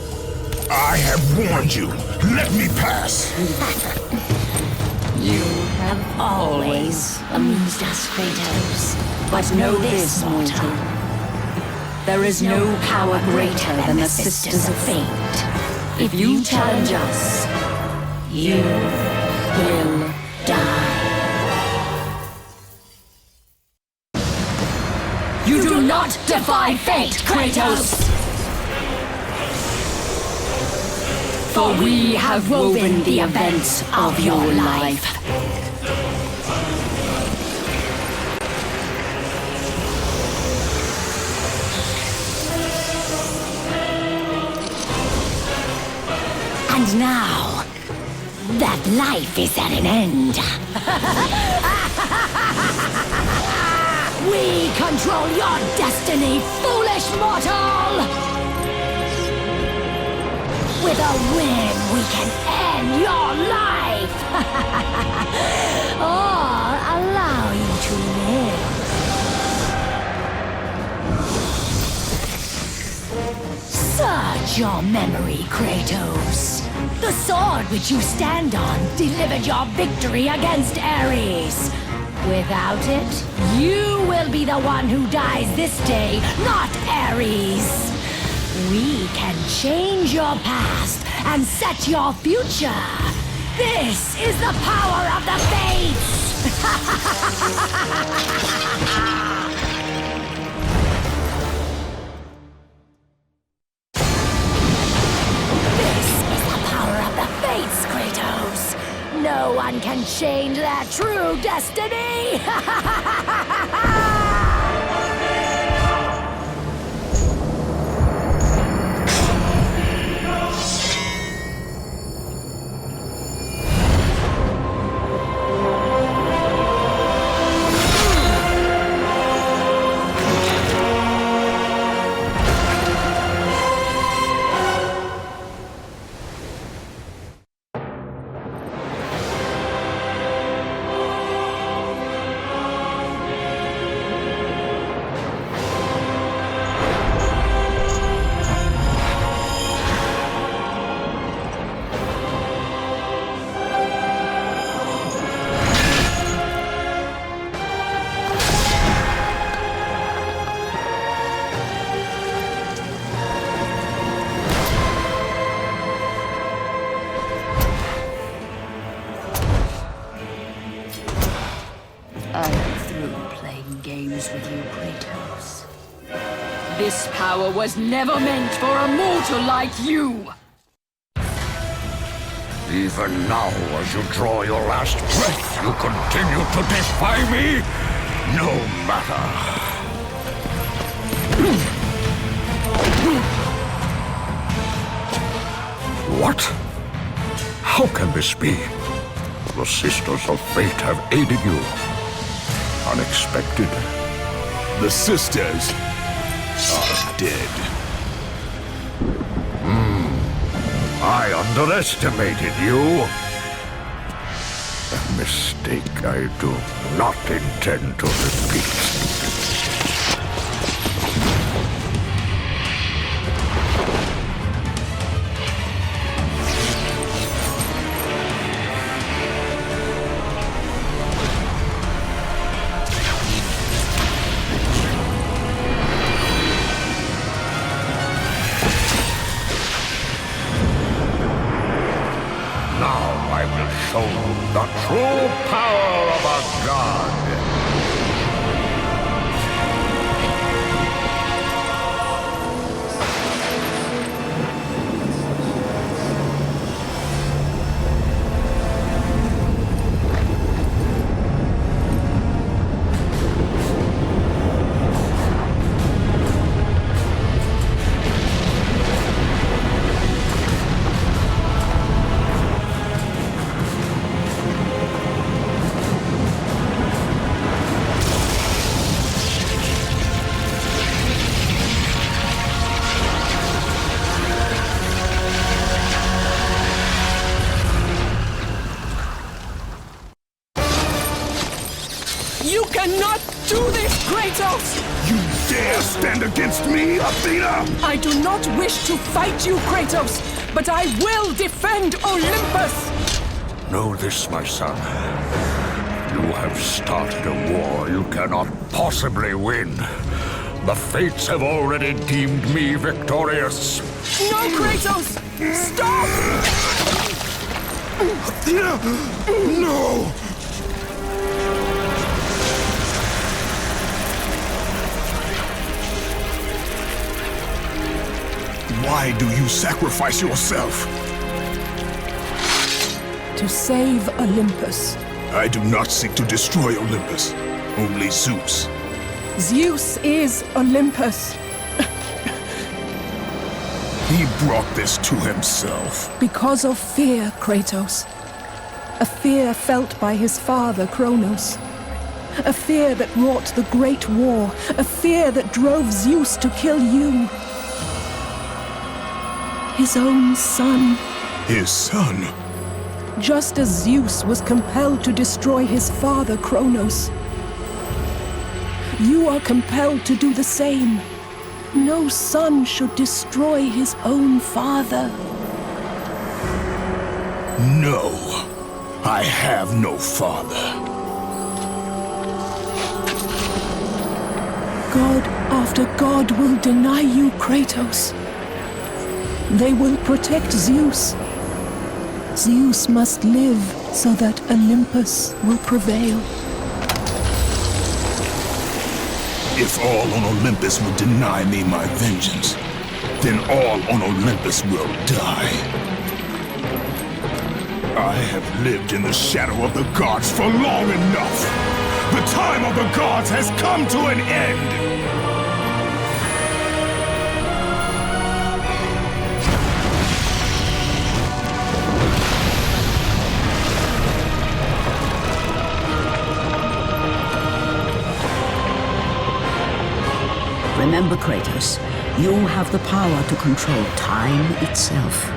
I have warned you. Let me pass. You have always amused us, Kratos. But know this, mortal. There is no power greater than the Sisters of Fate. If you challenge us, you will die. You do not defy fate, Kratos! For we have woven the events of your life. And now, that life is at an end. We control your destiny, foolish mortal! With a win, we can end your life! Or allow you to live. Search your memory, Kratos. The sword which you stand on delivered your victory against Ares. Without it, you will be the one who dies this day, not Ares. We can change your past and set your future. This is the power of the Fates! Fates, Kratos! No one can change their true destiny! With you, Kratos. This power was never meant for a mortal like you! Even now, as you draw your last breath, you continue to defy me? No matter. What? How can this be? The Sisters of Fate have aided you. Unexpected. The sisters are dead. I underestimated you. A mistake I do not intend to repeat. Show you the true power of a god. You cannot do this, Kratos! You dare stand against me, Athena? I do not wish to fight you, Kratos, but I will defend Olympus! Know this, my son. You have started a war you cannot possibly win. The fates have already deemed me victorious. No, Kratos! Stop! Athena! No! Why do you sacrifice yourself? To save Olympus. I do not seek to destroy Olympus. Only Zeus. Zeus is Olympus. He brought this to himself. Because of fear, Kratos. A fear felt by his father, Kronos. A fear that wrought the Great War. A fear that drove Zeus to kill you. His own son. His son? Just as Zeus was compelled to destroy his father, Kronos. You are compelled to do the same. No son should destroy his own father. No, I have no father. God after God will deny you, Kratos. They will protect Zeus. Zeus must live so that Olympus will prevail. If all on Olympus will deny me my vengeance, then all on Olympus will die. I have lived in the shadow of the gods for long enough. The time of the gods has come to an end. Remember, Kratos, you have the power to control time itself.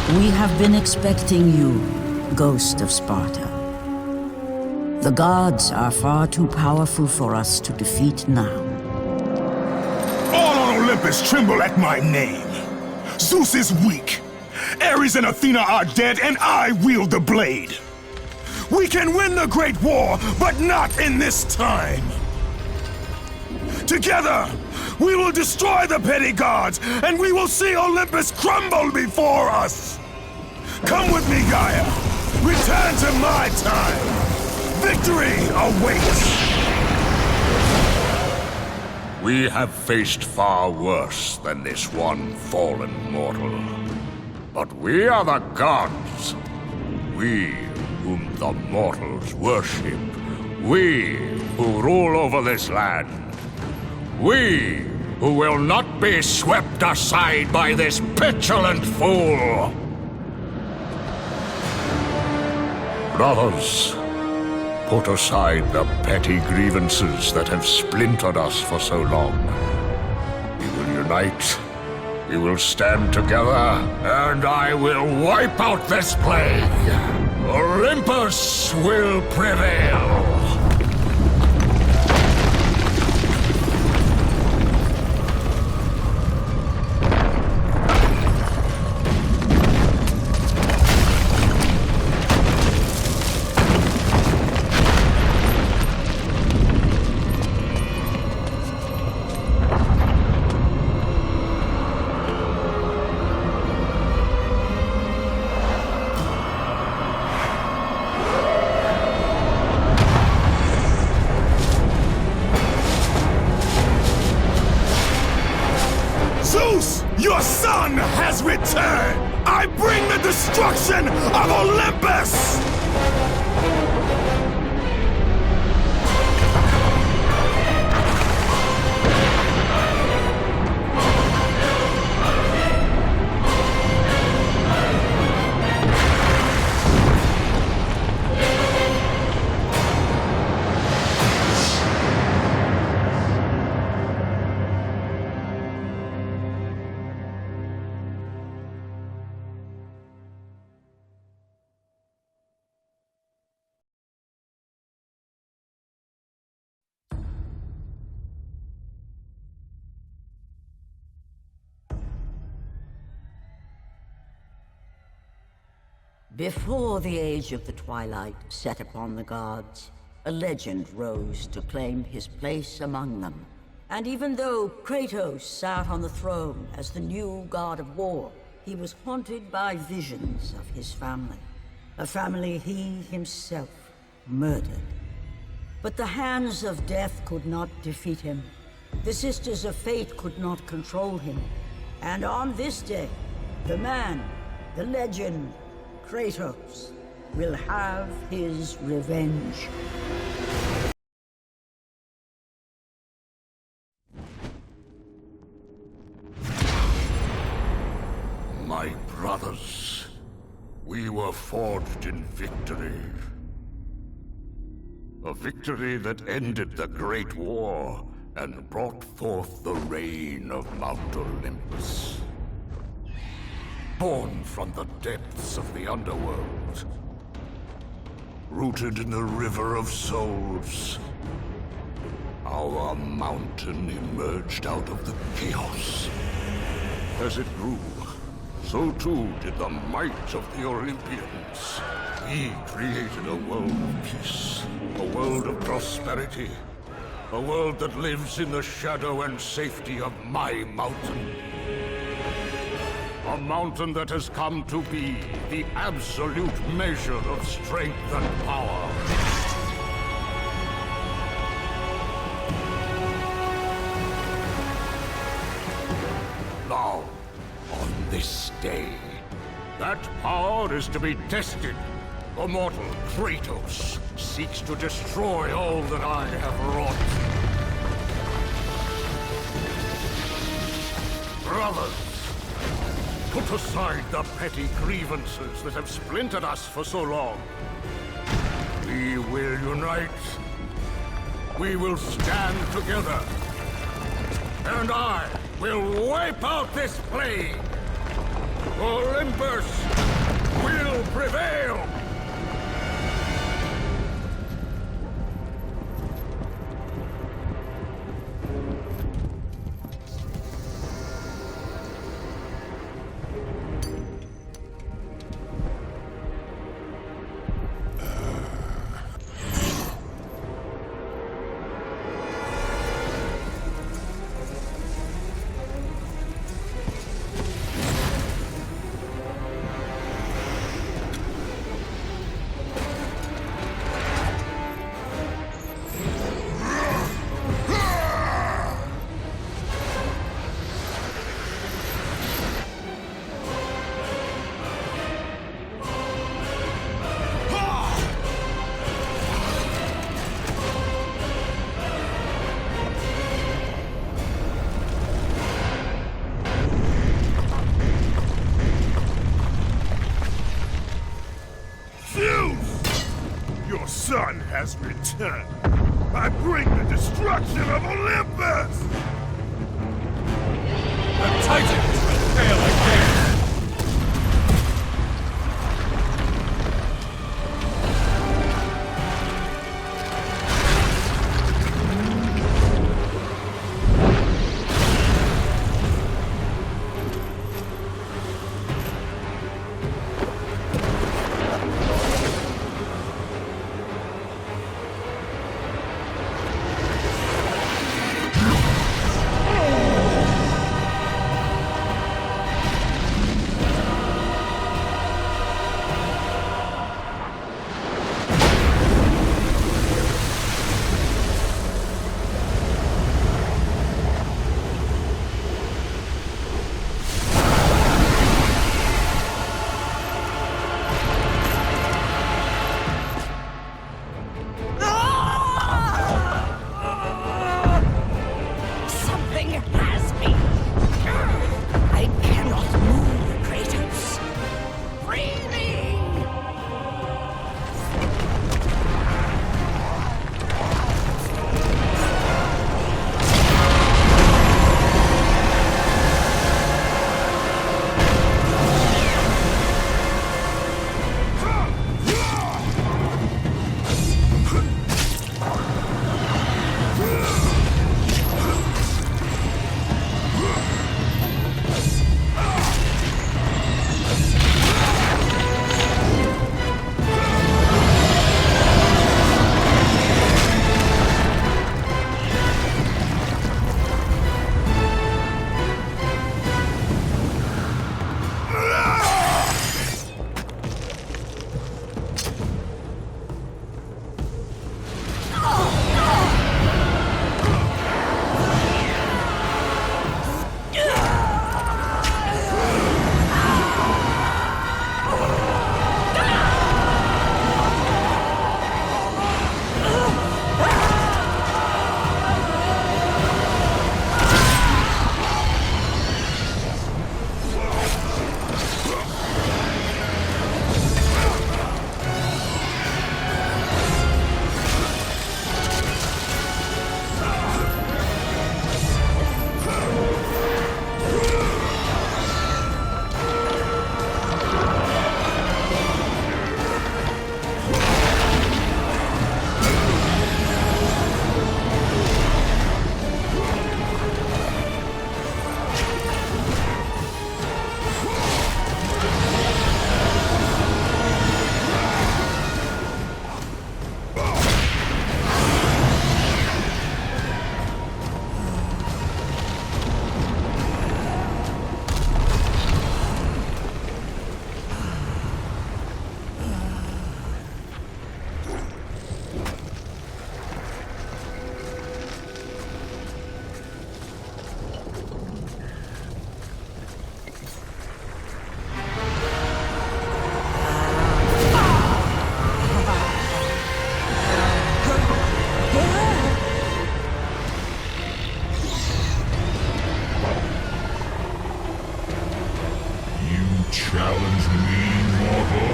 We have been expecting you, Ghost of Sparta. The gods are far too powerful for us to defeat now. All on Olympus tremble at my name. Zeus is weak. Ares and Athena are dead, and I wield the blade. We can win the Great War, but not in this time. Together, we will destroy the petty gods, and we will see Olympus crumble before us. Come with me, Gaia. Return to my time. Victory awaits. We have faced far worse than this one fallen mortal. But we are the gods. We whom the mortals worship. We who rule over this land. We who will not be swept aside by this petulant fool. Brothers, put aside the petty grievances that have splintered us for so long. We will unite, we will stand together, and I will wipe out this plague. Olympus will prevail. Zeus, your son has returned! I bring the destruction of Olympus! Before the age of the twilight set upon the gods, a legend rose to claim his place among them. And even though Kratos sat on the throne as the new god of war, he was haunted by visions of his family. A family he himself murdered. But the hands of death could not defeat him. The Sisters of Fate could not control him. And on this day, the man, the legend, Kratos, will have his revenge. My brothers, we were forged in victory. A victory that ended the Great War and brought forth the reign of Mount Olympus. Born from the depths of the underworld, rooted in the River of Souls, our mountain emerged out of the chaos. As it grew, so too did the might of the Olympians. We created a world of peace, a world of prosperity, a world that lives in the shadow and safety of my mountain. A mountain that has come to be the absolute measure of strength and power. Now, on this day, that power is to be tested. The mortal Kratos seeks to destroy all that I have wrought. Brothers, put aside the petty grievances that have splintered us for so long. We will unite. We will stand together. And I will wipe out this plague. Olympus will prevail. Son has returned. I bring the destruction of Olympus! The Titans will fail again! challenge me, mortal?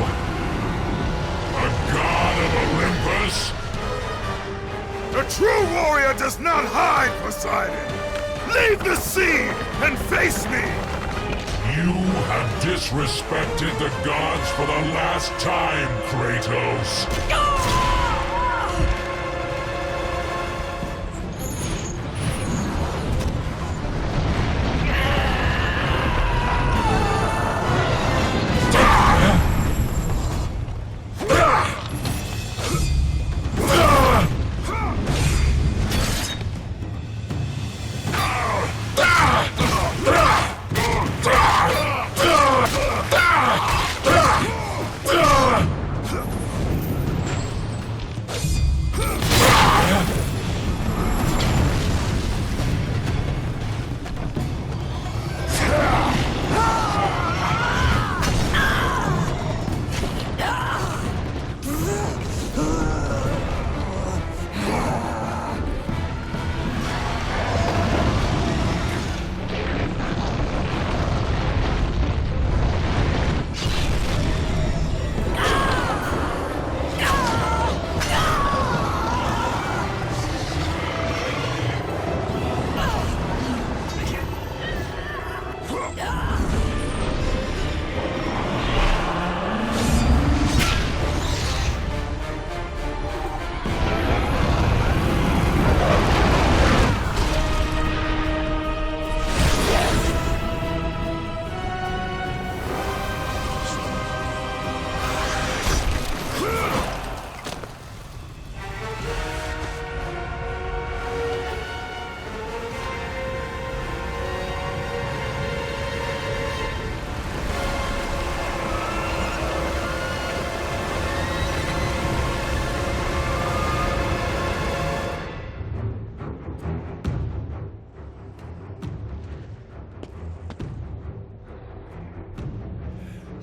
A god of Olympus? A true warrior does not hide, Poseidon! Leave the sea and face me! You have disrespected the gods for the last time, Kratos!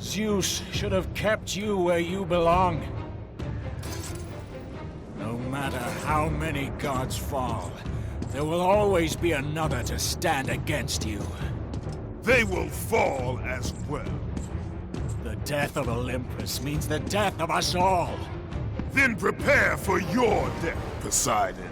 Zeus should have kept you where you belong. No matter how many gods fall, there will always be another to stand against you. They will fall as well. The death of Olympus means the death of us all. Then prepare for your death, Poseidon.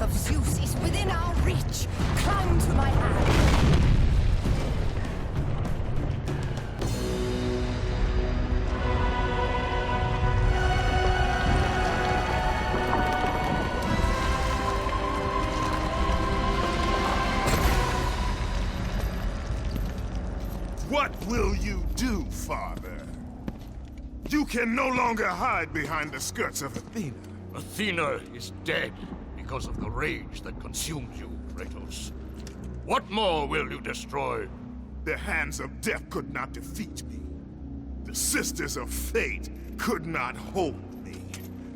Of Zeus is within our reach. Climb to my hand. What will you do, Father? You can no longer hide behind the skirts of Athena. Athena is dead because of the rage that consumes you, Kratos. What more will you destroy? The hands of death could not defeat me. The sisters of fate could not hold me.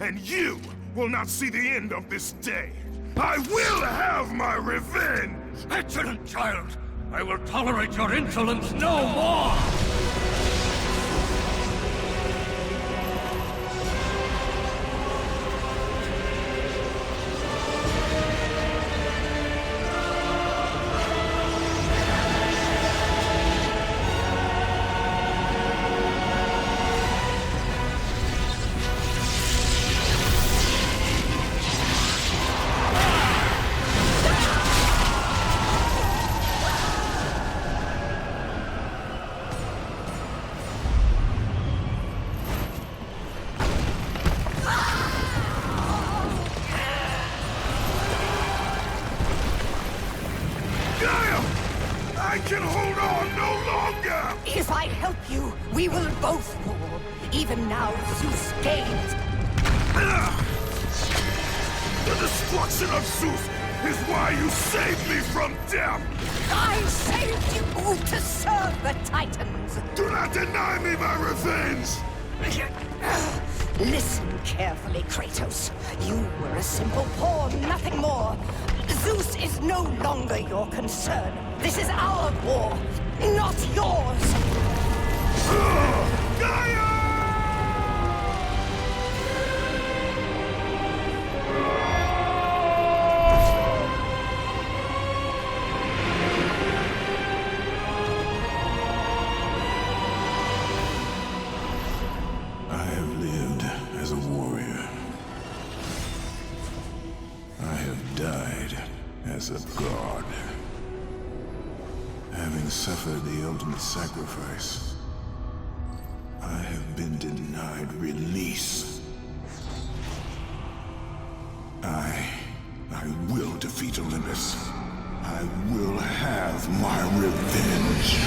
And you will not see the end of this day. I will have my revenge! Petulant child! I will tolerate your insolence no more! I can hold on no longer! If I help you, we will both fall. Even now, Zeus gains. The destruction of Zeus is why you saved me from death! I saved you to serve the Titans! Do not deny me my revenge! Listen carefully, Kratos. You were a simple pawn, nothing more. Zeus is no longer your concern. This is our war, not yours! I have lived as a warrior. I have died as a god. Having suffered the ultimate sacrifice, I have been denied release. I will defeat Olympus. I will have my revenge.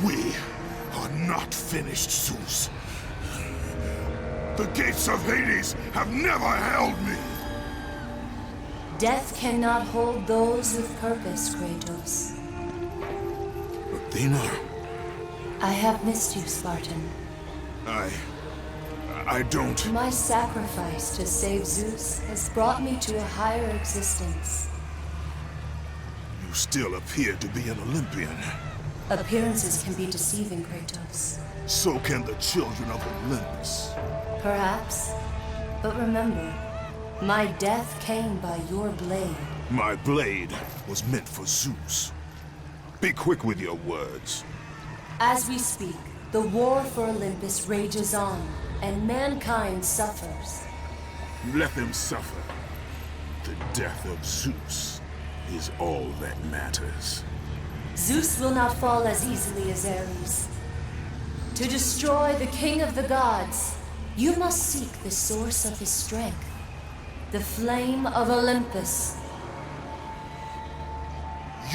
We are not finished, Zeus. The gates of Hades have never held me. Death cannot hold those with purpose, Kratos. Athena, I have missed you, Spartan. I don't... My sacrifice to save Zeus has brought me to a higher existence. You still appear to be an Olympian. Appearances can be deceiving, Kratos. So can the children of Olympus. Perhaps. But remember, my death came by your blade. My blade was meant for Zeus. Be quick with your words. As we speak, the war for Olympus rages on, and mankind suffers. Let them suffer. The death of Zeus is all that matters. Zeus will not fall as easily as Ares. To destroy the king of the gods, you must seek the source of his strength, the flame of Olympus.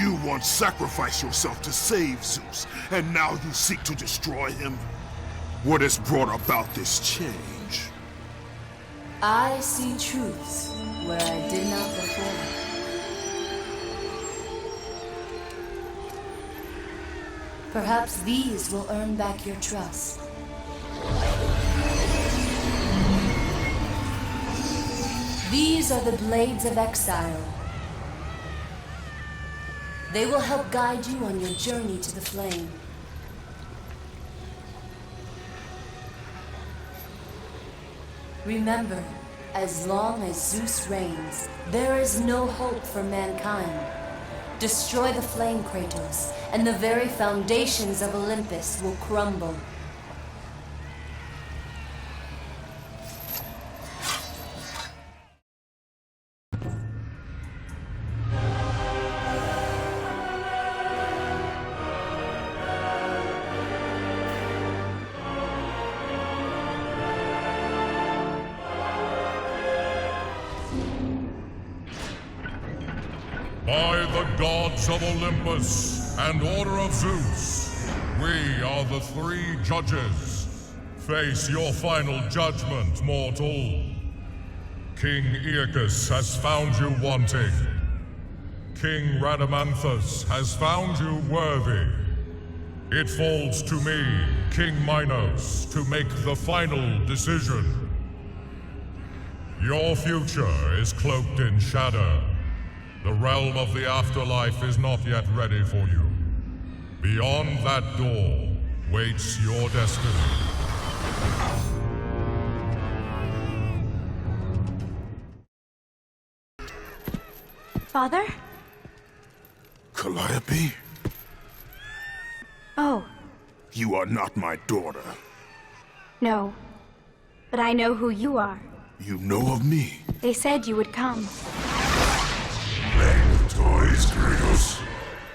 You once sacrificed yourself to save Zeus, and now you seek to destroy him? What has brought about this change? I see truths where I did not before. Perhaps these will earn back your trust. These are the Blades of Exile. They will help guide you on your journey to the flame. Remember, as long as Zeus reigns, there is no hope for mankind. Destroy the flame, Kratos, and the very foundations of Olympus will crumble. By the gods of Olympus and Order of Zeus, we are the three judges. Face your final judgment, mortal. King Aeacus has found you wanting. King Rhadamanthus has found you worthy. It falls to me, King Minos, to make the final decision. Your future is cloaked in shadow. The realm of the afterlife is not yet ready for you. Beyond that door waits your destiny. Father? Calliope? Oh, You are not my daughter. no. But I know who you are. You know of me. They said you would come. Toys, Kratos.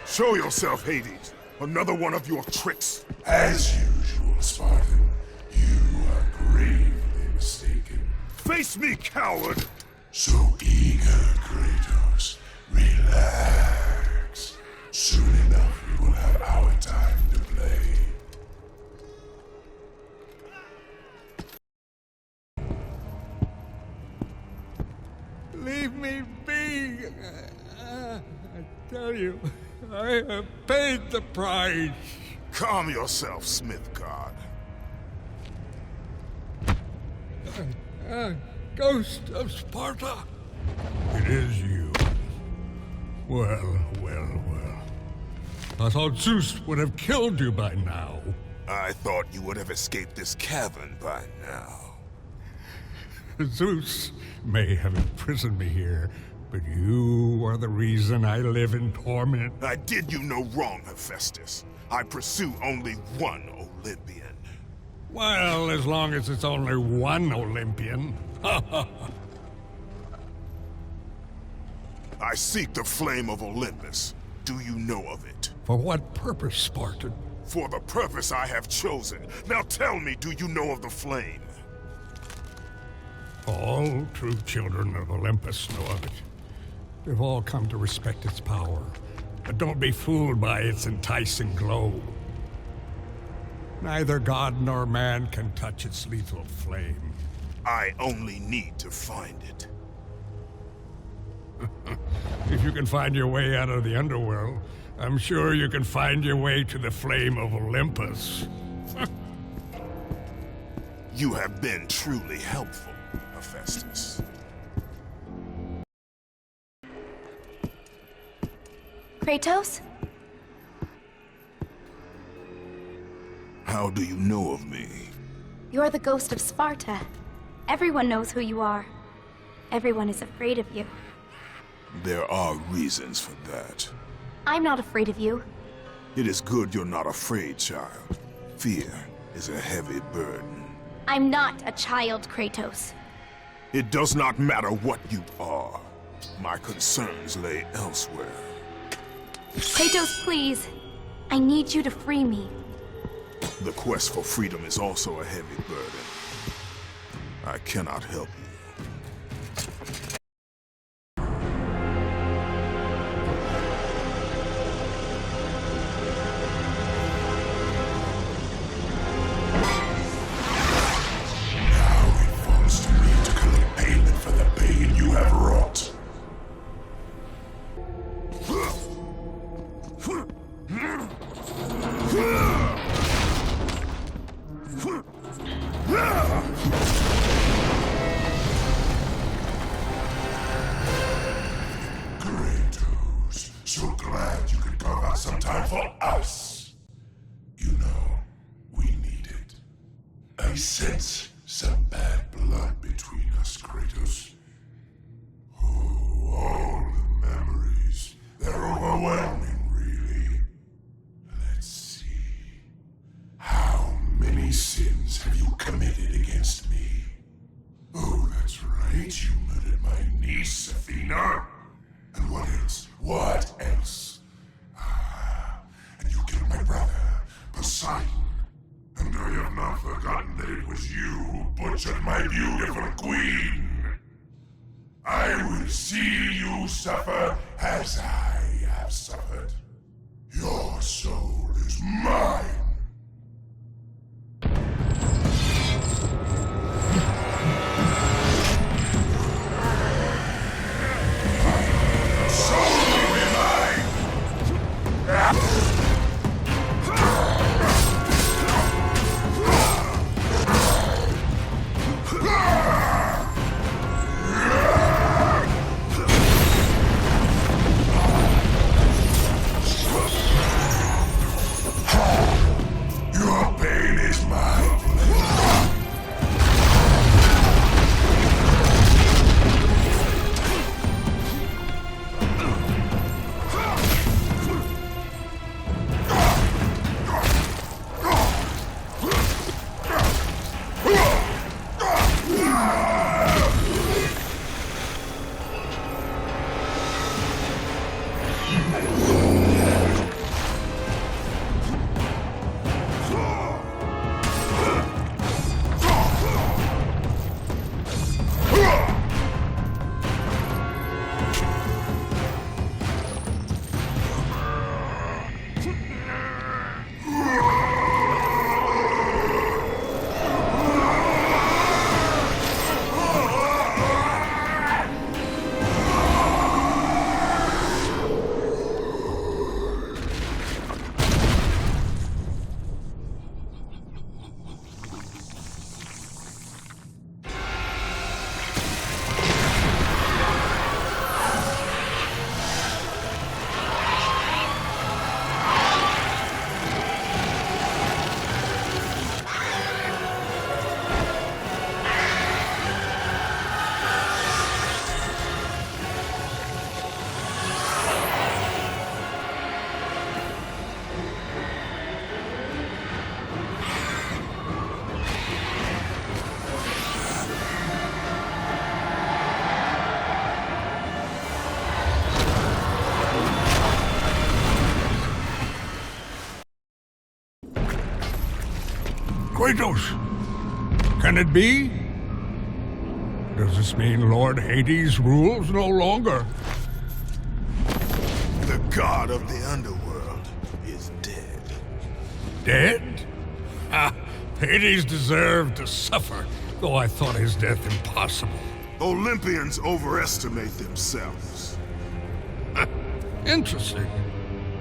Show yourself, Hades. Another one of your tricks. As usual, Spartan, you are gravely mistaken. Face me, coward! So eager, Kratos. Relax. Soon enough, we will have our time to play. Leave me be! I tell you, I have paid the price. Calm yourself, Smith God. Ghost of Sparta. It is you. Well, well, well. I thought Zeus would have killed you by now. I thought you would have escaped this cavern by now. Zeus may have imprisoned me here, but you are the reason I live in torment. I did you no wrong, Hephaestus. I pursue only one Olympian. Well, as long as it's only one Olympian. I seek the flame of Olympus. Do you know of it? For what purpose, Spartan? For the purpose I have chosen. Now tell me, do you know of the flame? All true children of Olympus know of it. They've all come to respect its power, but don't be fooled by its enticing glow. Neither god nor man can touch its lethal flame. I only need to find it. If you can find your way out of the underworld, I'm sure you can find your way to the flame of Olympus. You have been truly helpful, Hephaestus. Kratos? How do you know of me? You're the ghost of Sparta. Everyone knows who you are. Everyone is afraid of you. There are reasons for that. I'm not afraid of you. It is good you're not afraid, child. Fear is a heavy burden. I'm not a child, Kratos. It does not matter what you are. My concerns lay elsewhere. Kratos, please. I need you to free me. The quest for freedom is also a heavy burden. I cannot help you. Kratos, so glad you could carve out some time for us. You know, we need it. I sense some bad blood between us, Kratos. Oh, all the memories. They're overwhelming, really. Let's see. How many sins have you committed against me? Oh, that's right. You murdered my niece, Athena. And what else? What else? And you killed my brother, Poseidon. And I have not forgotten that it was you who butchered my beautiful queen. I will see you to suffer as I have suffered. Your soul is mine. Kratos! Can it be? Does this mean Lord Hades rules no longer? The god of the underworld is dead. Dead? Ah, Hades deserved to suffer, though I thought his death impossible. Olympians overestimate themselves. Interesting.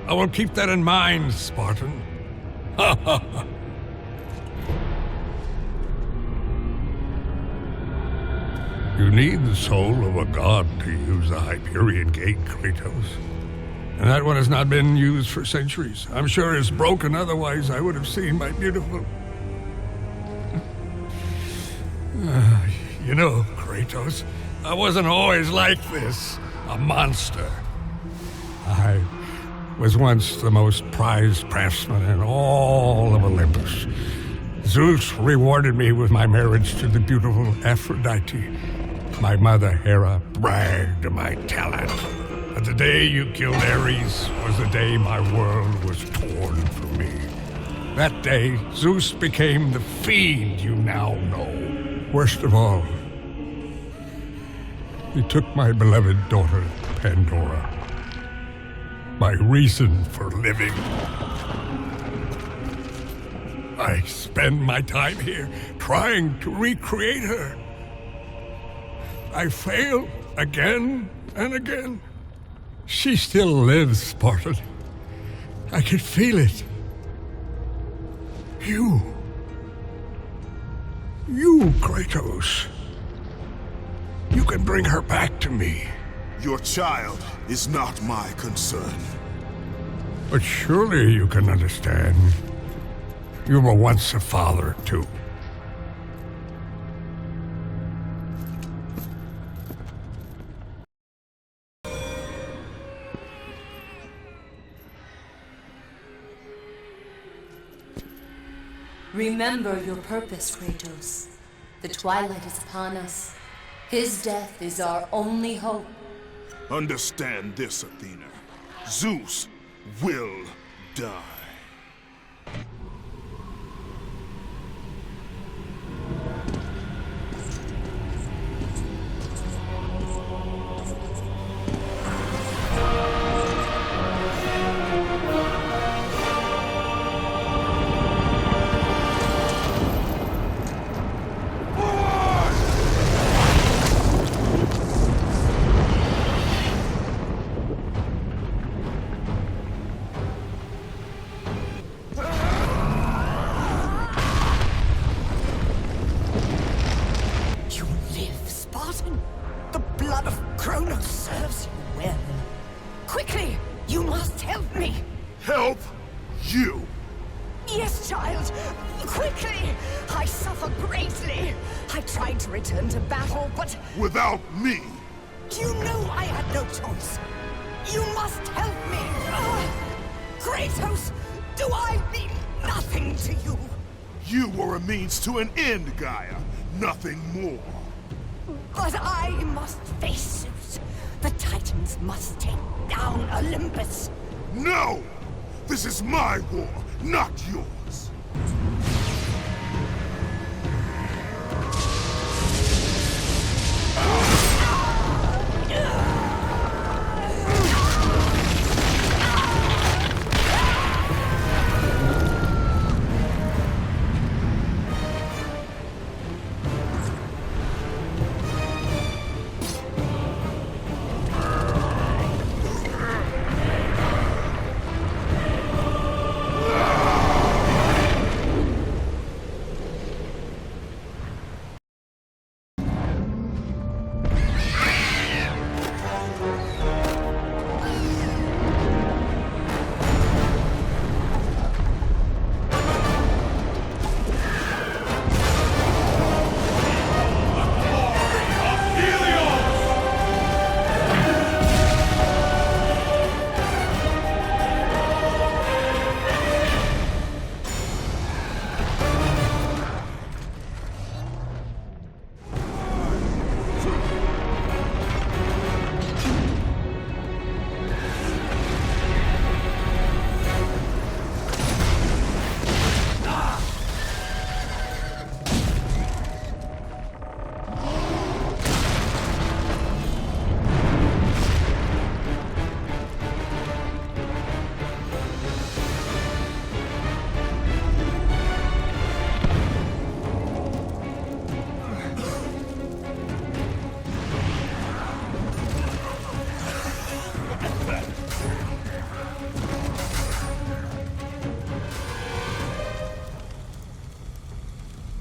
I will keep that in mind, Spartan. Ha ha ha. You need the soul of a god to use the Hyperion Gate, Kratos. And that one has not been used for centuries. I'm sure it's broken, otherwise I would have seen my beautiful... You know, Kratos, I wasn't always like this, a monster. I was once the most prized craftsman in all of Olympus. Zeus rewarded me with my marriage to the beautiful Aphrodite. My mother, Hera, bragged of my talent. But the day you killed Ares was the day my world was torn from me. That day, Zeus became the fiend you now know. Worst of all, he took my beloved daughter, Pandora. My reason for living. I spend my time here trying to recreate her. I fail again and again. She still lives, Spartan. I can feel it. You, Kratos. You can bring her back to me. Your child is not my concern. But surely you can understand. You were once a father, too. Remember your purpose, Kratos. The twilight is upon us. His death is our only hope. Understand this, Athena. Zeus will die. battle, but... Without me! You knew I had no choice! You must help me! Kratos, do I mean nothing to you? You were a means to an end, Gaia. Nothing more. But I must face Zeus. The Titans must take down Olympus. No! This is my war, not yours.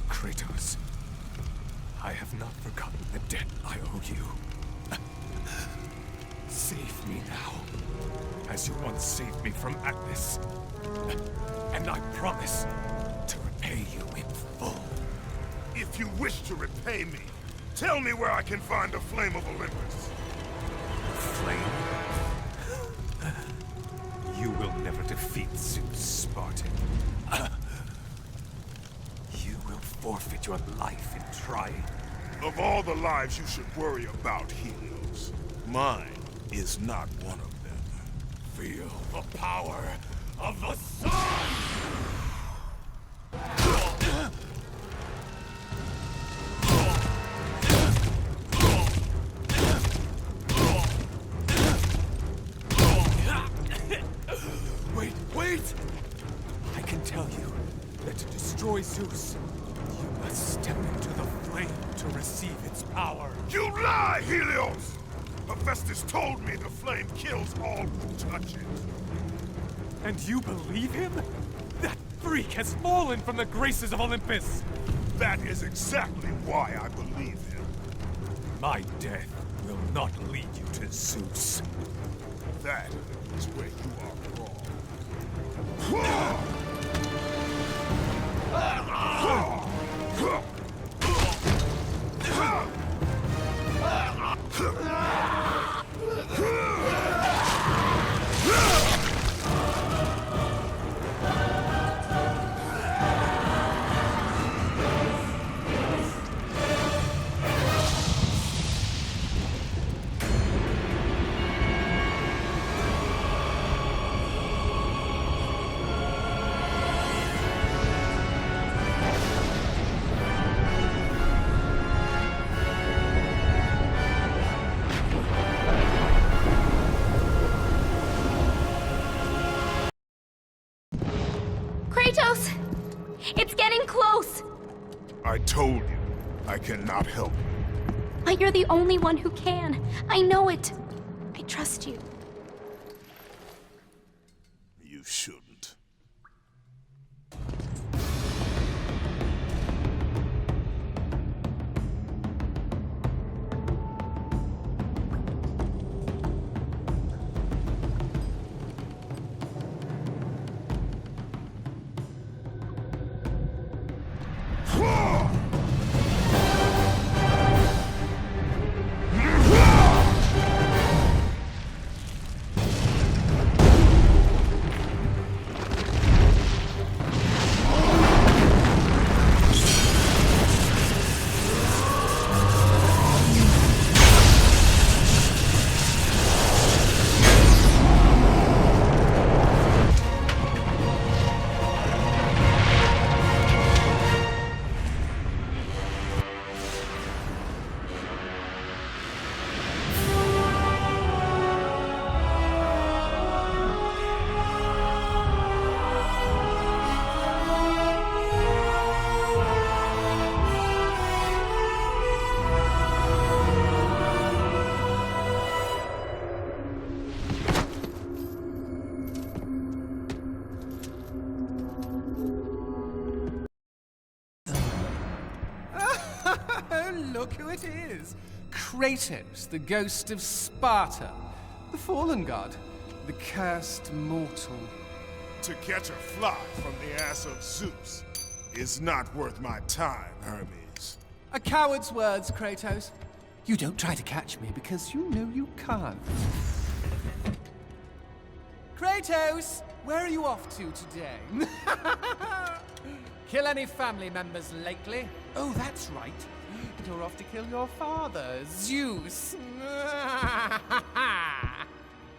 Kratos, I have not forgotten the debt I owe you. Save me now, as you once saved me from Atlas. And I promise to repay you in full. If you wish to repay me, tell me where I can find the Flame of Olympus. Flame? You will never defeat Zeus, Spartan. You will forfeit your life in trying. Of all the lives you should worry about, Helios, mine is not one of them. Feel the power of the sun! Wait! I can tell you that to destroy Zeus, you must step into the flame to receive its power. You lie, Helios! Hephaestus told me the flame kills all who touch it. And you believe him? That freak has fallen from the graces of Olympus! That is exactly why I believe him. My death will not lead you to Zeus. That is where you are wrong. Kratos! It's getting close! I told you, I cannot help you. But you're the only one who can. I know it. I trust you. You shouldn't. look who it is! Kratos, the ghost of Sparta. The fallen god. The cursed mortal. To catch a fly from the ass of Zeus is not worth my time, Hermes. A coward's words, Kratos. You don't try to catch me because you know you can't. Kratos, where are you off to today? Kill any family members lately? Oh, that's right. You're off to kill your father, Zeus.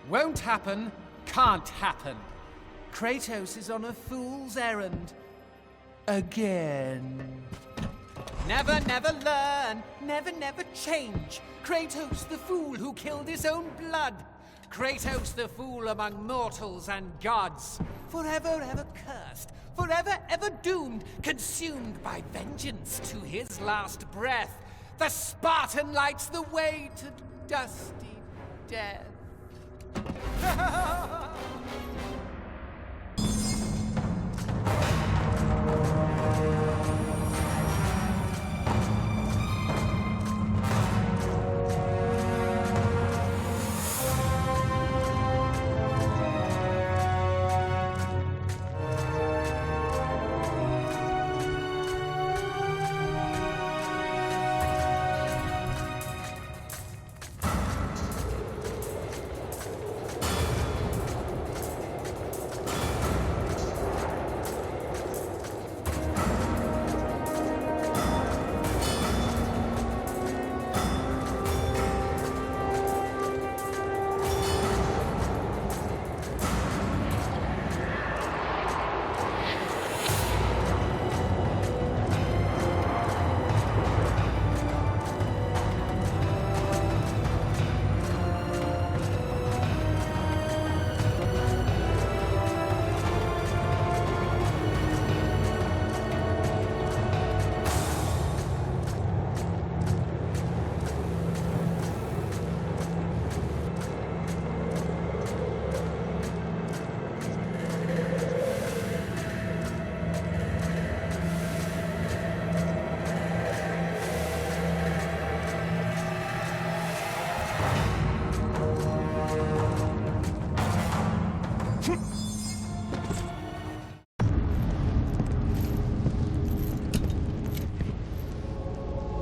Won't happen, can't happen. Kratos is on a fool's errand. Again. Never, never learn. Never, never change. Kratos the fool who killed his own blood. Kratos the fool among mortals and gods. Forever, ever cursed. Forever, ever doomed. Consumed by vengeance to his last breath. The Spartan lights the way to dusty death.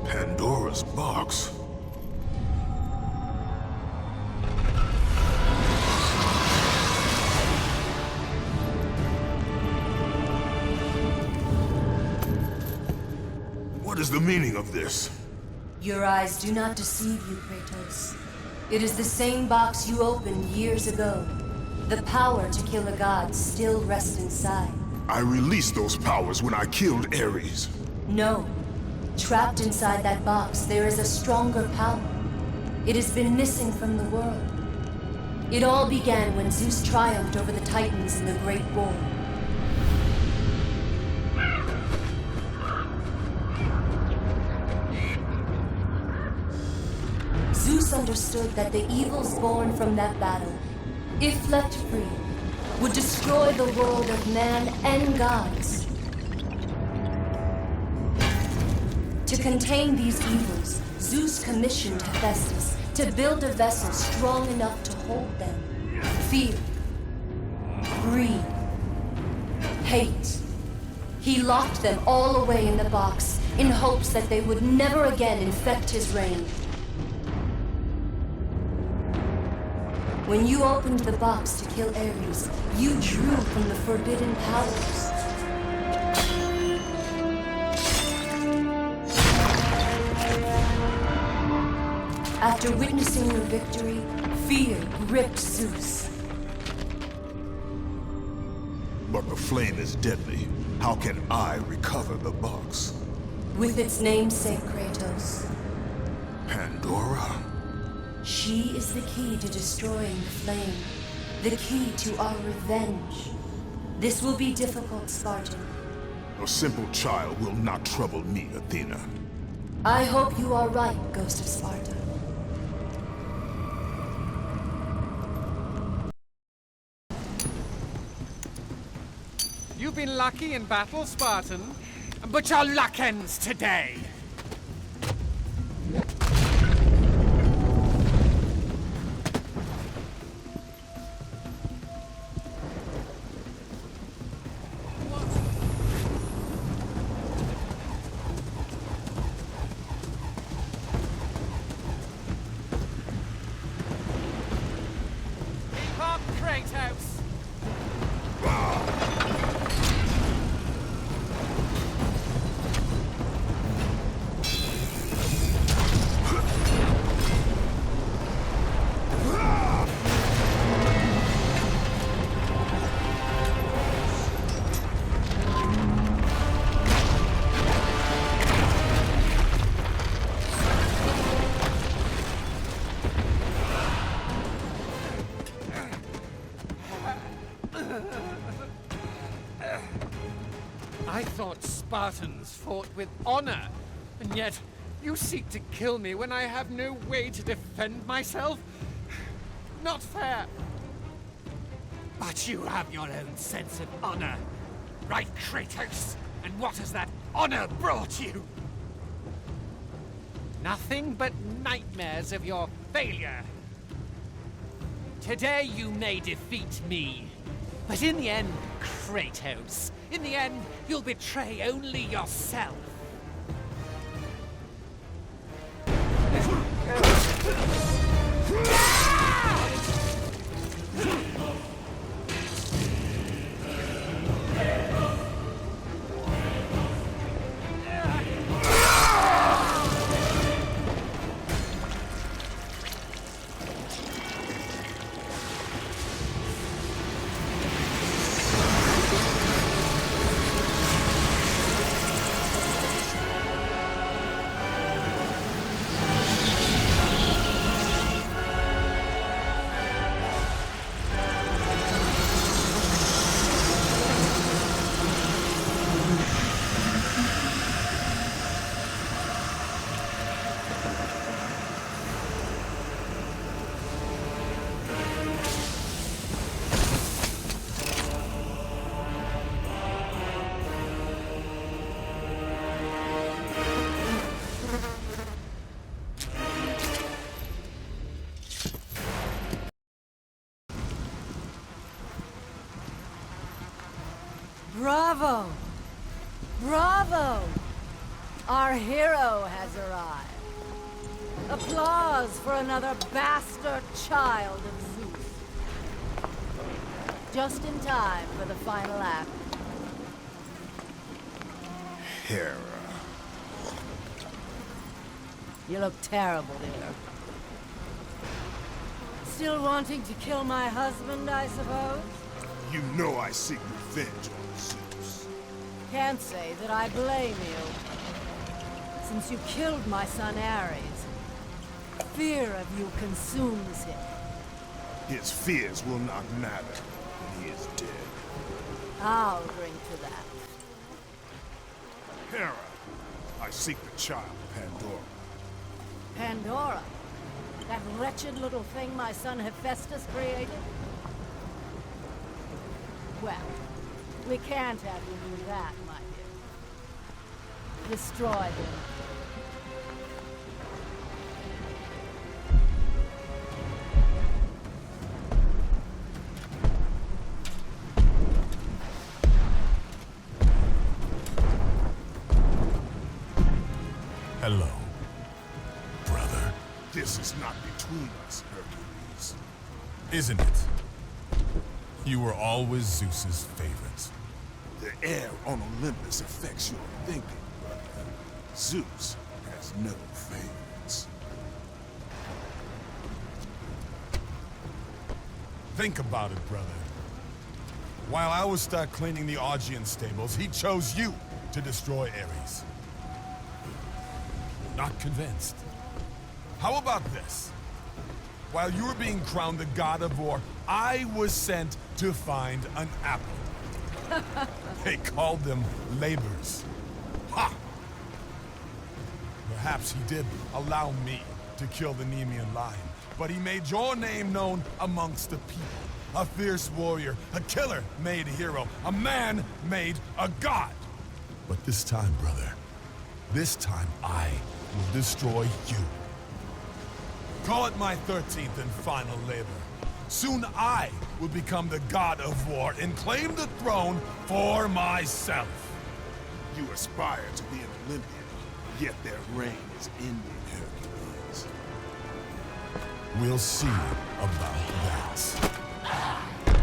Pandora's box. What is the meaning of this? Your eyes do not deceive you, Kratos. It is the same box you opened years ago. The power to kill a god still rests inside. I released those powers when I killed Ares. No. Trapped inside that box, there is a stronger power. It has been missing from the world. It all began when Zeus triumphed over the Titans in the Great War. Zeus understood that the evils born from that battle, if left free, would destroy the world of man and gods. To contain these evils, Zeus commissioned Hephaestus to build a vessel strong enough to hold them. Fear, greed, hate. He locked them all away in the box in hopes that they would never again infect his reign. When you opened the box to kill Ares, you drew from the forbidden powers. After witnessing your victory, fear gripped Zeus. But the flame is deadly. How can I recover the box? With its namesake, Kratos. Pandora? She is the key to destroying the flame. The key to our revenge. This will be difficult, Spartan. A simple child will not trouble me, Athena. I hope you are right, Ghost of Sparta. You've been lucky in battle, Spartan, but your luck ends today. Kratos! I thought Spartans fought with honor, and yet you seek to kill me when I have no way to defend myself? Not fair. But you have your own sense of honor, right, Kratos? And what has that honor brought you? Nothing but nightmares of your failure. Today you may defeat me, but in the end, Kratos, in the end, you'll betray only yourself. Bravo! Bravo! Our hero has arrived. Applause for another bastard child of Zeus. Just in time for the final act. Hera. You look terrible, dear. Still wanting to kill my husband, I suppose? You know I seek revenge on Zeus. Can't say that I blame you. Since you killed my son Ares, fear of you consumes him. His fears will not matter when he is dead. I'll drink to that. Hera, I seek the child Pandora. Pandora? That wretched little thing my son Hephaestus created? Well, we can't have you do that, my dear. Destroy them. Hello, brother. This is not between us, Hercules. Isn't it? You were always Zeus's favorite. The air on Olympus affects your thinking, brother. Zeus has no favorites. Think about it, brother. While I was stuck cleaning the Augean stables, he chose you to destroy Ares. Not convinced. How about this? While you were being crowned the god of war, I was sent to find an apple. They called them labors. Ha! Perhaps he did allow me to kill the Nemean lion, but he made your name known amongst the people. A fierce warrior, a killer made hero, a man made a god. But this time, brother, this time I will destroy you. Call it my 13th and final labor. Soon I will become the god of war and claim the throne for myself. You aspire to be an Olympian, yet their reign is ending, Hercules. We'll see about that.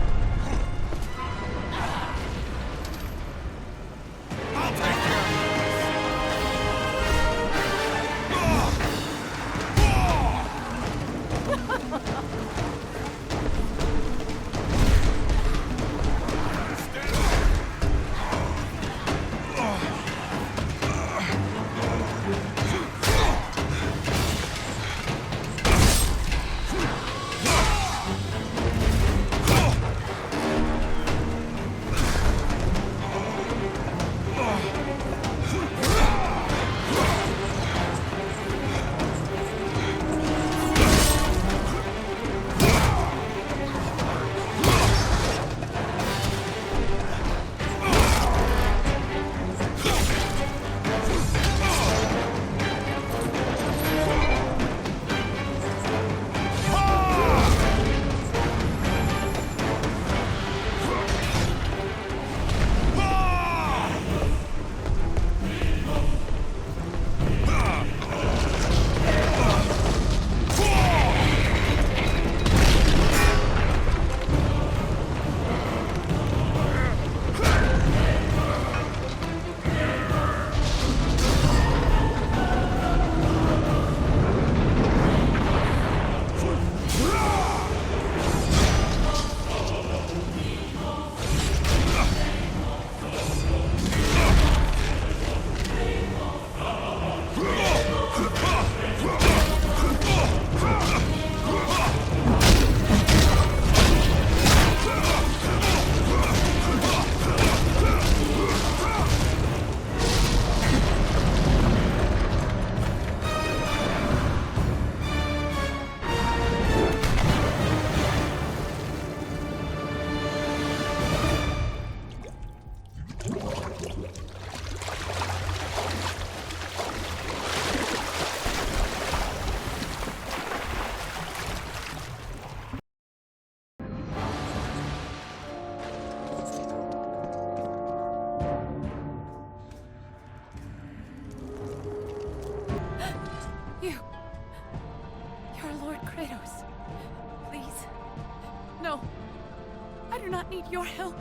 do not need your help.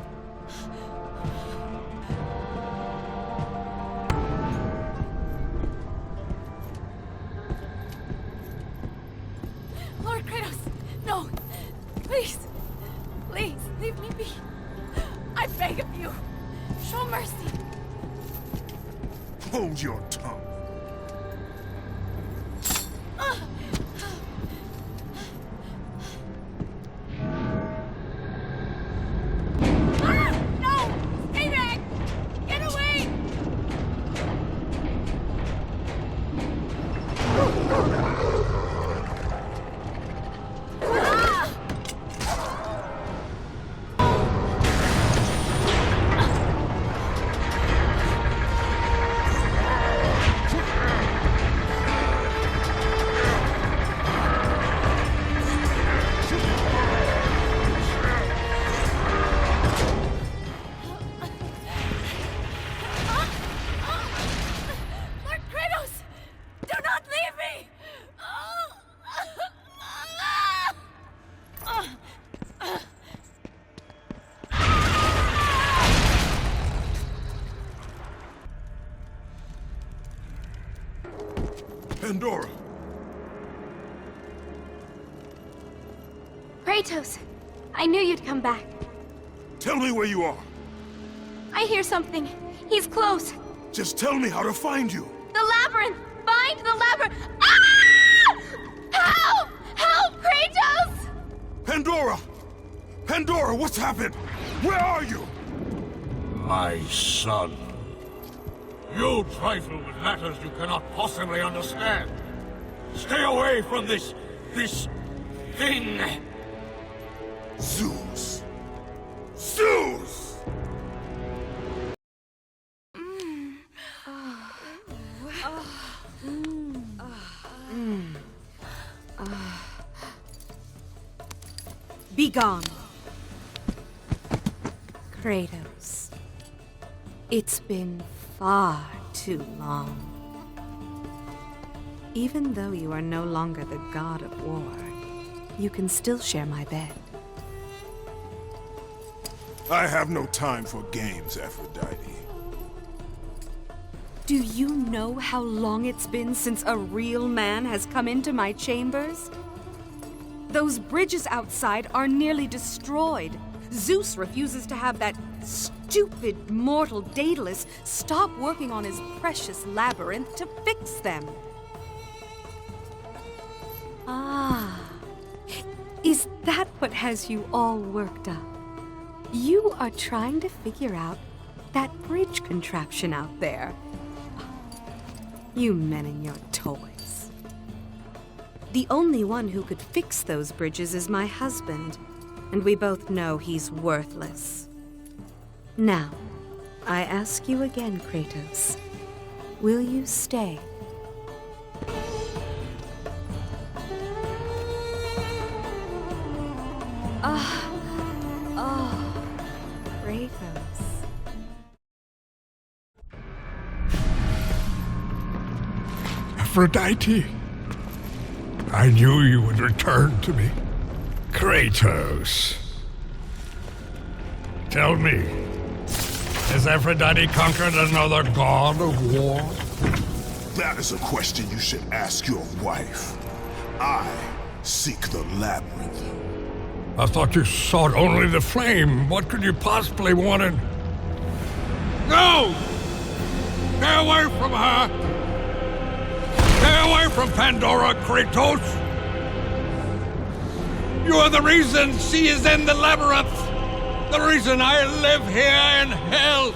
Lord Kratos, no! Please! Please, leave me be. I beg of you. Show mercy. Hold your tongue. No! Stay back! Get away! Lord Kratos! Do not leave me! Pandora! Kratos! I knew you'd come back. Tell me where you are. I hear something. He's close. Just tell me how to find you. The labyrinth! Find the labyrinth! Ah! Help! Help, Kratos! Pandora! Pandora, what's happened? Where are you? My son. You trifle with matters you cannot possibly understand. Stay away from this thing. Zeus! Zeus! Be gone. Kratos. It's been far too long. Even though you are no longer the god of war, you can still share my bed. I have no time for games, Aphrodite. Do you know how long it's been since a real man has come into my chambers? Those bridges outside are nearly destroyed. Zeus refuses to have that stupid mortal Daedalus stop working on his precious labyrinth to fix them. Ah, is that what has you all worked up? You are trying to figure out that bridge contraption out there. You men and your toys. The only one who could fix those bridges is my husband, and we both know he's worthless. Now, I ask you again, Kratos. Will you stay? Kratos. Aphrodite, I knew you would return to me. Kratos. Tell me, has Aphrodite conquered another god of war? That is a question you should ask your wife. I seek the labyrinth. I thought you sought only the flame. What could you possibly wanted? No! Stay away from her! Stay away from Pandora, Kratos! You are the reason she is in the labyrinth! The reason I live here in hell!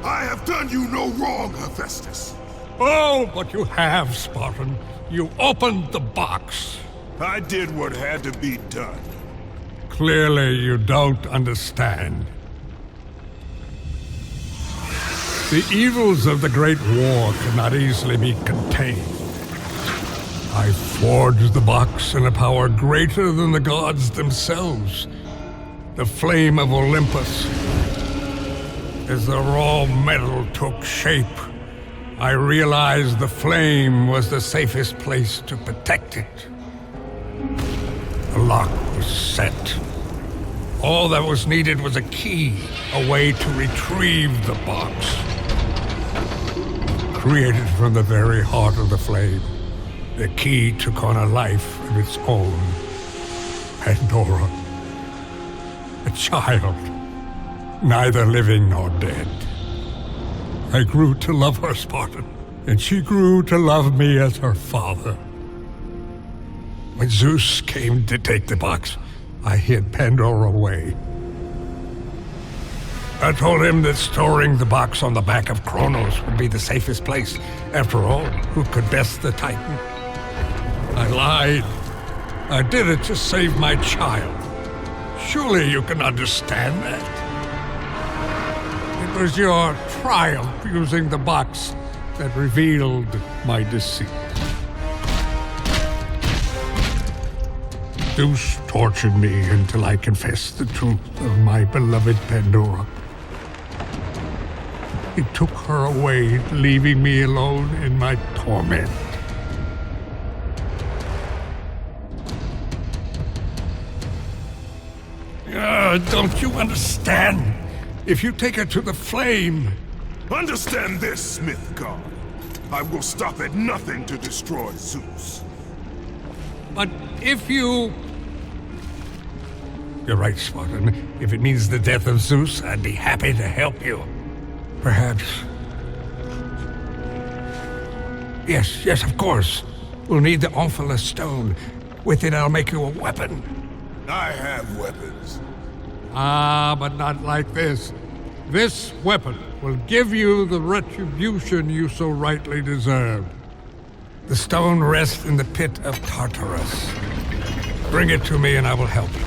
I have done you no wrong, Hephaestus. Oh, but you have, Spartan. You opened the box. I did what had to be done. Clearly, you don't understand. The evils of the Great War cannot easily be contained. I forged the box in a power greater than the gods themselves. The flame of Olympus. As the raw metal took shape, I realized the flame was the safest place to protect it. The lock was set. All that was needed was a key, a way to retrieve the box. Created from the very heart of the flame, the key took on a life of its own. Pandora. A child, neither living nor dead. I grew to love her, Spartan, and she grew to love me as her father. When Zeus came to take the box, I hid Pandora away. I told him that storing the box on the back of Kronos would be the safest place. After all, who could best the Titan? I lied. I did it to save my child. Surely you can understand that. It was your triumph using the box that revealed my deceit. Zeus tortured me until I confessed the truth of my beloved Pandora. He took her away, leaving me alone in my torment. Don't you understand? If you take her to the flame... Understand this, Smith God. I will stop at nothing to destroy Zeus. But if you... You're right, Spartan. If it means the death of Zeus, I'd be happy to help you. Perhaps. Yes, of course. We'll need the Omphalos stone. With it, I'll make you a weapon. I have weapons. But not like this. This weapon will give you the retribution you so rightly deserve. The stone rests in the pit of Tartarus. Bring it to me and I will help you.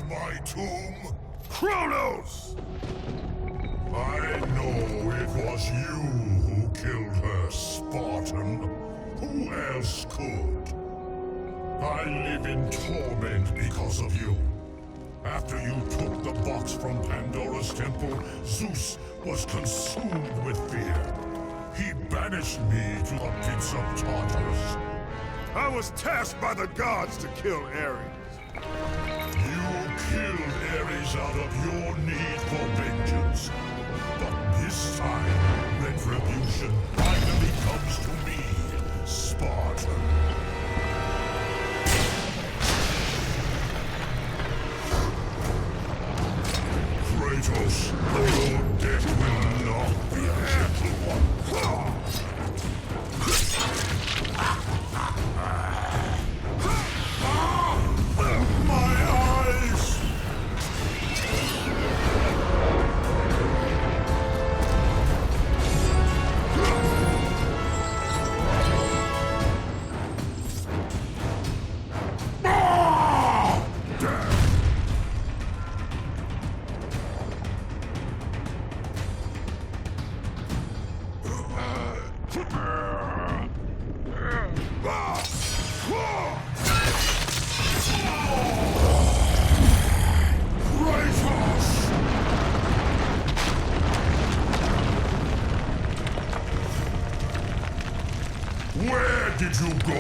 My tomb? Kronos! I know it was you who killed her, Spartan. Who else could? I live in torment because of you. After you took the box from Pandora's temple, Zeus was consumed with fear. He banished me to the pits of Tartarus. I was tasked by the gods to kill Ares. You killed Ares out of your need for vengeance. But this time, retribution finally comes to me, Spartan. Kratos, your death will not be a gentle one. Where did you go?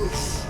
Kratos!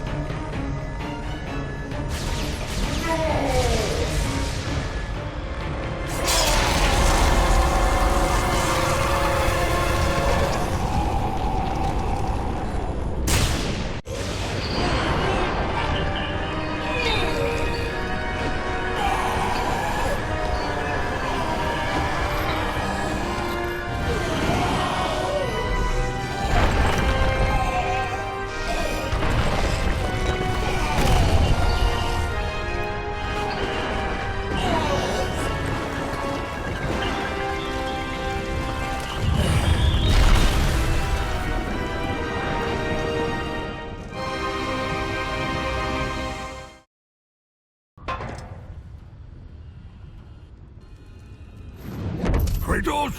Kratos?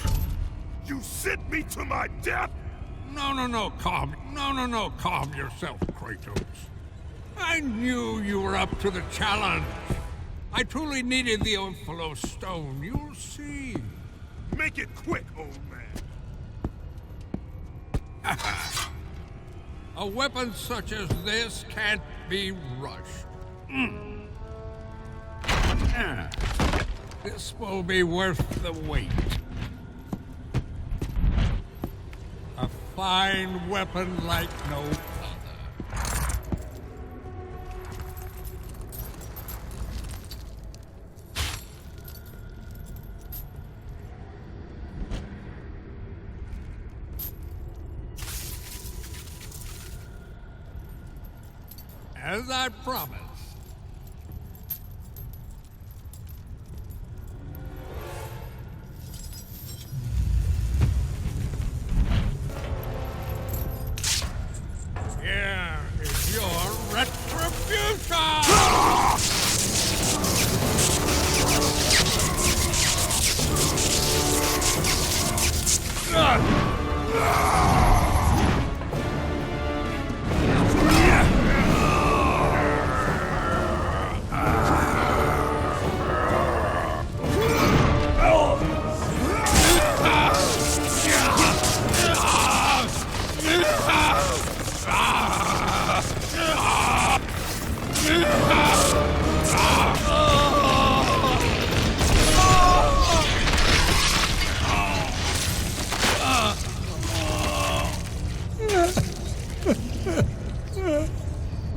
You sent me to my death? No, calm. No, calm yourself, Kratos. I knew you were up to the challenge. I truly needed the Olympus stone, you'll see. Make it quick, old man. A weapon such as this can't be rushed. This will be worth the wait. A fine weapon like no other. As I promised. Here is your retribution!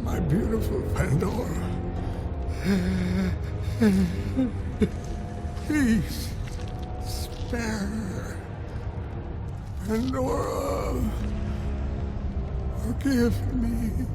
My beautiful Pandora. Please, spare her. Pandora, forgive me.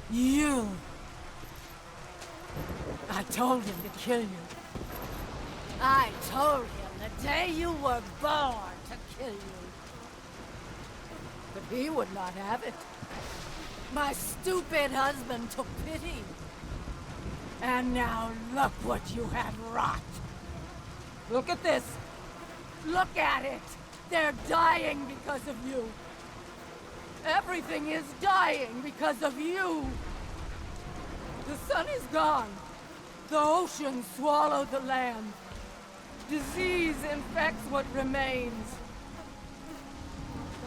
You! I told him to kill you. I told him the day you were born to kill you. But he would not have it. My stupid husband took pity. And now look what you have wrought. Look at this. Look at it. They're dying because of you. Everything is dying because of you. The sun is gone. The ocean swallowed the land. Disease infects what remains.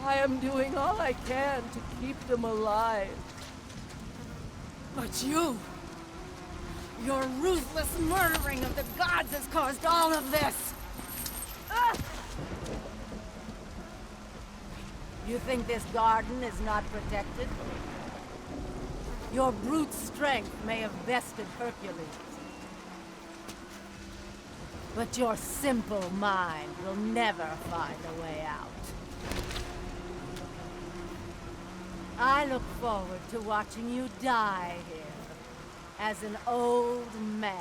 I am doing all I can to keep them alive. But you, your ruthless murdering of the gods has caused all of this. You think this garden is not protected? Your brute strength may have bested Hercules. But your simple mind will never find a way out. I look forward to watching you die here, as an old man.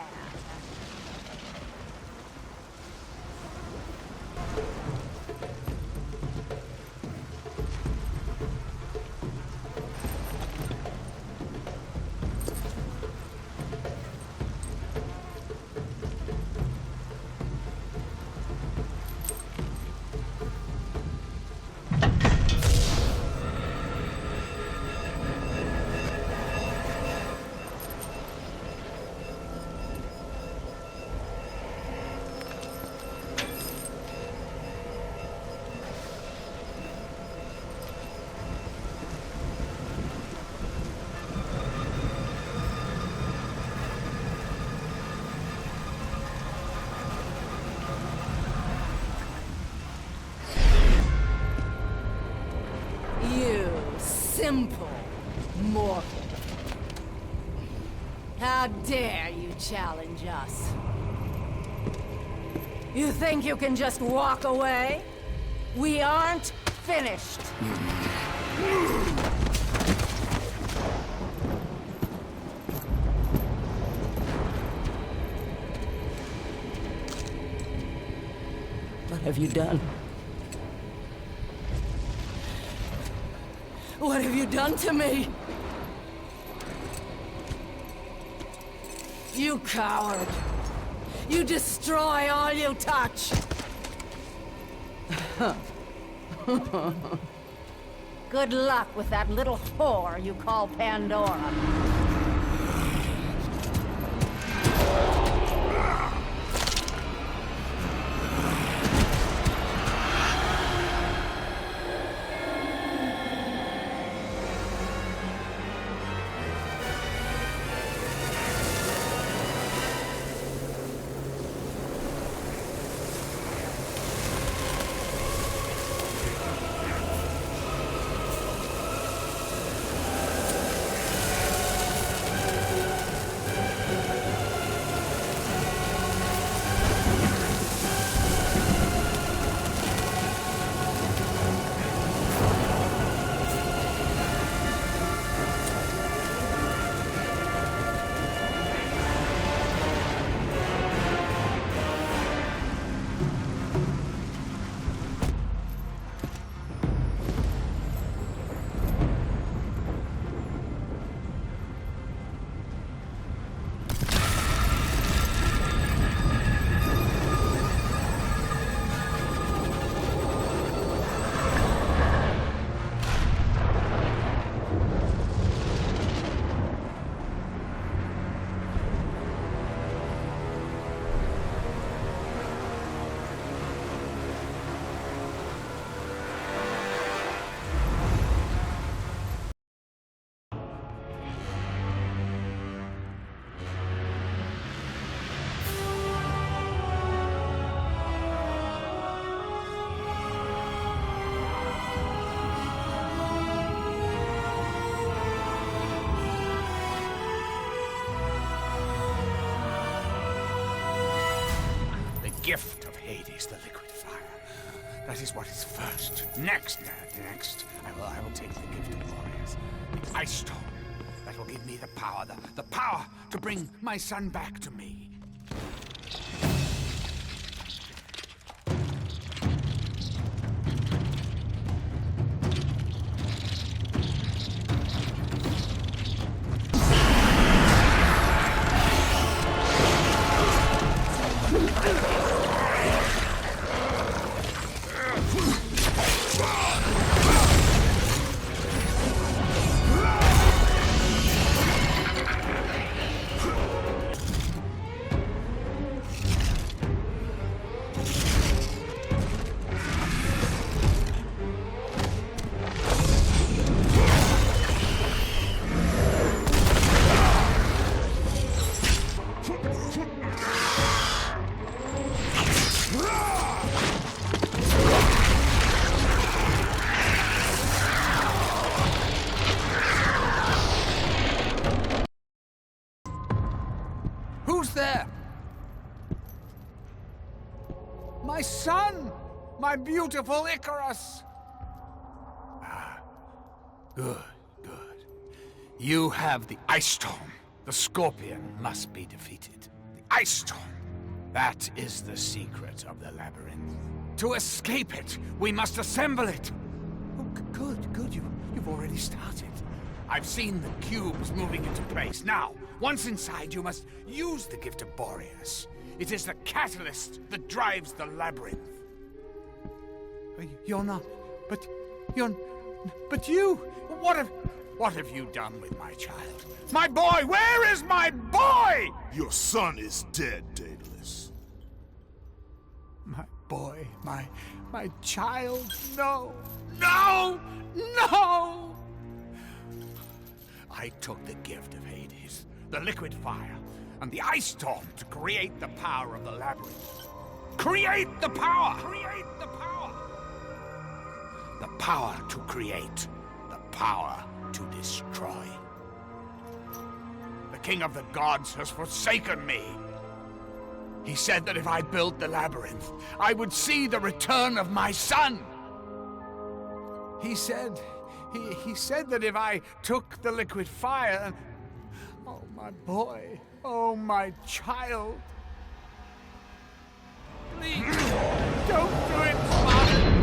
Simple mortal. How dare you challenge us? You think you can just walk away? We aren't finished. What have you done? What have you done to me? You coward! You destroy all you touch! Good luck with that little whore you call Pandora. Gift of Hades, the liquid fire. That is what is first. Next, I will take the gift of warriors. The ice stone. That will give me the power to bring my son back to me. My son! My beautiful Icarus! Ah, good, good. You have the Ice Storm. The Scorpion must be defeated. The Ice Storm. That is the secret of the labyrinth. To escape it, we must assemble it. Oh, good. You've already started. I've seen the cubes moving into place. Now, once inside, you must use the gift of Boreas. It is the catalyst that drives the labyrinth. You're not... But you... What have you done with my child? My boy! Where is my boy? Your son is dead, Daedalus. My boy, my child, no! No! I took the gift of Hades, the liquid fire, and the ice storm to create the power of the labyrinth. Create the power! Create the power! The power to create, the power to destroy. The king of the gods has forsaken me. He said that if I built the labyrinth, I would see the return of my son. He said that if I took the liquid fire, oh my boy, oh my child. Please, don't do it, Father.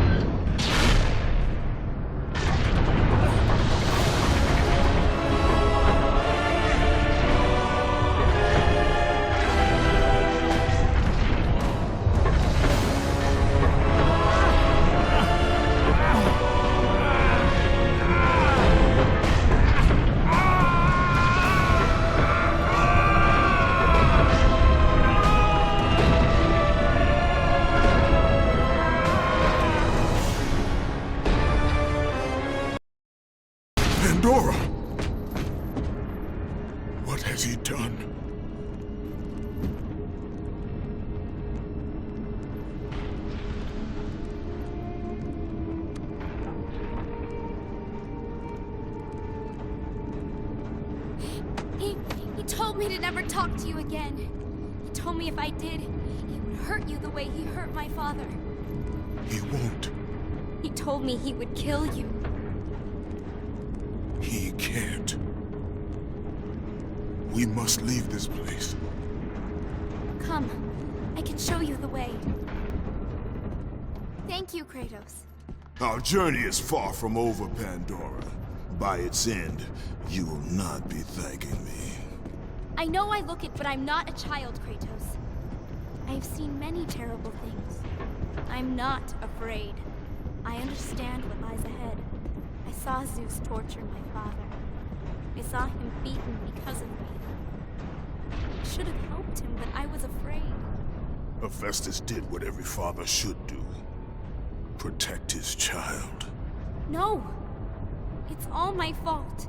Pandora! What has he done? He told me to never talk to you again. He told me if I did, he would hurt you the way he hurt my father. He won't. He told me he would kill you. He can't. We must leave this place. Come, I can show you the way. Thank you, Kratos. Our journey is far from over, Pandora. By its end, you will not be thanking me. I know I look it, but I'm not a child, Kratos. I have seen many terrible things. I'm not afraid. I understand what lies ahead. I saw Zeus torture my father. I saw him beaten because of me. I should have helped him, but I was afraid. Hephaestus did what every father should do. Protect his child. No! It's all my fault.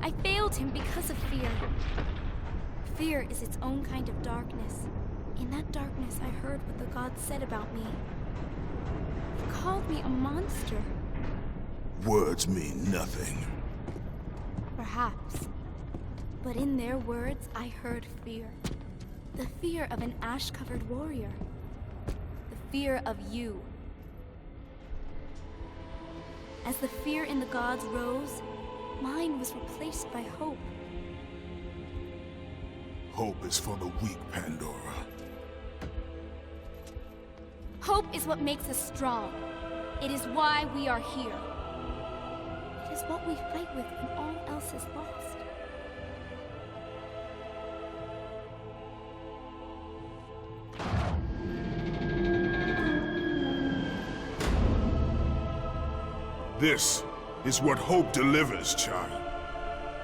I failed him because of fear. Fear is its own kind of darkness. In that darkness, I heard what the gods said about me. They called me a monster. Words mean nothing. Perhaps. But in their words, I heard fear. The fear of an ash-covered warrior. The fear of you. As the fear in the gods rose, mine was replaced by hope. Hope is for the weak, Pandora. Hope is what makes us strong. It is why we are here. It is what we fight with when all else is lost. This is what hope delivers, child.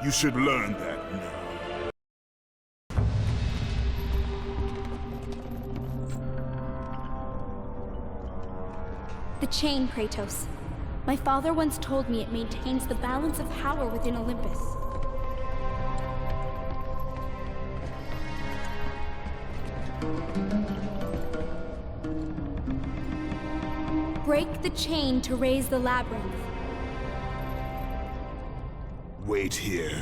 You should learn that now. The chain, Kratos. My father once told me it maintains the balance of power within Olympus. Break the chain to raise the labyrinth. Wait here.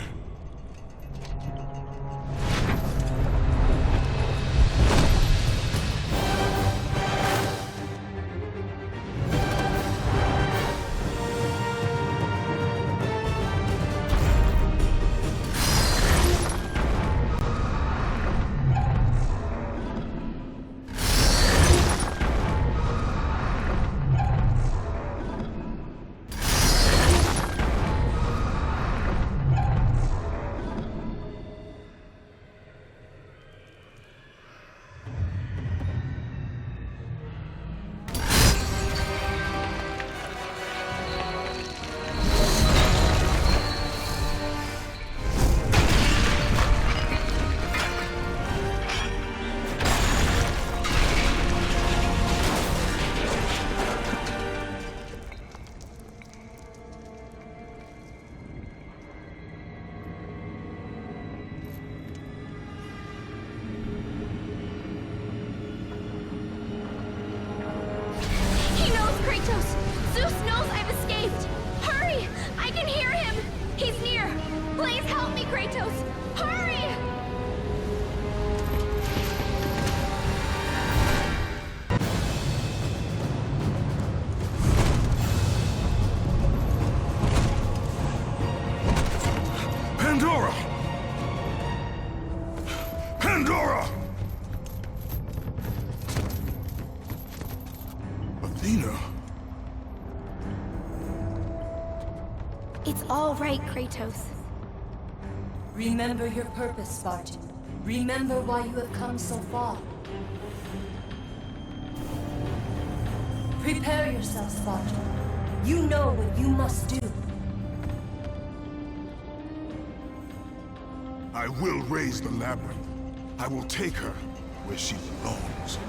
Kratos! Hurry! Pandora! Pandora! Athena? It's all right, Kratos. Remember your purpose, Spartan. Remember why you have come so far. Prepare yourself, Spartan. You know what you must do. I will raise the labyrinth. I will take her where she belongs.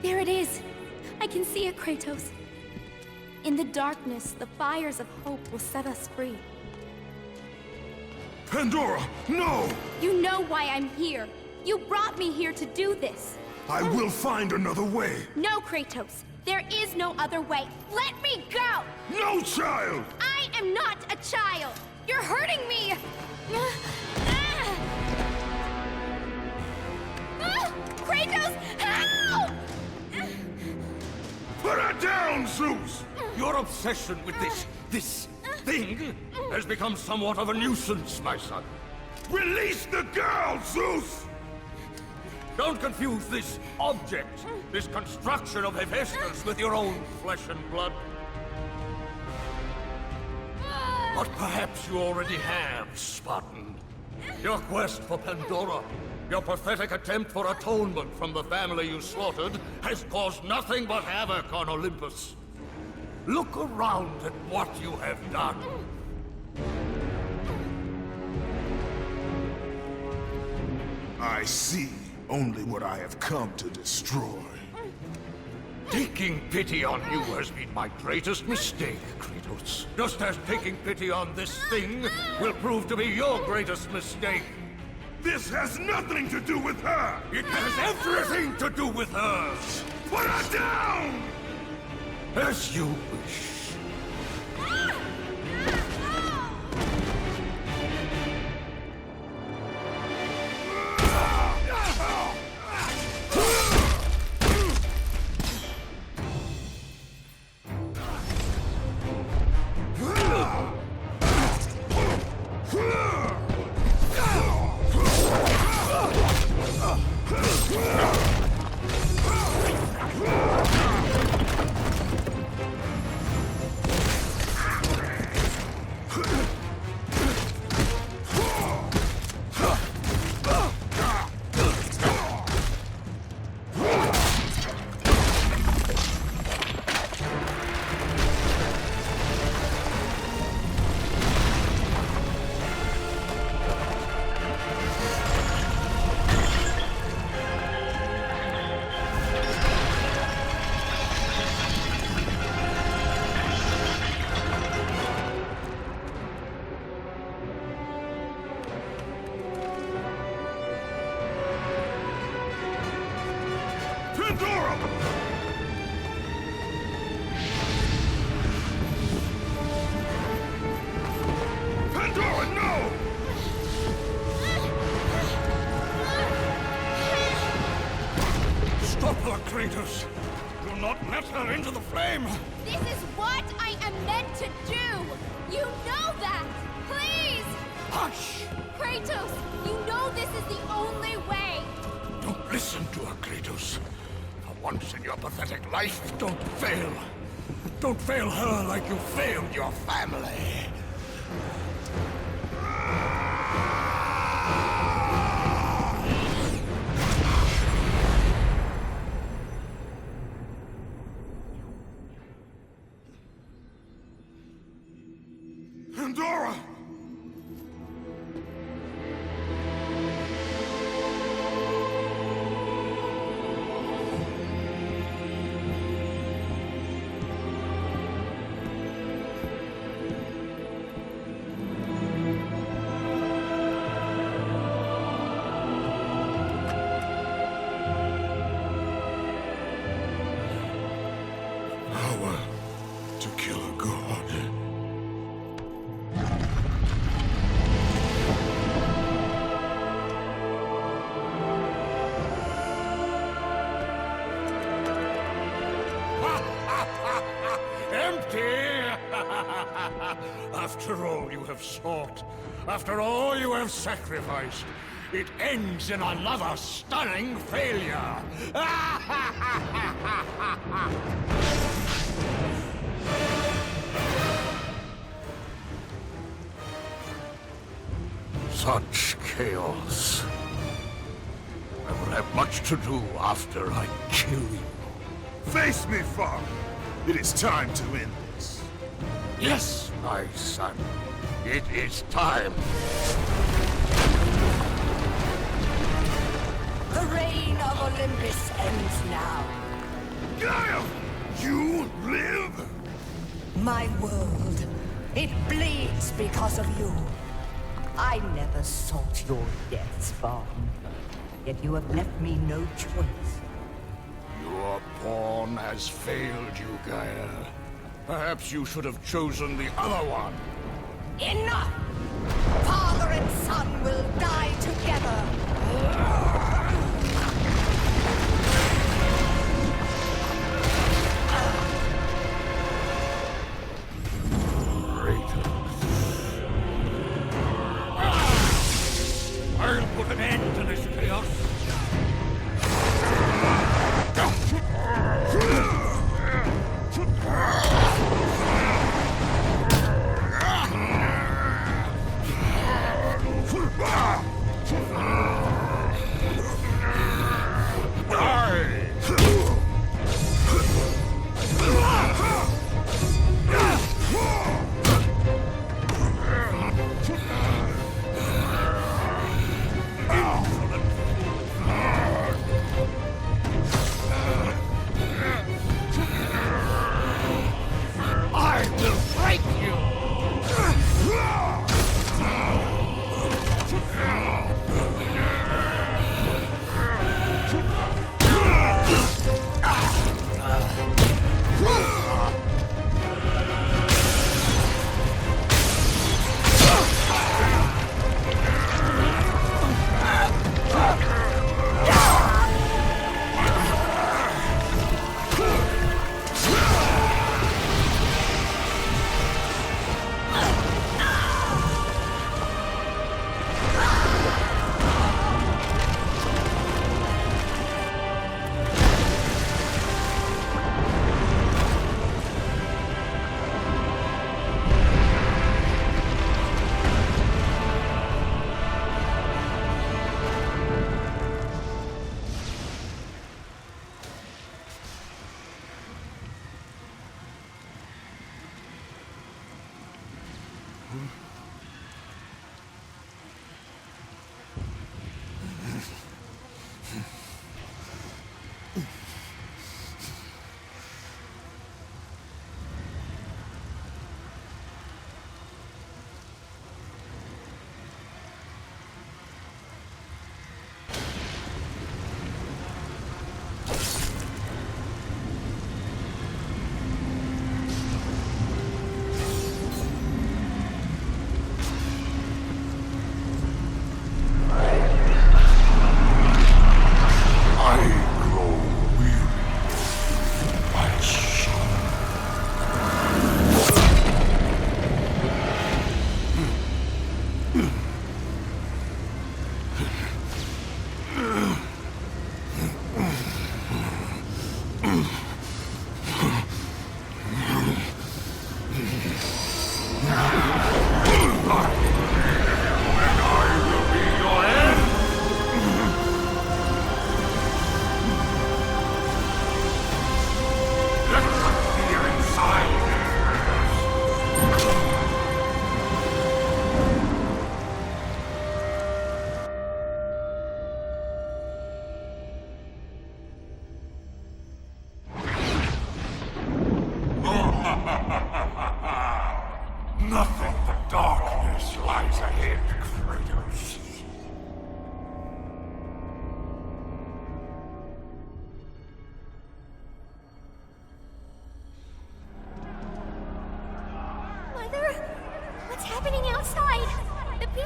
There it is! I can see it, Kratos. In the darkness, the fires of hope will set us free. Pandora, no! You know why I'm here. You brought me here to do this. I will find another way. No, Kratos. There is no other way. Let me go! No, child! I am not a child! You're hurting me! Kratos, help! Put her down, Zeus! Your obsession with this thing has become somewhat of a nuisance, my son. Release the girl, Zeus! Don't confuse this object, this construction of Hephaestus with your own flesh and blood. But perhaps you already have, Spartan. Your quest for Pandora, your pathetic attempt for atonement from the family you slaughtered, has caused nothing but havoc on Olympus. Look around at what you have done. I see only what I have come to destroy. Taking pity on you has been my greatest mistake, Kratos. Just as taking pity on this thing will prove to be your greatest mistake. This has nothing to do with her! It has everything to do with her! Put her down! As you wish. Pandora! Pandora, no! Stop her, Kratos! Do not let her into the flame! This is what I am meant to do! You know that! Please! Hush! Kratos, you know this is the only way! Don't listen to her, Kratos. For once in your pathetic life, don't fail. Don't fail her like you failed your family. Pandora! Power to kill a god. Empty! After all you have sought, after all you have sacrificed, it ends in another stunning failure! Such chaos. I will have much to do after I kill you. Face me, father! It is time to end this. Yes, my son. It is time. The reign of Olympus ends now. Gaia! You live? My world, it bleeds because of you. I never sought your death, Spartan. Yet you have left me no choice. Your pawn has failed you, Gaia. Perhaps you should have chosen the other one. Enough! Father and son will die together. I'll put an end to this chaos.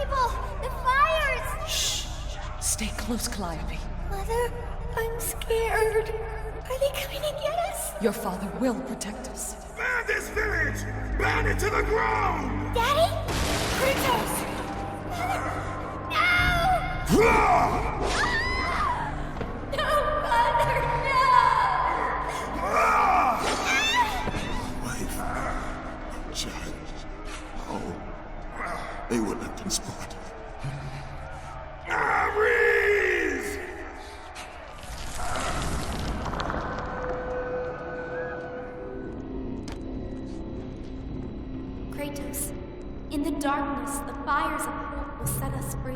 horrible! The fires! Shh! Stay close, Calliope. Mother, I'm scared. Are they coming to get us? Your father will protect us. Burn this village! Burn it to the ground! Daddy? Kratos! Mother! No! No, Mother, no! Wife, child, oh, they were left in Sparta. Ares! Kratos, in the darkness, the fires of hope will set us free.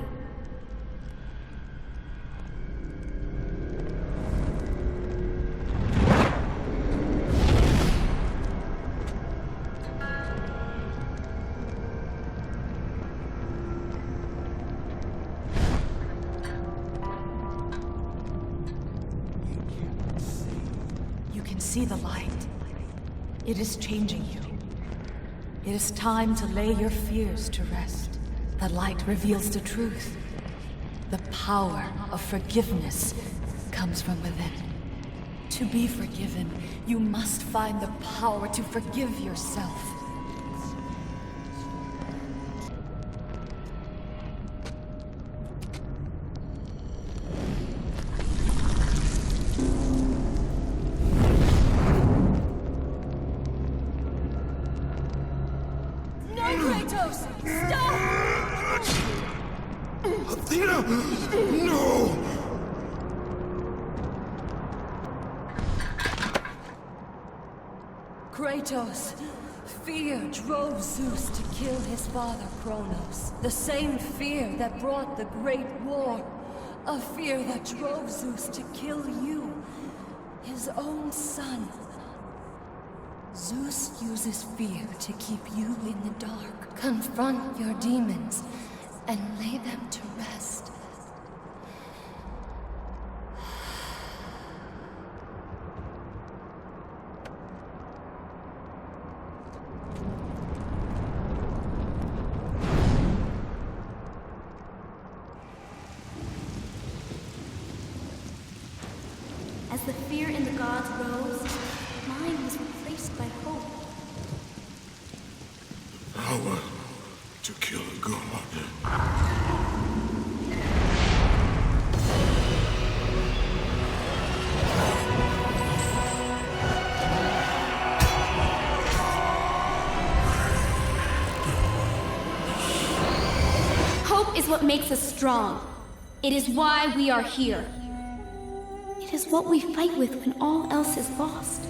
You can see the light. It is changing you. It is time to lay your fears to rest. The light reveals the truth. The power of forgiveness comes from within. To be forgiven, you must find the power to forgive yourself. No, Kratos! Stop! Athena! No! Kratos, fear drove Zeus to kill his father Kronos. The same fear that brought the Great War. A fear that drove Zeus to kill you, his own son. Zeus uses fear to keep you in the dark. Confront your demons and lay them to rest. As the fear in the gods rose, mine was replaced by hope. Power to kill a god. Hope is what makes us strong. It is why we are here. It is what we fight with when all else is lost.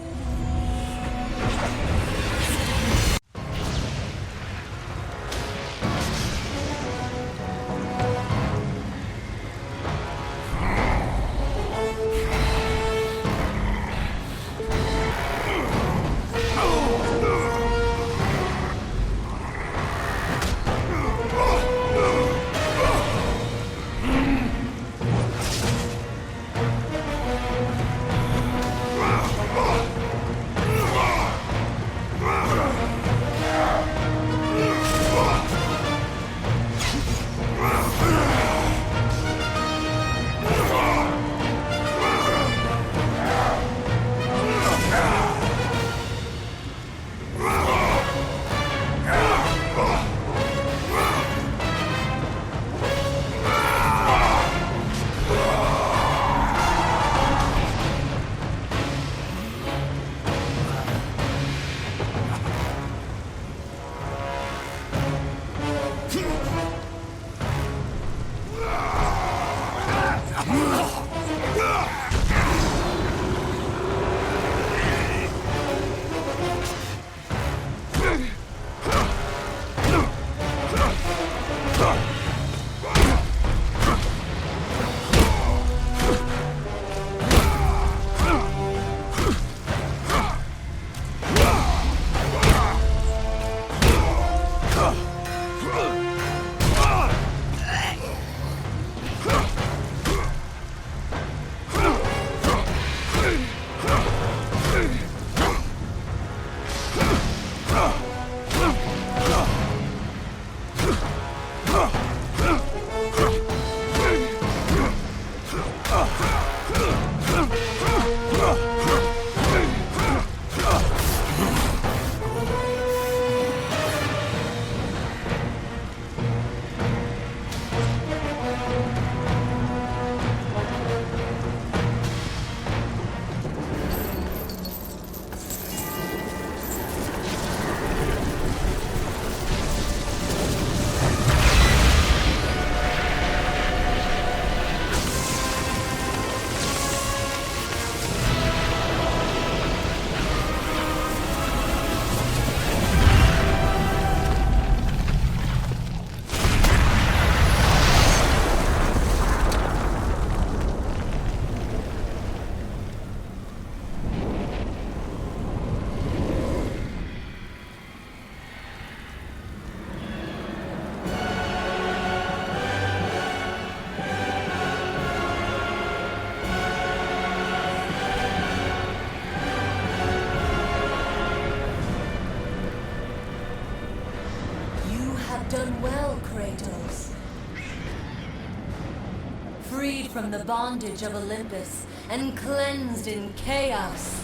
from the bondage of Olympus and cleansed in chaos,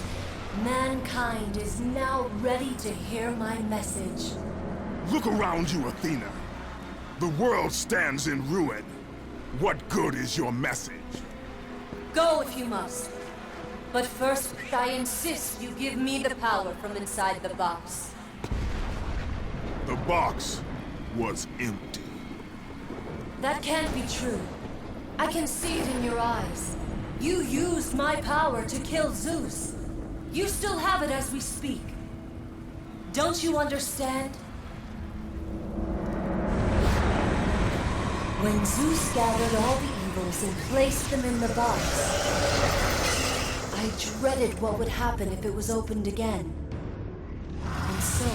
mankind is now ready to hear my message. Look around you, Athena. The world stands in ruin. What good is your message? Go if you must. But first, I insist you give me the power from inside the box. The box was empty. That can't be true. I can see it in your eyes. You used my power to kill Zeus. You still have it as we speak. Don't you understand? When Zeus gathered all the evils and placed them in the box, I dreaded what would happen if it was opened again. And so,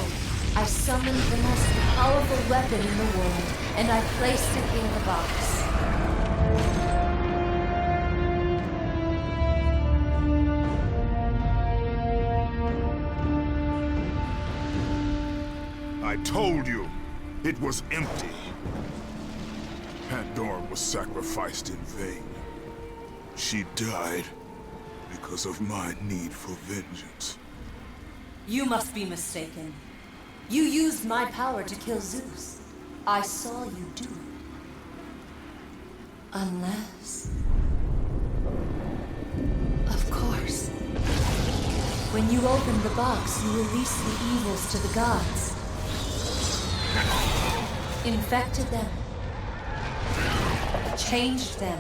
I summoned the most powerful weapon in the world, and I placed it in the box. I told you, it was empty. Pandora was sacrificed in vain. She died because of my need for vengeance. You must be mistaken. You used my power to kill Zeus. I saw you do it. Unless... Of course. When you opened the box, you released the evils to the gods. Infected them. Changed them.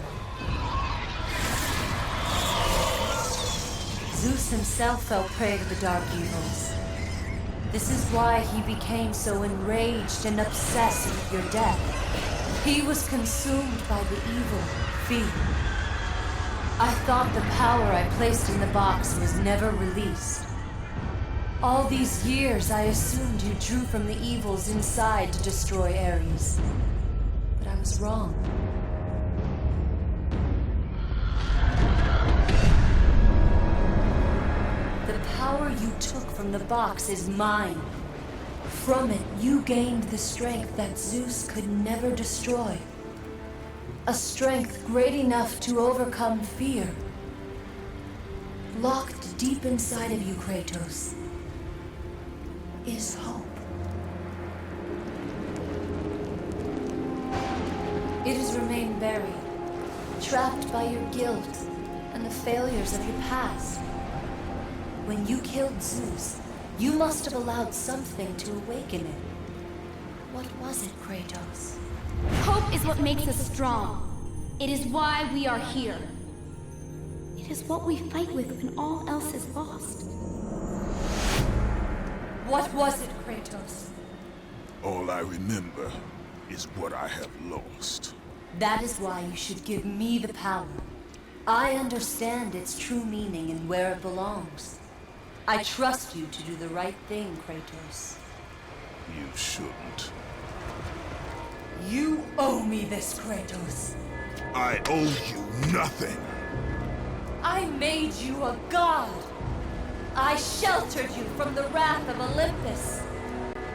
Zeus himself fell prey to the dark evils. This is why he became so enraged and obsessed with your death. He was consumed by the evil, fear. I thought the power I placed in the box was never released. All these years, I assumed you drew from the evils inside to destroy Ares. But I was wrong. The power you took from the box is mine. From it, you gained the strength that Zeus could never destroy. A strength great enough to overcome fear. Locked deep inside of you, Kratos, is hope. It has remained buried, trapped by your guilt and the failures of your past. When you killed Zeus, you must have allowed something to awaken it. What was it, Kratos? Hope is what makes us strong. It is why we are here. It is what we fight with when all else is lost. What was it, Kratos? All I remember is what I have lost. That is why you should give me the power. I understand its true meaning and where it belongs. I trust you to do the right thing, Kratos. You shouldn't. You owe me this, Kratos. I owe you nothing. I made you a god. I sheltered you from the wrath of Olympus.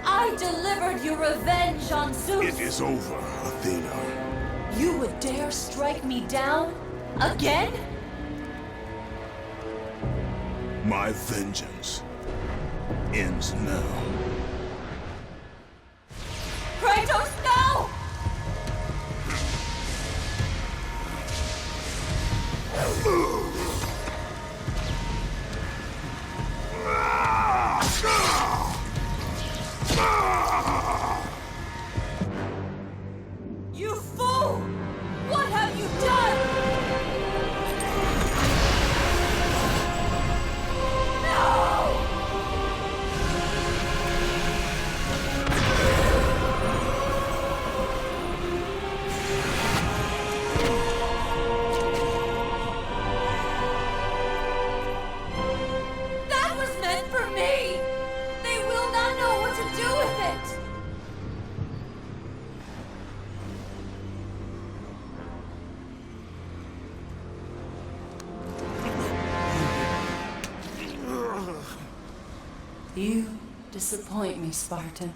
I delivered your revenge on Zeus. It is over, Athena. You would dare strike me down? Again? My vengeance ends now. Kratos, no! You fool! What have you done? That was meant for me! They will not know what to do with it! You disappoint me, Spartan.